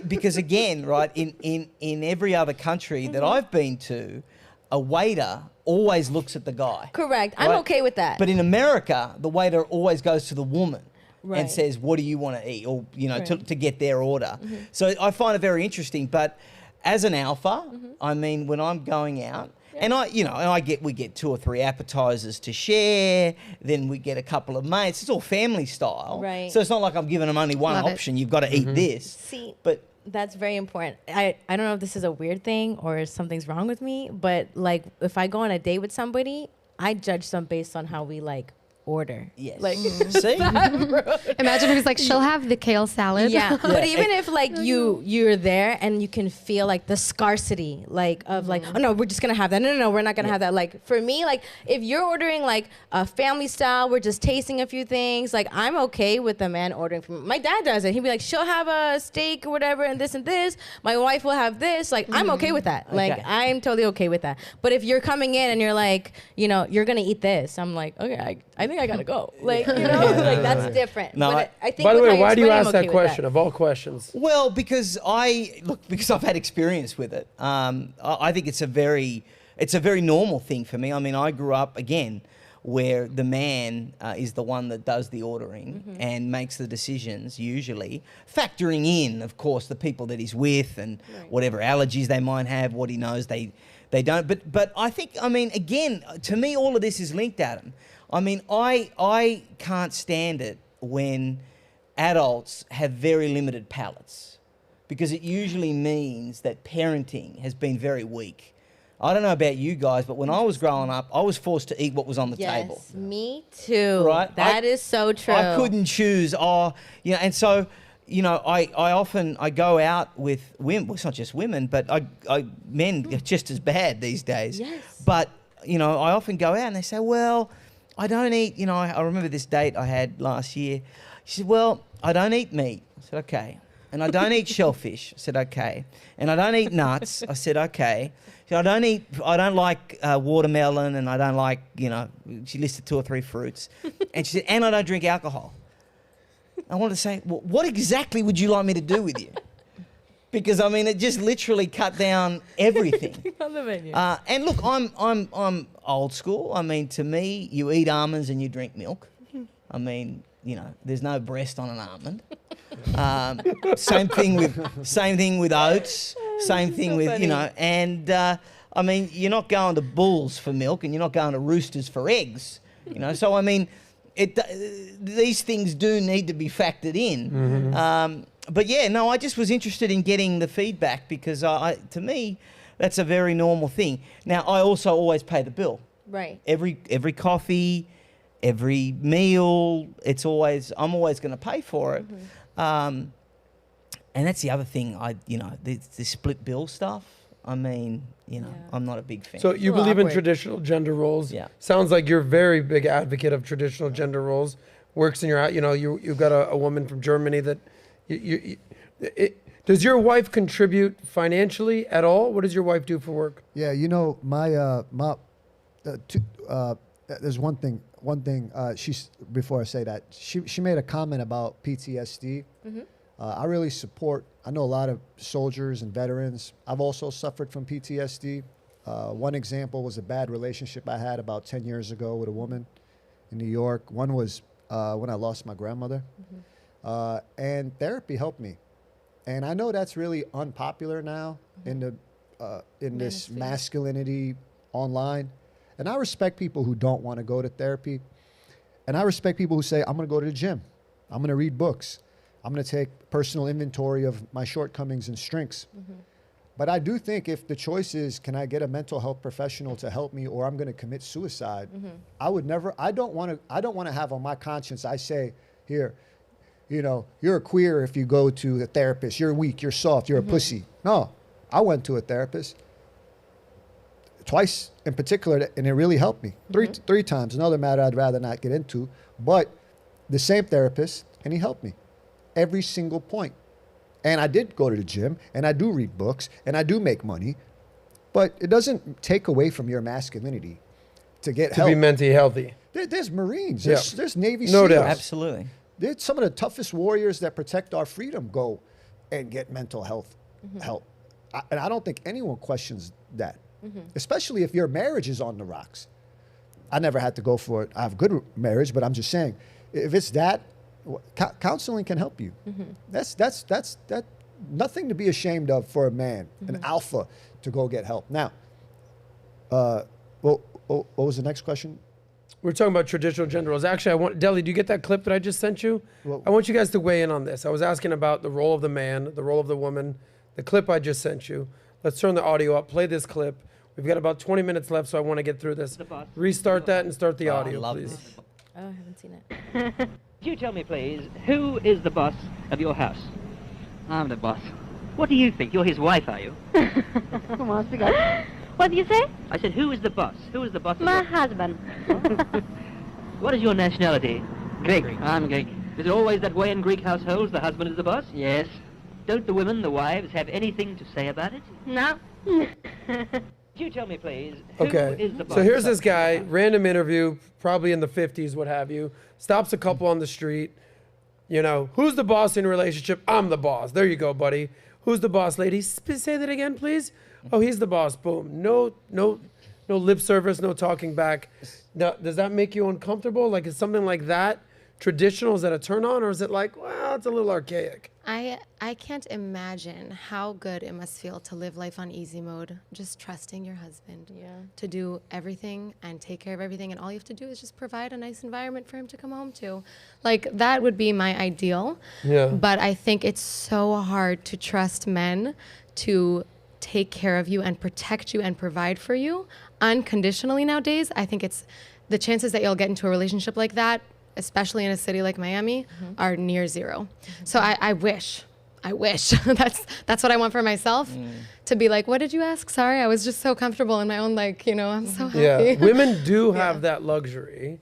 because again, right, in every other country that I've been to, a waiter always looks at the guy. Correct. I'm Right. okay with that. But in America, the waiter always goes to the woman and Right. says, "What do you want to eat?" Or you know, Right. to get their order. So I find it very interesting. But as an alpha, I mean, when I'm going out. And we get 2 or 3 appetizers to share. Then we get a couple of mates. It's all family style, Right. So it's not like I'm giving them only one Love it. option. You've got to eat this. See, But that's very important. I don't know if this is a weird thing or if something's wrong with me, but like if I go on a date with somebody, I judge them based on how we like order. yes, Like see, Imagine who's like, she'll have the kale salad. yeah. But even if like you're there and you can feel like the scarcity like of like, oh no, we're just gonna have that. No, we're not gonna have that. Like for me, like if you're ordering like a family style, we're just tasting a few things, like I'm okay with the man ordering from my dad does it. He'd be like, she'll have a steak or whatever and this and this. My wife will have this. Like I'm okay with that. Like Okay. I'm totally okay with that. But if you're coming in and you're like, you know, you're gonna eat this, I'm like, okay, I think I gotta go. Like, you know, like that's different. No, But I think By the with way, how why do you explain, I'm ask that okay with question of all questions? Well, because I've had experience with it. I think it's a very normal thing for me. I mean, I grew up again where the man is the one that does the ordering and makes the decisions, usually, factoring in, of course, the people that he's with and whatever allergies they might have, what he knows they don't. But I think, I mean, again, to me, all of this is linked, Adam. I mean, I can't stand it when adults have very limited palates, because it usually means that parenting has been very weak. I don't know about you guys, but when I was growing up, I was forced to eat what was on the table. Yes, me too. Right? That is so true. I couldn't choose. And so, I often go out with women. Well, it's not just women, but men are just as bad these days. Yes. But, I often go out and they say, well, I don't eat, I remember this date I had last year. She said, well, I don't eat meat. I said, okay. And I don't eat shellfish. I said, okay. And I don't eat nuts. I said, okay. So I don't like watermelon, and I don't like, she listed 2 or 3 fruits. And she said, and I don't drink alcohol. I wanted to say, well, what exactly would you like me to do with you? Because, I mean, it just literally cut down everything. On the menu. And look, I'm old school. I mean, to me, you eat almonds and you drink milk. I mean, there's no breast on an almond. Same thing with oats. Same thing with, and I mean, you're not going to bulls for milk, and you're not going to roosters for eggs. So I mean, these things do need to be factored in. But yeah, no, I just was interested in getting the feedback, because to me, that's a very normal thing. Now, I also always pay the bill. Right. Every coffee, every meal, I'm always going to pay for it. And that's the other thing, the split bill stuff. I mean, I'm not a big fan. So you believe in traditional gender roles. Yeah. Sounds like you're a very big advocate of traditional gender roles. Works in your, you've got a woman from Germany that, does your wife contribute financially at all? What does your wife do for work? Yeah, there's one thing. Before I say that, she made a comment about PTSD. I really support. I know a lot of soldiers and veterans. I've also suffered from PTSD. One example was a bad relationship I had about 10 years ago with a woman in New York. One was when I lost my grandmother, and therapy helped me. And I know that's really unpopular now in this masculinity online. And I respect people who don't want to go to therapy. And I respect people who say, I'm going to go to the gym. I'm going to read books. I'm going to take personal inventory of my shortcomings and strengths. But I do think if the choice is, can I get a mental health professional to help me, or I'm going to commit suicide, I don't want to have on my conscience, I say, here, you're a queer if you go to a therapist. You're weak, you're soft, you're a pussy. No, I went to a therapist. Twice in particular, and it really helped me. Three times. Another matter I'd rather not get into, but the same therapist, and he helped me every single point. And I did go to the gym, and I do read books, and I do make money, but it doesn't take away from your masculinity to get help. To be mentally healthy. There's Marines, there's Navy No SEALs. doubt. Absolutely. Some of the toughest warriors that protect our freedom go and get mental health help. And I don't think anyone questions that. Especially if your marriage is on the rocks. I never had to go for it. I have a good marriage, but I'm just saying, if it's that, counseling can help you. That's nothing to be ashamed of for a man, an alpha, to go get help. Now, what was the next question? We're talking about traditional gender roles. Actually, Deli, do you get that clip that I just sent you? Well, I want you guys to weigh in on this. I was asking about the role of the man, the role of the woman, the clip I just sent you. Let's turn the audio up, play this clip. We've got about 20 minutes left, so I want to get through this. Restart that and start the audio, please. Oh, I haven't seen it. Could you tell me, please, who is the boss of your house? I'm the boss. What do you think? You're his wife, are you? Come on, speak up. What do you say? I said, who is the boss? Who is the boss of My your husband. What is your nationality? Greek. I'm Greek. Is it always that way in Greek households? The husband is the boss? Yes. Don't the women, the wives, have anything to say about it? No. Could you tell me, please, who Okay, is the boss? so here's this guy, random interview, probably in the 50s, what have you, stops a couple on the street, who's the boss in a relationship? I'm the boss. There you go, buddy. Who's the boss, lady? Say that again, please. Oh, he's the boss. Boom. No lip service, no talking back. Does that make you uncomfortable? Like, is something like that traditional? Is that a turn on, or is it like, well, it's a little archaic? I can't imagine how good it must feel to live life on easy mode, just trusting your husband to do everything and take care of everything, and all you have to do is just provide a nice environment for him to come home to. Like, that would be my ideal. Yeah. But I think it's so hard to trust men to take care of you and protect you and provide for you unconditionally nowadays. I think it's the chances that you'll get into a relationship like that, especially in a city like Miami, are near zero. So I wish that's what I want for myself, to be like, what did you ask? Sorry, I was just so comfortable in my own, like, I'm so happy. Yeah, women do have that luxury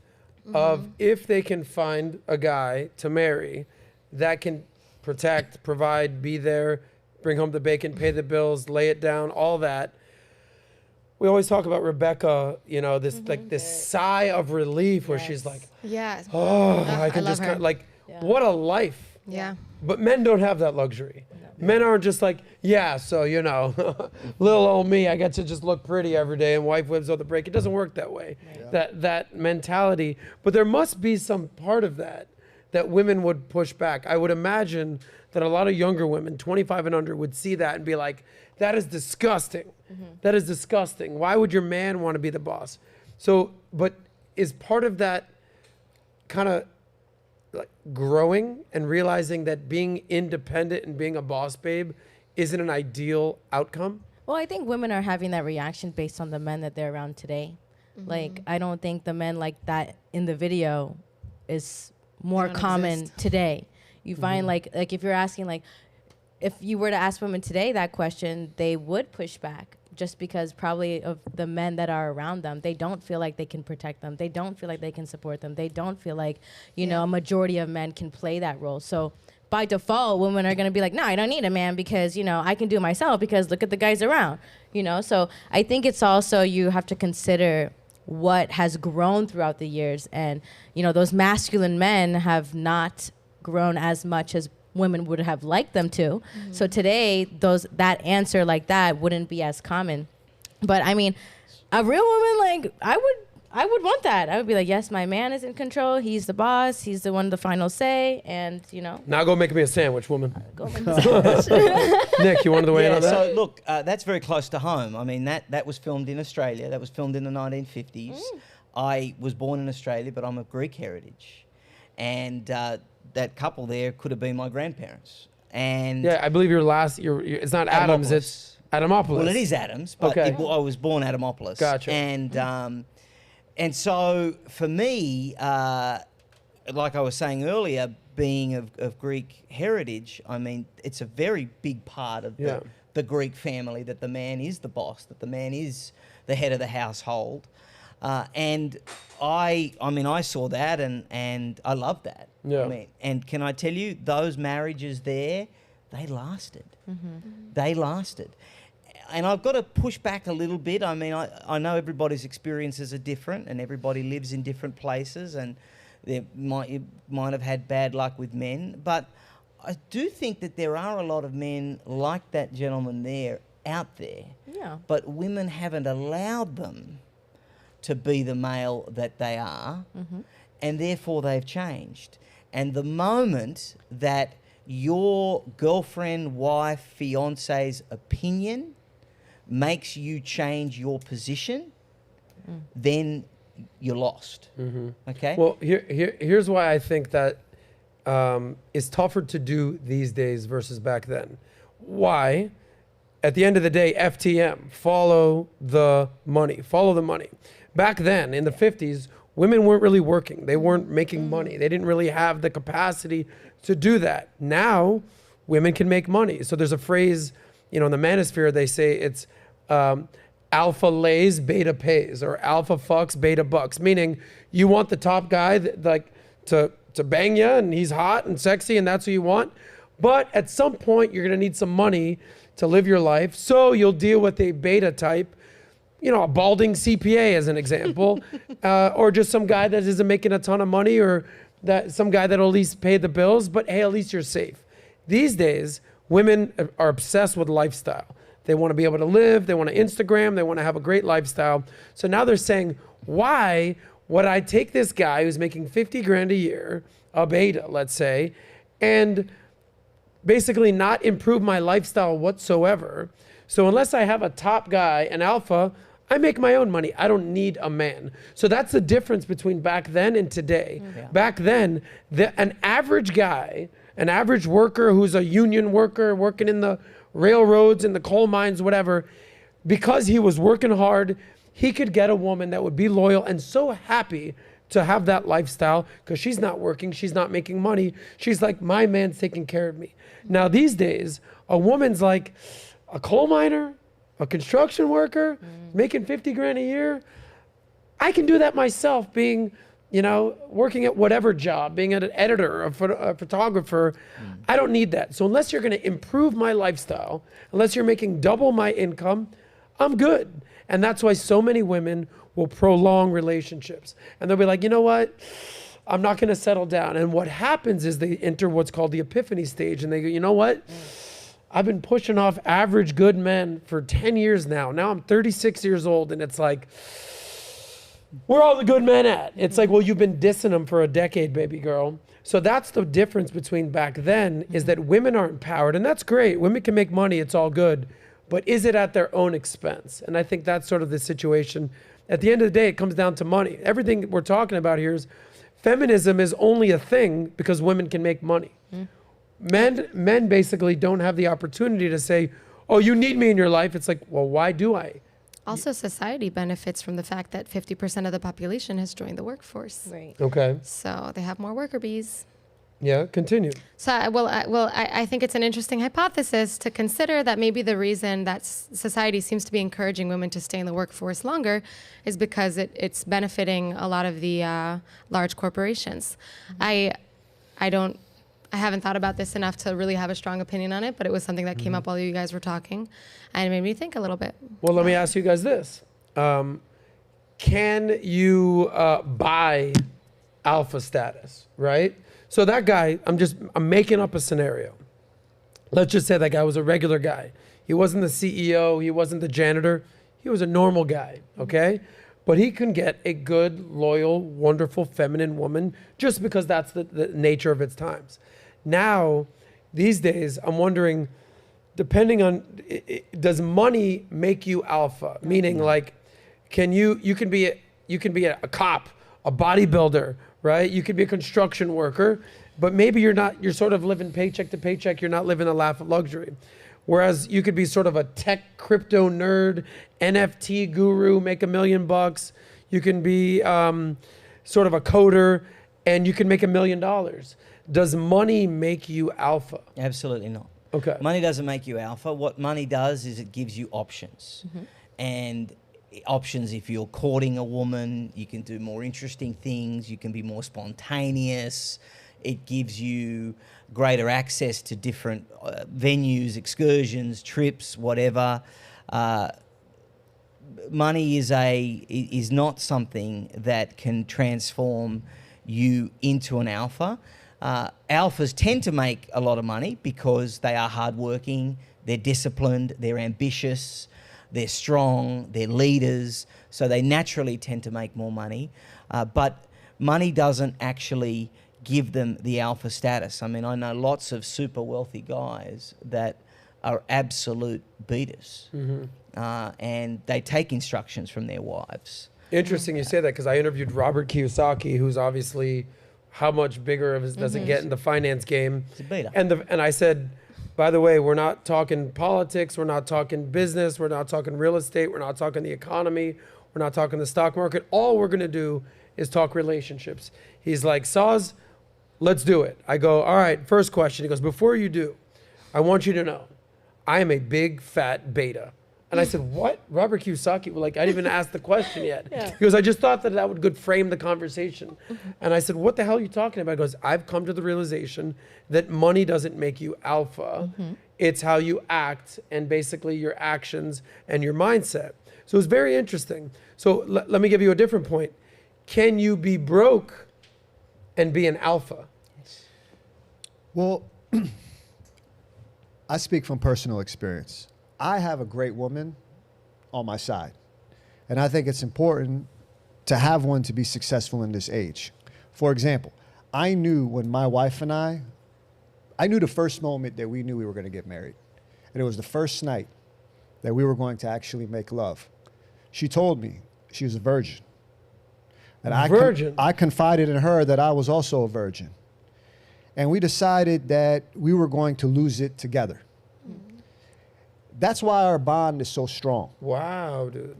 of, if they can find a guy to marry that can protect, provide, be there, bring home the bacon, pay the bills, lay it down, all that. We always talk about Rebecca, this sigh of relief where she's like, Yes. oh, I can love just her. kind of like, what a life. Yeah. But men don't have that luxury. Men aren't just like, so, little old me, I get to just look pretty every day and wife whips out the break. It doesn't work that way, that mentality. But there must be some part of that women would push back. I would imagine that a lot of younger women, 25 and under, would see that and be like, that is disgusting. That is disgusting. Why would your man want to be the boss? So, but is part of that kind of like growing and realizing that being independent and being a boss babe isn't an ideal outcome? Well, I think women are having that reaction based on the men that they're around today. Like, I don't think the men like that in the video is more common today. You find like if you're asking, like, if you were to ask women today that question, they would push back, just because probably of the men that are around them. They don't feel like they can protect them. They don't feel like they can support them. They don't feel like, a majority of men can play that role. So by default, women are going to be like, no, I don't need a man because, I can do it myself because look at the guys around, So I think it's also, you have to consider what has grown throughout the years. And, those masculine men have not grown as much as women would have liked them to. So today, that answer like that wouldn't be as common. But I mean, a real woman, like, I would want that. I would be like, yes, my man is in control. He's the boss. He's the one with the final say. And, Now go make me a sandwich, woman. Go make me a sandwich. Nick, you wanted to weigh in on that? So look, that's very close to home. I mean, that was filmed in Australia. That was filmed in the 1950s. I was born in Australia, but I'm of Greek heritage. And that couple there could have been my grandparents. And yeah, I believe it's not Adams, it's Adamopoulos. Well, it is Adams, but Okay. I was born Adamopoulos. Gotcha. And so for me, like I was saying earlier, being of Greek heritage, I mean, it's a very big part of the Greek family, that the man is the boss, that the man is the head of the household. And I saw that and I loved that. Yeah. I mean, and can I tell you, those marriages there, they lasted. They lasted. And I've got to push back a little bit. I mean, I know everybody's experiences are different and everybody lives in different places, and you might have had bad luck with men. But I do think that there are a lot of men like that gentleman there out there. Yeah. But women haven't allowed them to be the male that they are, and therefore they've changed. And the moment that your girlfriend, wife, fiance's opinion makes you change your position, then you're lost. Okay? Well, here's why I think that is tougher to do these days versus back then. Why? At the end of the day, FTM, follow the money. Follow the money. Back then, in the 50s, women weren't really working. They weren't making money. They didn't really have the capacity to do that. Now, women can make money. So there's a phrase, in the manosphere, they say it's alpha lays, beta pays, or alpha fucks, beta bucks, meaning you want the top guy to bang you, and he's hot and sexy, and that's who you want. But at some point, you're going to need some money to live your life. So you'll deal with a beta type, a balding CPA as an example, or just some guy that isn't making a ton of money, or that some guy that'll at least pay the bills, but hey, at least you're safe. These days, women are obsessed with lifestyle. They want to be able to live, they want to Instagram, they want to have a great lifestyle. So now they're saying, why would I take this guy who's making 50 grand a year, a beta, let's say, and basically not improve my lifestyle whatsoever? So unless I have a top guy, an alpha, I make my own money. I don't need a man. So that's the difference between back then and today. Yeah. Back then, an average guy, an average worker who's a union worker working in the railroads, in the coal mines, whatever, because he was working hard, he could get a woman that would be loyal and so happy to have that lifestyle because she's not working, she's not making money. She's like, my man's taking care of me. Now these days, a woman's like a coal miner, a construction worker, making 50 grand a year. I can do that myself, being, working at whatever job, being an editor, a photographer. I don't need that. So unless you're going to improve my lifestyle, unless you're making double my income, I'm good. And that's why so many women will prolong relationships. And they'll be like, you know what? I'm not going to settle down. And what happens is they enter what's called the epiphany stage. And they go, you know what? I've been pushing off average good men for 10 years now. Now I'm 36 years old. And it's like, where are all the good men at? It's like, well, you've been dissing them for a decade, baby girl. So that's the difference between back then is that women are empowered. And that's great. Women can make money. It's all good. But is it at their own expense? And I think that's sort of the situation. At the end of the day, it comes down to money. Everything we're talking about here is feminism is only a thing because women can make money. Men basically don't have the opportunity to say, oh, you need me in your life. It's like, well, why do I? Also, society benefits from the fact that 50% of the population has joined the workforce. Right. Okay. So they have more worker bees. Yeah, continue. So, I think it's an interesting hypothesis to consider that maybe the reason that society seems to be encouraging women to stay in the workforce longer is because it's benefiting a lot of the large corporations. I haven't thought about this enough to really have a strong opinion on it, but it was something that came up while you guys were talking, and it made me think a little bit. Well, let me ask you guys this. Can you buy alpha status, right? So that guy, I'm making up a scenario. Let's just say that guy was a regular guy. He wasn't the CEO, he wasn't the janitor, he was a normal guy, okay? But he can get a good, loyal, wonderful, feminine woman just because that's the nature of its times. Now, these days, I'm wondering, depending on, does money make you alpha? Meaning like, you can be a cop, a bodybuilder, right? You could be a construction worker, but maybe you're sort of living paycheck to paycheck. You're not living a life of luxury. Whereas you could be sort of a tech crypto nerd, NFT guru, make $1 million. You can be sort of a coder and you can make $1 million. Does money make you alpha? Absolutely not. Okay. Money doesn't make you alpha. What money does is it gives you options. And options, if you're courting a woman, you can do more interesting things, you can be more spontaneous, it gives you greater access to different venues, excursions, trips, whatever. Money is not something that can transform you into an alpha. Alphas tend to make a lot of money because they are hardworking, they're disciplined, they're ambitious, they're strong, they're leaders, so they naturally tend to make more money. But money doesn't actually give them the alpha status. I mean, I know lots of super wealthy guys that are absolute beaters, and they take instructions from their wives. Interesting you say that because I interviewed Robert Kiyosaki, who's obviously how much bigger of his doesn't get in the finance game. It's a beater. And I said, by the way, we're not talking politics, we're not talking business, we're not talking real estate, we're not talking the economy, we're not talking the stock market. All we're gonna do is talk relationships. He's like, Soz, let's do it. I go, all right, first question. He goes, before you do, I want you to know, I am a big fat beta. And I said, what? Robert Kiyosaki? Well, like, I didn't even ask the question yet. He goes, I just thought that would good frame the conversation. And I said, what the hell are you talking about? He goes, I've come to the realization that money doesn't make you alpha. It's how you act and basically your actions and your mindset. So it's very interesting. So let me give you a different point. Can you be broke and be an alpha? Well, I speak from personal experience. I have a great woman on my side. And I think it's important to have one to be successful in this age. For example, I knew when my wife and I knew the first moment that we knew we were going to get married. And it was the first night that we were going to actually make love. She told me she was a virgin. And I confided in her that I was also a virgin. And we decided that we were going to lose it together. That's why our bond is so strong. Wow, dude.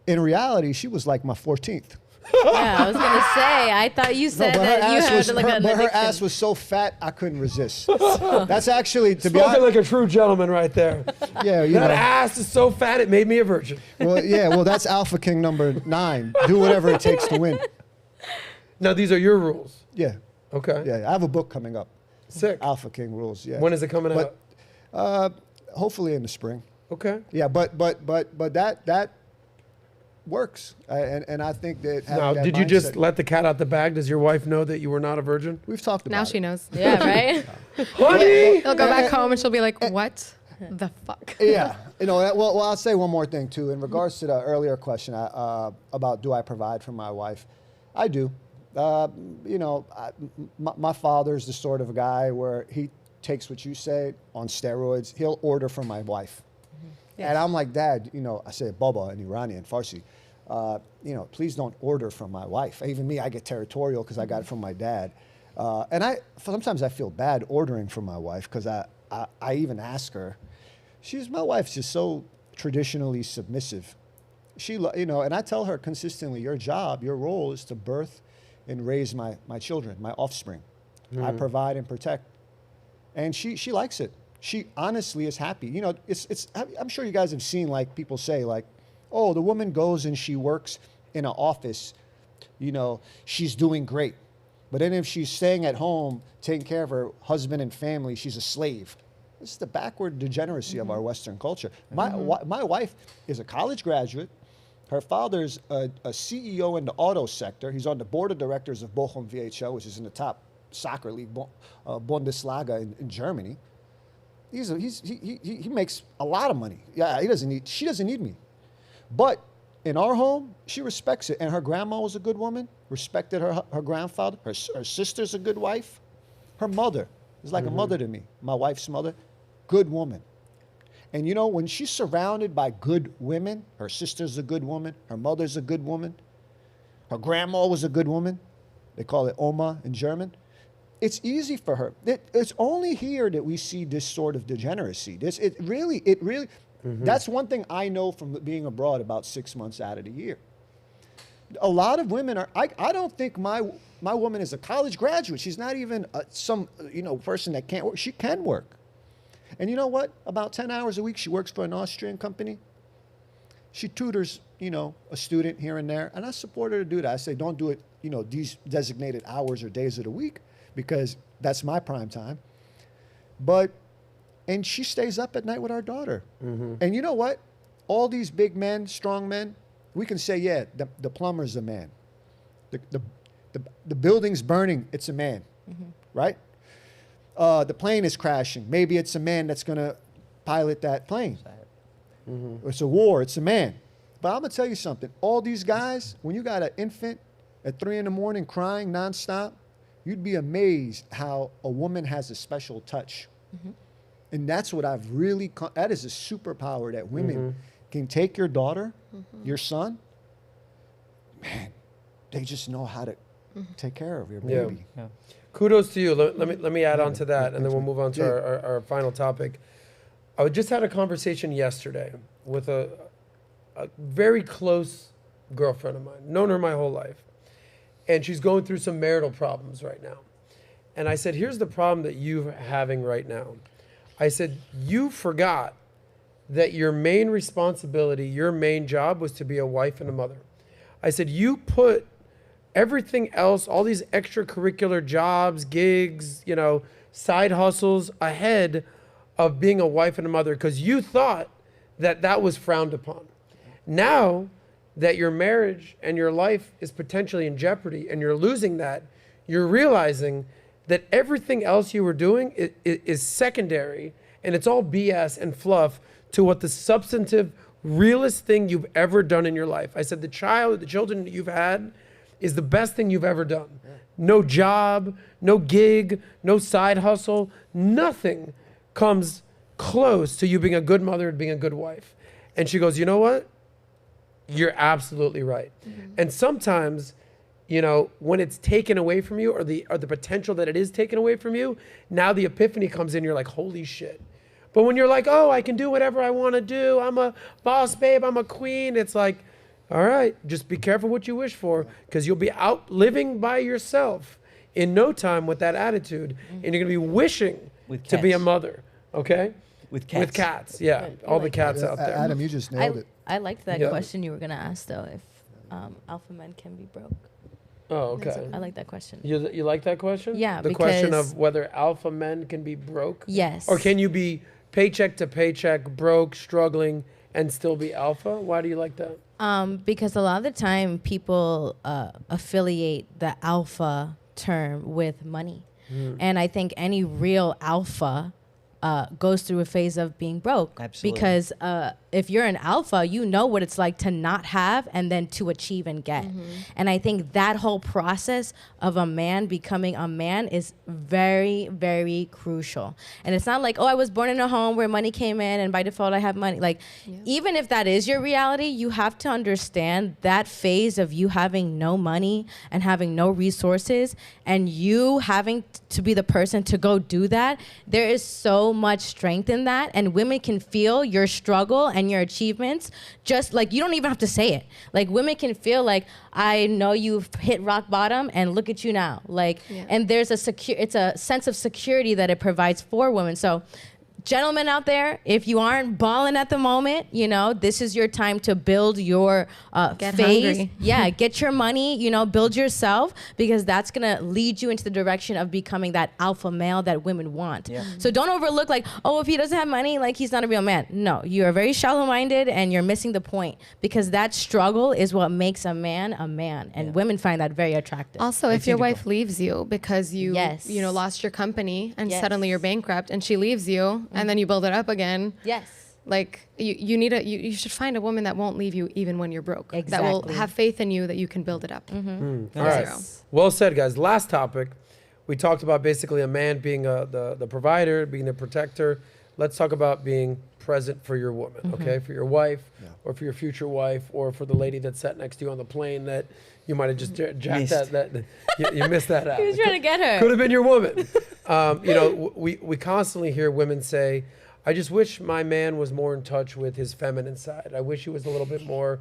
In reality, she was like my 14th. Yeah, I was gonna say. I thought you said that you had like an her addiction. ass was so fat I couldn't resist. That's actually, to be Spoken honest, like a true gentleman right there. yeah, you That know. ass is so fat it made me a virgin. Well, yeah, well, that's Alpha King number 9. Do whatever it takes to win. Now these are your rules. Yeah, Okay. yeah. I have a book coming up. Sick. Alpha King rules. Yeah. When is it coming out? Hopefully in the spring. Okay. Yeah, but that works, and I think that. having Now, that did you just mindset- let the cat out the bag? Does your wife know that you were not a virgin? We've talked about Now it. she knows. Yeah, right. Honey! He'll go back home and she'll be like, what the fuck? Yeah, you know. Well, I'll say one more thing too. In regards to the earlier question about do I provide for my wife, I do. You know, my father's the sort of guy where he takes what you say on steroids. He'll order from my wife, and I'm like, Dad, you know, I say Baba in Iranian, Farsi. You know, please don't order from my wife. Even me, I get territorial because I got it from my dad, and sometimes I feel bad ordering from my wife because I even ask her. My wife's just so traditionally submissive. You know, and I tell her consistently, your job, your role is to birth and raise my children, my offspring. I provide and protect. And she likes it. She honestly is happy. You know, I'm sure you guys have seen, like, people say, like, oh, the woman goes and she works in an office, you know, she's doing great. But then if she's staying at home, taking care of her husband and family, she's a slave. This is the backward degeneracy of our Western culture. My wife is a college graduate. Her father's a CEO in the auto sector. He's on the board of directors of Bochum VHL, which is in the top soccer league, Bundesliga in Germany. He makes a lot of money. Yeah, she doesn't need me. But in our home, she respects it. And her grandma was a good woman, respected her grandfather. Her sister's a good wife. Her mother is like a mother to me, my wife's mother. Good woman. And you know, when she's surrounded by good women, her sister's a good woman, her mother's a good woman, her grandma was a good woman. They call it Oma in German. It's easy for her. It's only here that we see this sort of degeneracy. It really, that's one thing I know from being abroad about 6 months out of the year. A lot of women I don't think my woman is a college graduate. She's not even some person that can't work. She can work. And you know what? About 10 hours a week, she works for an Austrian company. She tutors, a student here and there. And I support her to do that. I say, don't do it, these designated hours or days of the week, because that's my prime time. And she stays up at night with our daughter. And you know what? All these big men, strong men, we can say, yeah, the plumber's a man. The building's burning, it's a man, right? The plane is crashing. Maybe it's a man that's going to pilot that plane. It's a war. It's a man. But I'm going to tell you something. All these guys, when you got an infant at 3 a.m. crying nonstop, you'd be amazed how a woman has a special touch. And that's what that is a superpower that women can take your daughter, your son. Man, they just know how to take care of your baby. Yeah. Kudos to you. Let me add on to that, and then we'll move on to our final topic. I just had a conversation yesterday with a very close girlfriend of mine, known her my whole life, and she's going through some marital problems right now. And I said, here's the problem that you're having right now. I said, you forgot that your main responsibility, your main job was to be a wife and a mother. I said, you put everything else, all these extracurricular jobs, gigs, side hustles ahead of being a wife and a mother because you thought that was frowned upon. Now that your marriage and your life is potentially in jeopardy and you're losing that, you're realizing that everything else you were doing is secondary and it's all BS and fluff to what the substantive realest thing you've ever done in your life. I said the children that you've had is the best thing you've ever done. No job, no gig, no side hustle, nothing comes close to you being a good mother and being a good wife. And she goes, you know what? You're absolutely right. And sometimes, you know, when it's taken away from you or the potential that it is taken away from you, now the epiphany comes in, you're like, holy shit. But when you're like, oh, I can do whatever I want to do. I'm a boss babe, I'm a queen. It's like, all right, just be careful what you wish for, because you'll be out living by yourself in no time with that attitude. And you're going to be wishing to be a mother, okay? With cats. With cats, yeah. All the cats out there. Adam, you just nailed it. I liked that Yeah. question you were gonna ask though. If alpha men can be broke. Oh, okay. I like that question. You like that question? Yeah, The question because- of whether alpha men can be broke? Yes. Or can you be paycheck to paycheck, broke, struggling, and still be alpha? Why do you like that? Because a lot of the time people affiliate the alpha term with money. And I think any real alpha goes through a phase of being broke. Absolutely. Because if you're an alpha, you know what it's like to not have and then to achieve and get. And I think that whole process of a man becoming a man is very, very crucial. And it's not like, oh, I was born in a home where money came in and by default I have money. Like, even if that is your reality, you have to understand that phase of you having no money and having no resources and you having to be the person to go do that. There is so much strength in that, and women can feel your struggle and your achievements. Just like, you don't even have to say it. Like, women can feel like, I know you've hit rock bottom and look at you now. Like, and there's it's a sense of security that it provides for women. So gentlemen out there, if you aren't balling at the moment, you know, this is your time to build your Get phase. hungry. Yeah, get your money, you know, build yourself, because that's going to lead you into the direction of becoming that alpha male that women want. Yeah. So don't overlook like, oh, if he doesn't have money, like he's not a real man. No, you are very shallow-minded and you're missing the point, because that struggle is what makes a man, and women find that very attractive. Also, if your wife leaves you because you you know, lost your company and Yes. suddenly you're bankrupt, and she leaves you and then you build it up again, Yes. like you should find a woman that won't leave you even when you're broke. That will Exactly. have faith in you that you can build it up. All right. Zero. Well said, guys. Last topic. We talked about basically a man being the provider, being the protector. Let's talk about being present for your woman, okay? For your wife, or for your future wife, or for the lady that sat next to you on the plane that you might have just jacked Missed. you missed that out. He was trying to get her. Could have been your woman. You know, we constantly hear women say, I just wish my man was more in touch with his feminine side. I wish he was a little bit more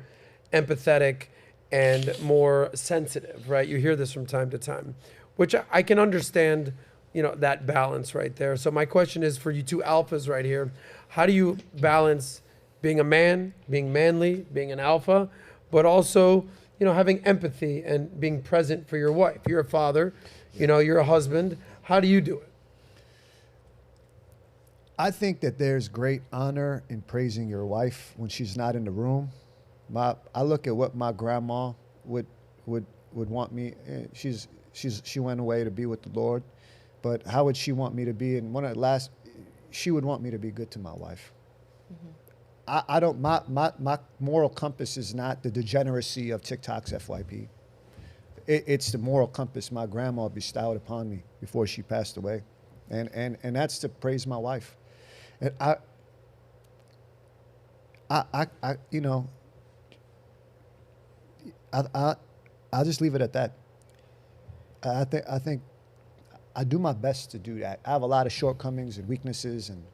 empathetic and more sensitive, right? You hear this from time to time, which I can understand, you know, that balance right there. So my question is for you two alphas right here, how do you balance being a man, being manly, being an alpha, but also, you know, having empathy and being present for your wife? You're a father, you know, you're a husband. How do you do it? I think that there's great honor in praising your wife when she's not in the room. I look at what my grandma would want me. She went away to be with the Lord, but how would she want me to be? And she would want me to be good to my wife. I don't. My moral compass is not the degeneracy of TikTok's FYP. It's the moral compass my grandma bestowed upon me before she passed away, and that's to praise my wife. And I you know, I'll just leave it at that. I think I do my best to do that. I have a lot of shortcomings and weaknesses, and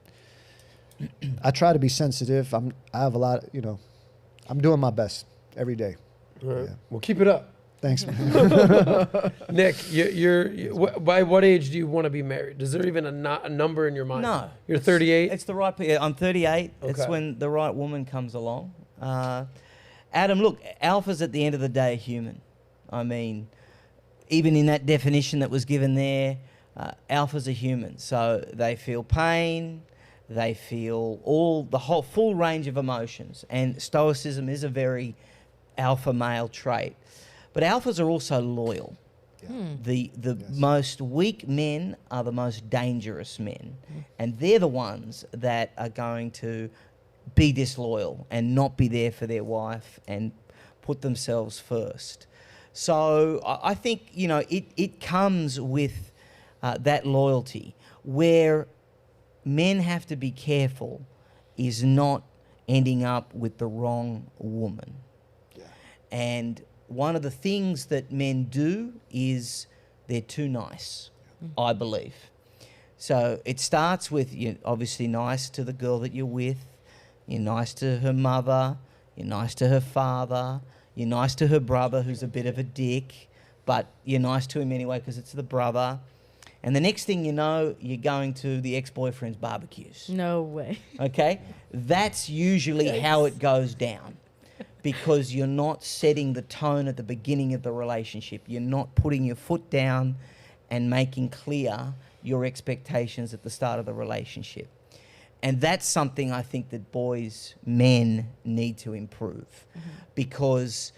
I try to be sensitive. I have a lot, you know, I'm doing my best every day. All right. Yeah. Well, keep it up. Thanks, man. Nick, by what age do you want to be married? Is there even a number in your mind? No. You're 38? It's the right. I'm 38. It's Okay. when the right woman comes along. Adam, look, alpha's at the end of the day human. I mean, even in that definition that was given there, alphas are human. So they feel pain, they feel the whole full range of emotions. And stoicism is a very alpha male trait. But alphas are also loyal. The most weak men are the most dangerous men. And they're the ones that are going to be disloyal and not be there for their wife and put themselves first. So I think, you know, it comes with that loyalty. Where men have to be careful is not ending up with the wrong woman. Yeah. And one of the things that men do is they're too nice, I believe. So it starts with you're obviously nice to the girl that you're with, you're nice to her mother, you're nice to her father, you're nice to her brother who's a bit of a dick, but you're nice to him anyway because it's the brother. And the next thing you know, you're going to the ex-boyfriend's barbecues. No way. Okay? That's usually how it goes down, because you're not setting the tone at the beginning of the relationship. You're not putting your foot down and making clear your expectations at the start of the relationship. And that's something I think that men need to improve, because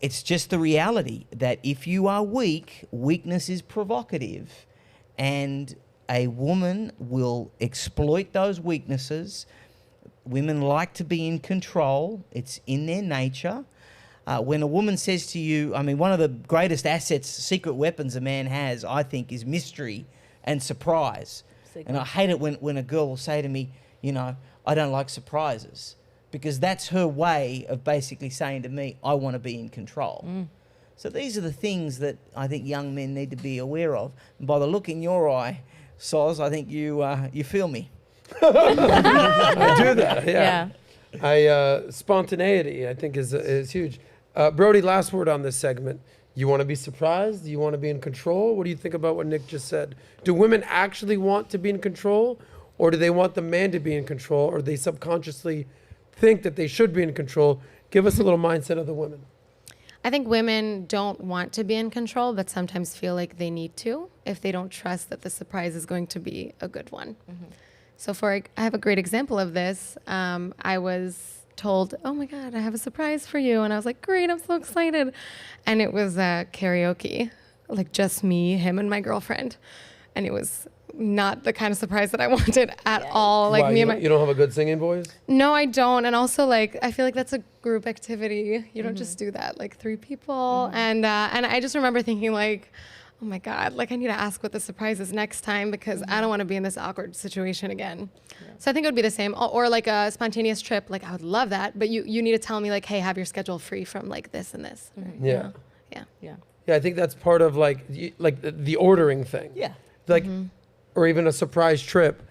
it's just the reality that if you are weak, weakness is provocative, and a woman will exploit those weaknesses. Women like to be in control. It's in their nature. When a woman says to you, I mean, one of the greatest assets, secret weapons a man has, I think, is mystery and surprise. And I hate it when a girl will say to me, you know, I don't like surprises, because that's her way of basically saying to me, I want to be in control. So these are the things that I think young men need to be aware of. And by the look in your eye, Soz, I think you feel me. I do that, yeah. Spontaneity, I think, is huge. Brody, last word on this segment. You want to be surprised? Do you want to be in control? What do you think about what Nick just said? Do women actually want to be in control, or do they want the man to be in control, or they subconsciously think that they should be in control? Give us a little mindset of the women. I think women don't want to be in control, but sometimes feel like they need to if they don't trust that the surprise is going to be a good one. So I have a great example of this. I was told, oh my God, I have a surprise for you. And I was like, great, I'm so excited. And it was karaoke, like just me, him, and my girlfriend. And it was not the kind of surprise that I wanted at all. Like, Why, you don't have a good singing voice? No, I don't. And also, like, I feel like that's a group activity. You don't just do that, like 3 people. And I just remember thinking, like, oh my God, like I need to ask what the surprise is next time, because I don't want to be in this awkward situation again. So I think it would be the same. Or like a spontaneous trip, like I would love that, but you need to tell me, like, hey, have your schedule free from like this and this. Yeah. Yeah. Yeah, I think that's part of like the ordering thing. Yeah. Like, or even a surprise trip.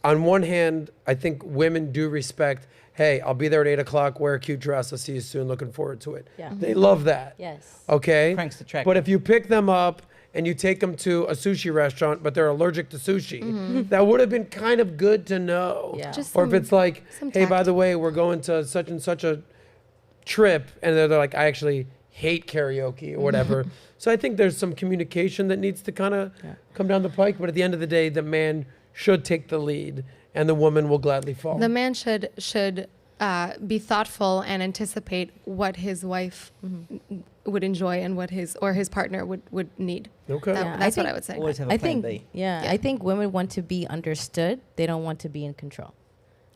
On one hand, I think women do respect, hey, I'll be there at 8 o'clock, wear a cute dress, I'll see you soon, looking forward to it. Yeah. They love that. Yes. Okay? Cranks the track. But if you pick them up and you take them to a sushi restaurant, but they're allergic to sushi, that would have been kind of good to know. Yeah. Just Or if it's like, some hey, by tact. the way, we're going to such and such a trip, and they're like, I actually hate karaoke or whatever. So I think there's some communication that needs to kind of come down the pike. But at the end of the day, the man should take the lead, and the woman will gladly follow. The man should be thoughtful and anticipate what his wife would enjoy and what his partner would need. Okay. That's what I would say. Always have a plan B. I think women want to be understood. They don't want to be in control.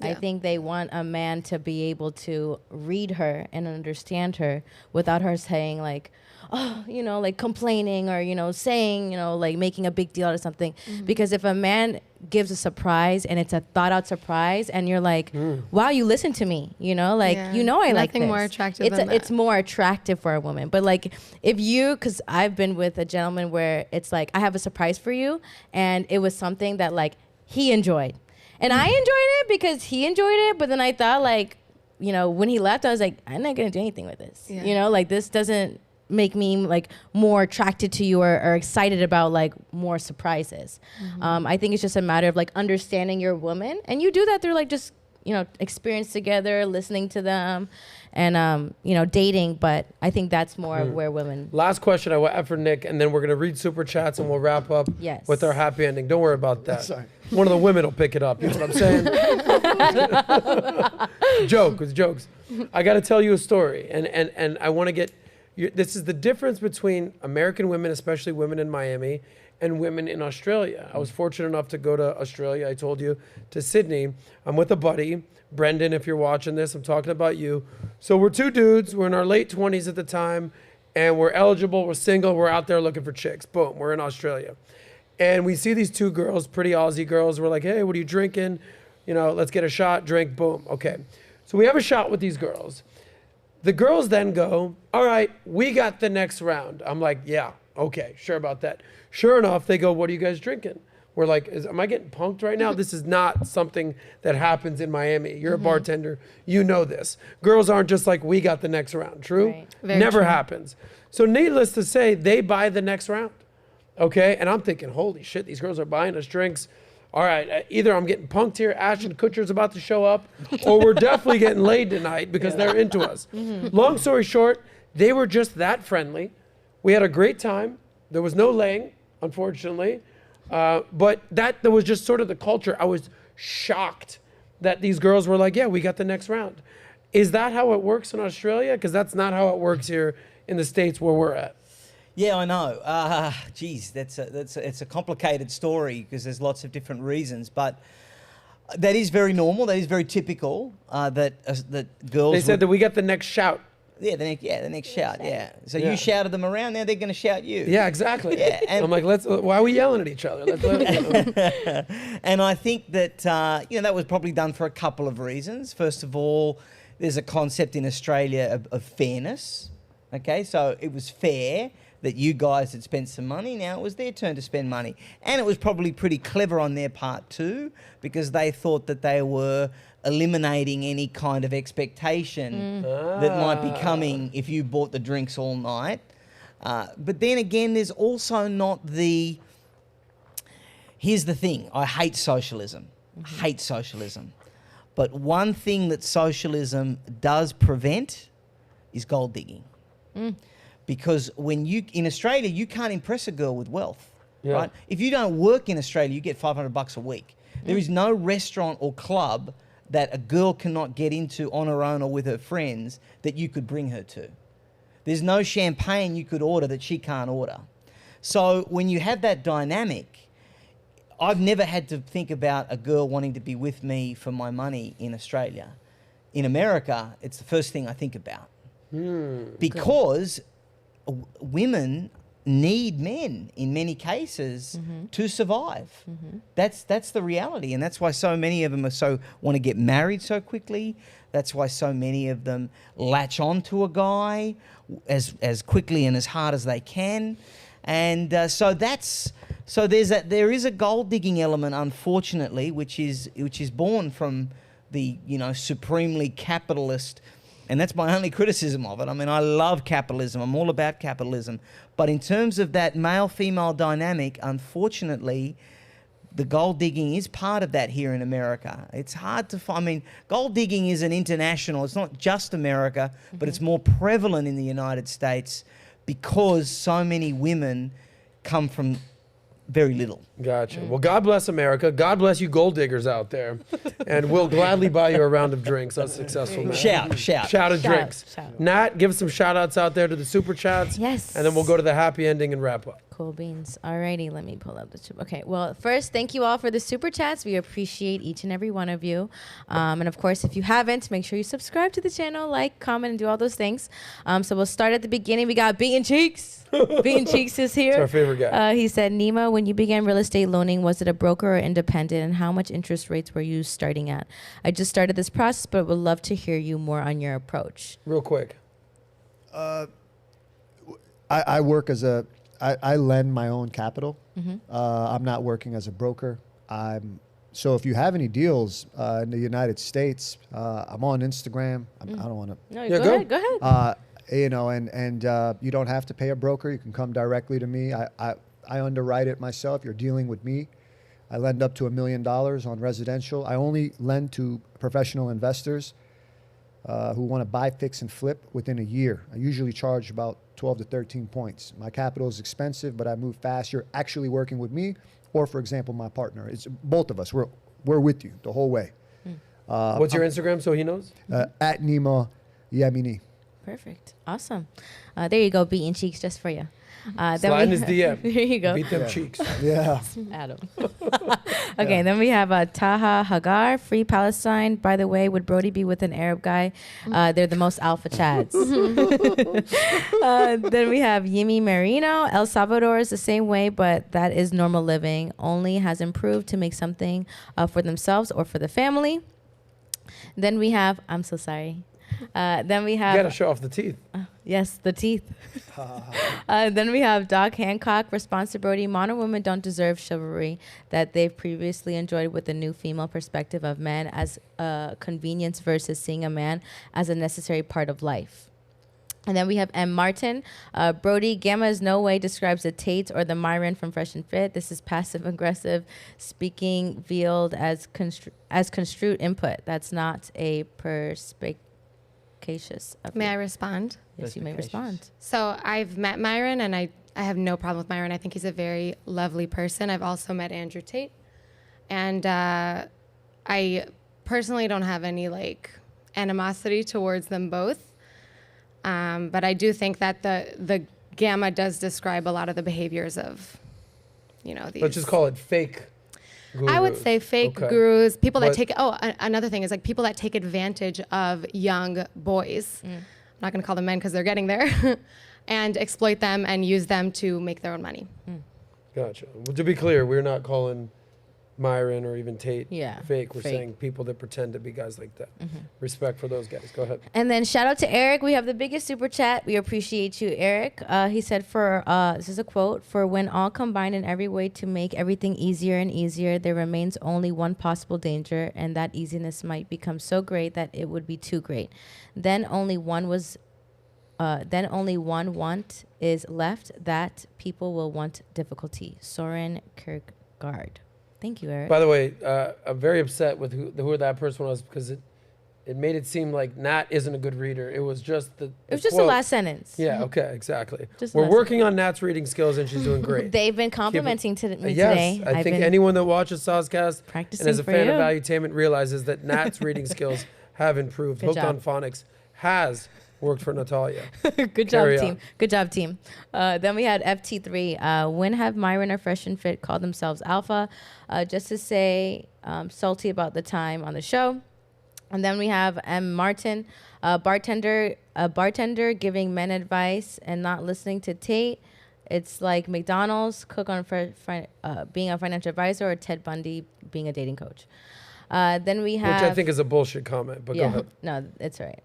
I Yeah. think they want a man to be able to read her and understand her without her saying like, oh, you know, like complaining or, you know, saying, you know, like making a big deal out of something. Because if a man gives a surprise and it's a thought out surprise and you're like, wow, you listen to me, you know, like, Yeah. you know, I like this. Nothing more attractive than that. It's more attractive for a woman. But like if you, cause I've been with a gentleman where it's like, I have a surprise for you. And it was something that like he enjoyed. And I enjoyed it because he enjoyed it. But then I thought like, you know, when he left, I was like, I'm not going to do anything with this. Yeah. You know, like this doesn't make me like more attracted to you or excited about like more surprises. I think it's just a matter of like understanding your woman. And you do that through like just, you know, experience together, listening to them and, you know, dating. But I think that's more of where women. Last question I will have for Nick, and then we're going to read super chats and we'll wrap up Yes. with our happy ending. Don't worry about that. Sorry. One of the women will pick it up. You know what I'm saying? Jokes. I got to tell you a story, and I want to get. This is the difference between American women, especially women in Miami, and women in Australia. I was fortunate enough to go to Australia. I told you, to Sydney. I'm with a buddy, Brendan. If you're watching this, I'm talking about you. So we're two dudes. We're in our late 20s at the time, and we're eligible. We're single. We're out there looking for chicks. Boom. We're in Australia. And we see these two girls, pretty Aussie girls. We're like, hey, what are you drinking? You know, let's get a shot, drink, boom. Okay. So we have a shot with these girls. The girls then go, all right, we got the next round. I'm like, yeah, okay, sure about that. Sure enough, they go, what are you guys drinking? We're like, am I getting punked right now? This is not something that happens in Miami. You're a bartender. You know this. Girls aren't just like, we got the next round. True? Right. Very Never true. happens. So needless to say, they buy the next round. Okay? And I'm thinking, holy shit, these girls are buying us drinks. All right, either I'm getting punked here, Ashton Kutcher's about to show up, or we're definitely getting laid tonight because they're into us. Long story short, they were just that friendly. We had a great time. There was no laying, unfortunately. But that was just sort of the culture. I was shocked that these girls were like, yeah, we got the next round. Is that how it works in Australia? Because that's not how it works here in the States where we're at. Yeah, I know. Geez, it's a complicated story because there's lots of different reasons, but that is very normal. That is very typical. That girls. They said that we got the next shout. Yeah, the next shout. Yeah. So you shouted them around. Now they're going to shout you. Yeah, exactly. Yeah, and- I'm like, why are we yelling at each other? And I think that that was probably done for a couple of reasons. First of all, there's a concept in Australia of fairness. Okay, so it was fair that you guys had spent some money. Now it was their turn to spend money. And it was probably pretty clever on their part too, because they thought that they were eliminating any kind of expectation that might be coming if you bought the drinks all night. But then again, there's also not the... Here's the thing. I hate socialism. Hate socialism. But one thing that socialism does prevent is gold digging. Because in Australia, you can't impress a girl with wealth, right? If you don't work in Australia, you get $500 a week. There is no restaurant or club that a girl cannot get into on her own or with her friends that you could bring her to. There's no champagne you could order that she can't order. So when you have that dynamic, I've never had to think about a girl wanting to be with me for my money in Australia. In America, it's the first thing I think about. Because women need men in many cases to survive. That's the reality, and that's why so many of them want to get married so quickly. That's why so many of them latch on to a guy as quickly and as hard as they can. And so there is a gold digging element, unfortunately, which is born from the supremely capitalist. And that's my only criticism of it. I mean, I love capitalism. I'm all about capitalism. But in terms of that male-female dynamic, unfortunately, the gold digging is part of that here in America. It's hard to find. I mean, gold digging is an international. It's not just America, but it's more prevalent in the United States because so many women come from very little. Gotcha. Well, God bless America. God bless you gold diggers out there. And we'll gladly buy you a round of drinks, us successful men. Shout. Shout of drinks. Shout. Nat, give us some shout outs out there to the super chats. Yes. And then we'll go to the happy ending and wrap up. Cool beans. Alrighty, let me pull up the super. Okay, well, first, thank you all for the super chats. We appreciate each and every one of you. And of course, if you haven't, make sure you subscribe to the channel, like, comment, and do all those things. So we'll start at the beginning. We got Beaten Cheeks. Beaten Cheeks is here. It's our favorite guy. He said, Nima, when you began real estate loaning, was it a broker or independent? And how much interest rates were you starting at? I just started this process, but would love to hear you more on your approach. Real quick. I work I lend my own capital. I'm not working as a broker. So if you have any deals in the United States, I'm on Instagram. I don't want to. No, Yeah, go go. ahead. And you don't have to pay a broker. You can come directly to me. I underwrite it myself. You're dealing with me. I lend up to $1 million on residential. I only lend to professional investors who want to buy, fix, and flip within a year. I usually charge about 12 to 13 points. My capital is expensive, but I move fast. You're actually working with me, or for example, my partner. It's both of us. We're with you the whole way. What's your Instagram so he knows? At Nima Yamini. Perfect. Awesome. There you go, beating cheeks just for you. Slide in his DM. There you go. Beat them cheeks. Yeah. Adam. Okay, then we have Taha Hagar, Free Palestine. By the way, would Brody be with an Arab guy? They're the most alpha chads. Then we have Yimi Marino. El Salvador is the same way, but that is normal living. Only has improved to make something for themselves or for the family. Then we have, I'm so sorry. Then we have. You gotta show off the teeth. Yes, the teeth. Then we have Doc Hancock. Response to Brody: modern women don't deserve chivalry that they've previously enjoyed with the new female perspective of men as a convenience versus seeing a man as a necessary part of life. And then we have M. Martin. Brody, Gamma is no way describes the Tate or the Myron from Fresh and Fit. This is passive-aggressive speaking veiled as construed input. That's not a perspicacious. May I respond? Yes, you may respond. So I've met Myron, and I have no problem with Myron. I think he's a very lovely person. I've also met Andrew Tate. And I personally don't have any, animosity towards them both. But I do think that the Gamma does describe a lot of the behaviors of, these. Let's just call it fake gurus. I would say fake gurus, people that take, another thing is people that take advantage of young boys. I'm not going to call them men because they're getting there, and exploit them and use them to make their own money. Gotcha. Well, to be clear, we're not calling Myron or even Tate fake. We're fake. saying people that pretend to be guys like that. Respect for those guys. Go ahead. And then shout out to Eric. We have the biggest super chat. We appreciate you, Eric. He said this is a quote, for when all combine in every way to make everything easier and easier, there remains only one possible danger, and that easiness might become so great that it would be too great. Then only one want is left, that people will want difficulty. Soren Kierkegaard. Thank you, Eric. By the way, I'm very upset with who that person was because it made it seem like Nat isn't a good reader. It was just the the last sentence. Yeah, okay, exactly. Just the We're last working on Nat's reading skills, and she's doing great. They've been complimenting me Yes, today. I think anyone that watches Soscast practicing and is a for fan you. of Valuetainment realizes that Nat's reading skills have improved. Good Hooked job. on Phonics has worked for Natalia. Good job, team. Good job, team. Then we had FT3. When have Myron or Fresh and Fit called themselves alpha? Just to say, salty about the time on the show. And then we have M. Martin, a bartender giving men advice and not listening to Tate. It's like McDonald's, cook on being a financial advisor, or Ted Bundy being a dating coach. Then we have... Which I think is a bullshit comment, but go ahead. No, it's all right.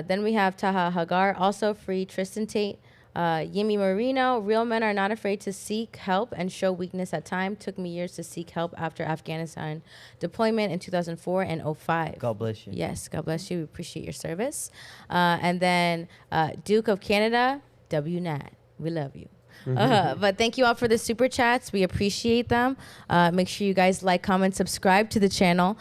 Then we have Taha Hagar, also free Tristan Tate. Yimi Marino, real men are not afraid to seek help and show weakness at time. Took me years to seek help after Afghanistan deployment in 2004 and 2005. God bless you. Yes, God bless you. We appreciate your service. And then Duke of Canada, W. Nat. We love you. But thank you all for the super chats. We appreciate them. Make sure you guys like, comment, subscribe to the channel.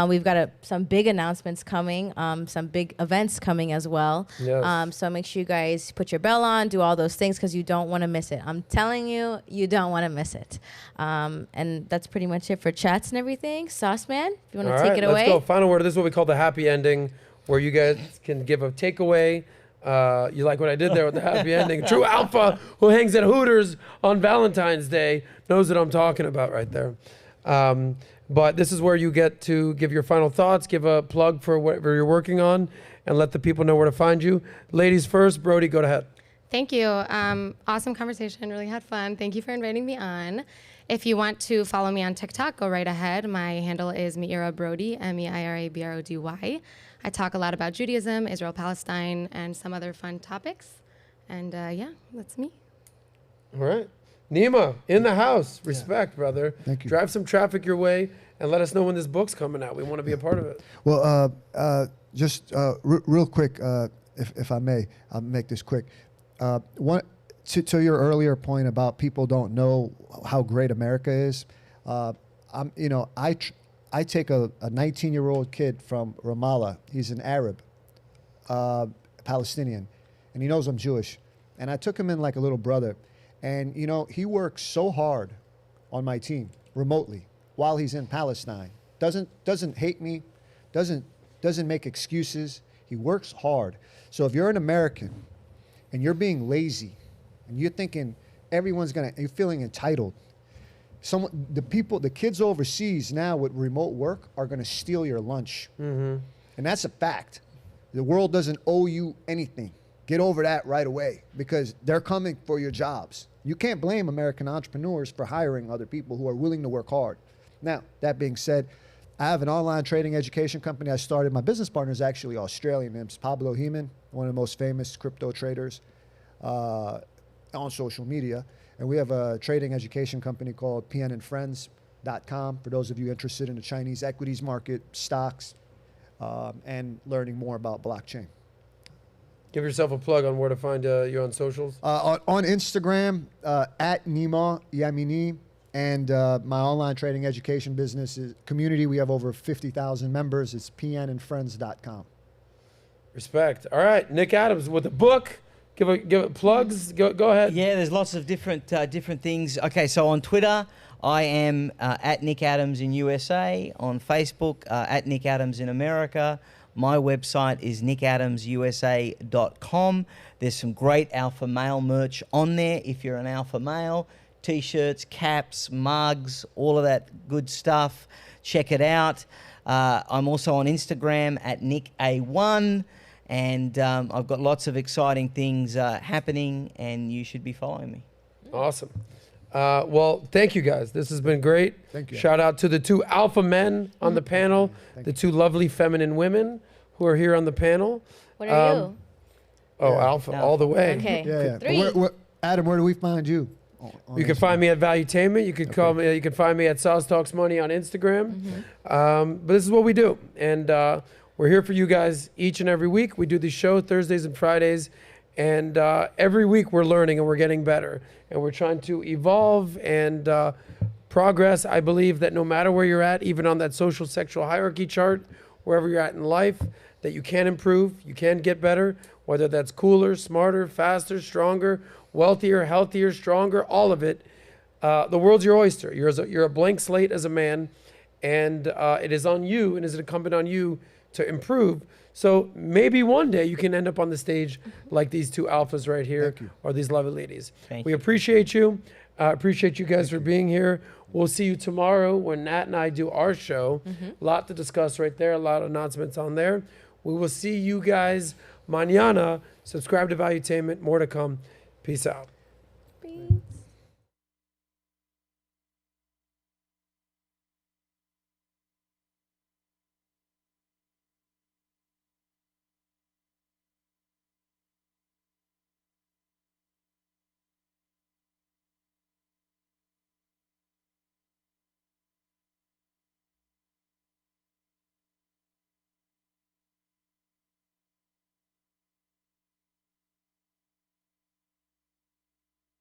We've got some big announcements coming, some big events coming as well. Yes. So make sure you guys put your bell on, do all those things because you don't want to miss it. I'm telling you, you don't want to miss it. And that's pretty much it for chats and everything. Sauce Man, if you want to take it away. Let's go. Final word. This is what we call the happy ending, where you guys can give a takeaway. You like what I did there with the happy ending. True alpha who hangs at Hooters on Valentine's Day knows what I'm talking about right there. But this is where you get to give your final thoughts, give a plug for whatever you're working on, and let the people know where to find you. Ladies first. Brody, go ahead. Thank you. Awesome conversation. Really had fun. Thank you for inviting me on. If you want to follow me on TikTok, go right ahead. My handle is Meira Brody, MEIRABRODY. I talk a lot about Judaism, Israel, Palestine, and some other fun topics. And that's me. All right. Nima, in the house. Respect, brother. Thank you. Drive some traffic your way and let us know when this book's coming out. We want to be a part of it. Well, just real quick, if I may, I'll make this quick. To your earlier point about people don't know how great America is, I take a 19-year-old kid from Ramallah. He's an Arab, Palestinian, and he knows I'm Jewish. And I took him in like a little brother. And, he works so hard on my team remotely while he's in Palestine. Doesn't hate me, doesn't make excuses. He works hard. So if you're an American and you're being lazy and you're thinking you're feeling entitled, the kids overseas now with remote work are going to steal your lunch. And that's a fact. The world doesn't owe you anything. Get over that right away because they're coming for your jobs. You can't blame American entrepreneurs for hiring other people who are willing to work hard. Now, that being said, I have an online trading education company I started. My business partner is actually Australian. Name's Pablo Heeman, one of the most famous crypto traders on social media. And we have a trading education company called pnandfriends.com for those of you interested in the Chinese equities market, stocks, and learning more about blockchain. Give yourself a plug on where to find you on socials. On Instagram, at Nima, Yamini, and my online trading education business community. We have over 50,000 members. It's pnandfriends.com. Respect. All right, Nick Adams with a book. Give it plugs. Go ahead. Yeah, there's lots of different things. Okay, so on Twitter, I am at Nick Adams in USA. On Facebook, at Nick Adams in America. My website is nickadamsusa.com. There's some great alpha male merch on there if you're an alpha male. T-shirts, caps, mugs, all of that good stuff. Check it out. I'm also on Instagram at NickA1. And I've got lots of exciting things happening, and you should be following me. Awesome. Well, thank you guys. This has been great. Thank you. Shout out to the two alpha men on the panel, the two lovely feminine women who are here on the panel. What are you? Oh, alpha all the way. Okay. Yeah. 3. Adam, where do we find you? You can find me at Valuetainment. You could call me. You can find me at Sauce Talks Money on Instagram. But this is what we do, and we're here for you guys each and every week. We do the show Thursdays and Fridays, and every week we're learning and we're getting better, and we're trying to evolve and progress. I believe that no matter where you're at, even on that social sexual hierarchy chart, wherever you're at in life, that you can improve, you can get better, whether that's cooler, smarter, faster, stronger, wealthier, healthier, stronger, all of it. The world's your oyster. You're a blank slate as a man, and it is on you and is incumbent on you to improve. So maybe one day you can end up on the stage like these two alphas right here, or these lovely ladies. We appreciate you. Appreciate you guys for being here. We'll see you tomorrow when Nat and I do our show. A lot to discuss right there, a lot of announcements on there. We will see you guys mañana. Subscribe to Valuetainment. More to come. Peace out. Peace.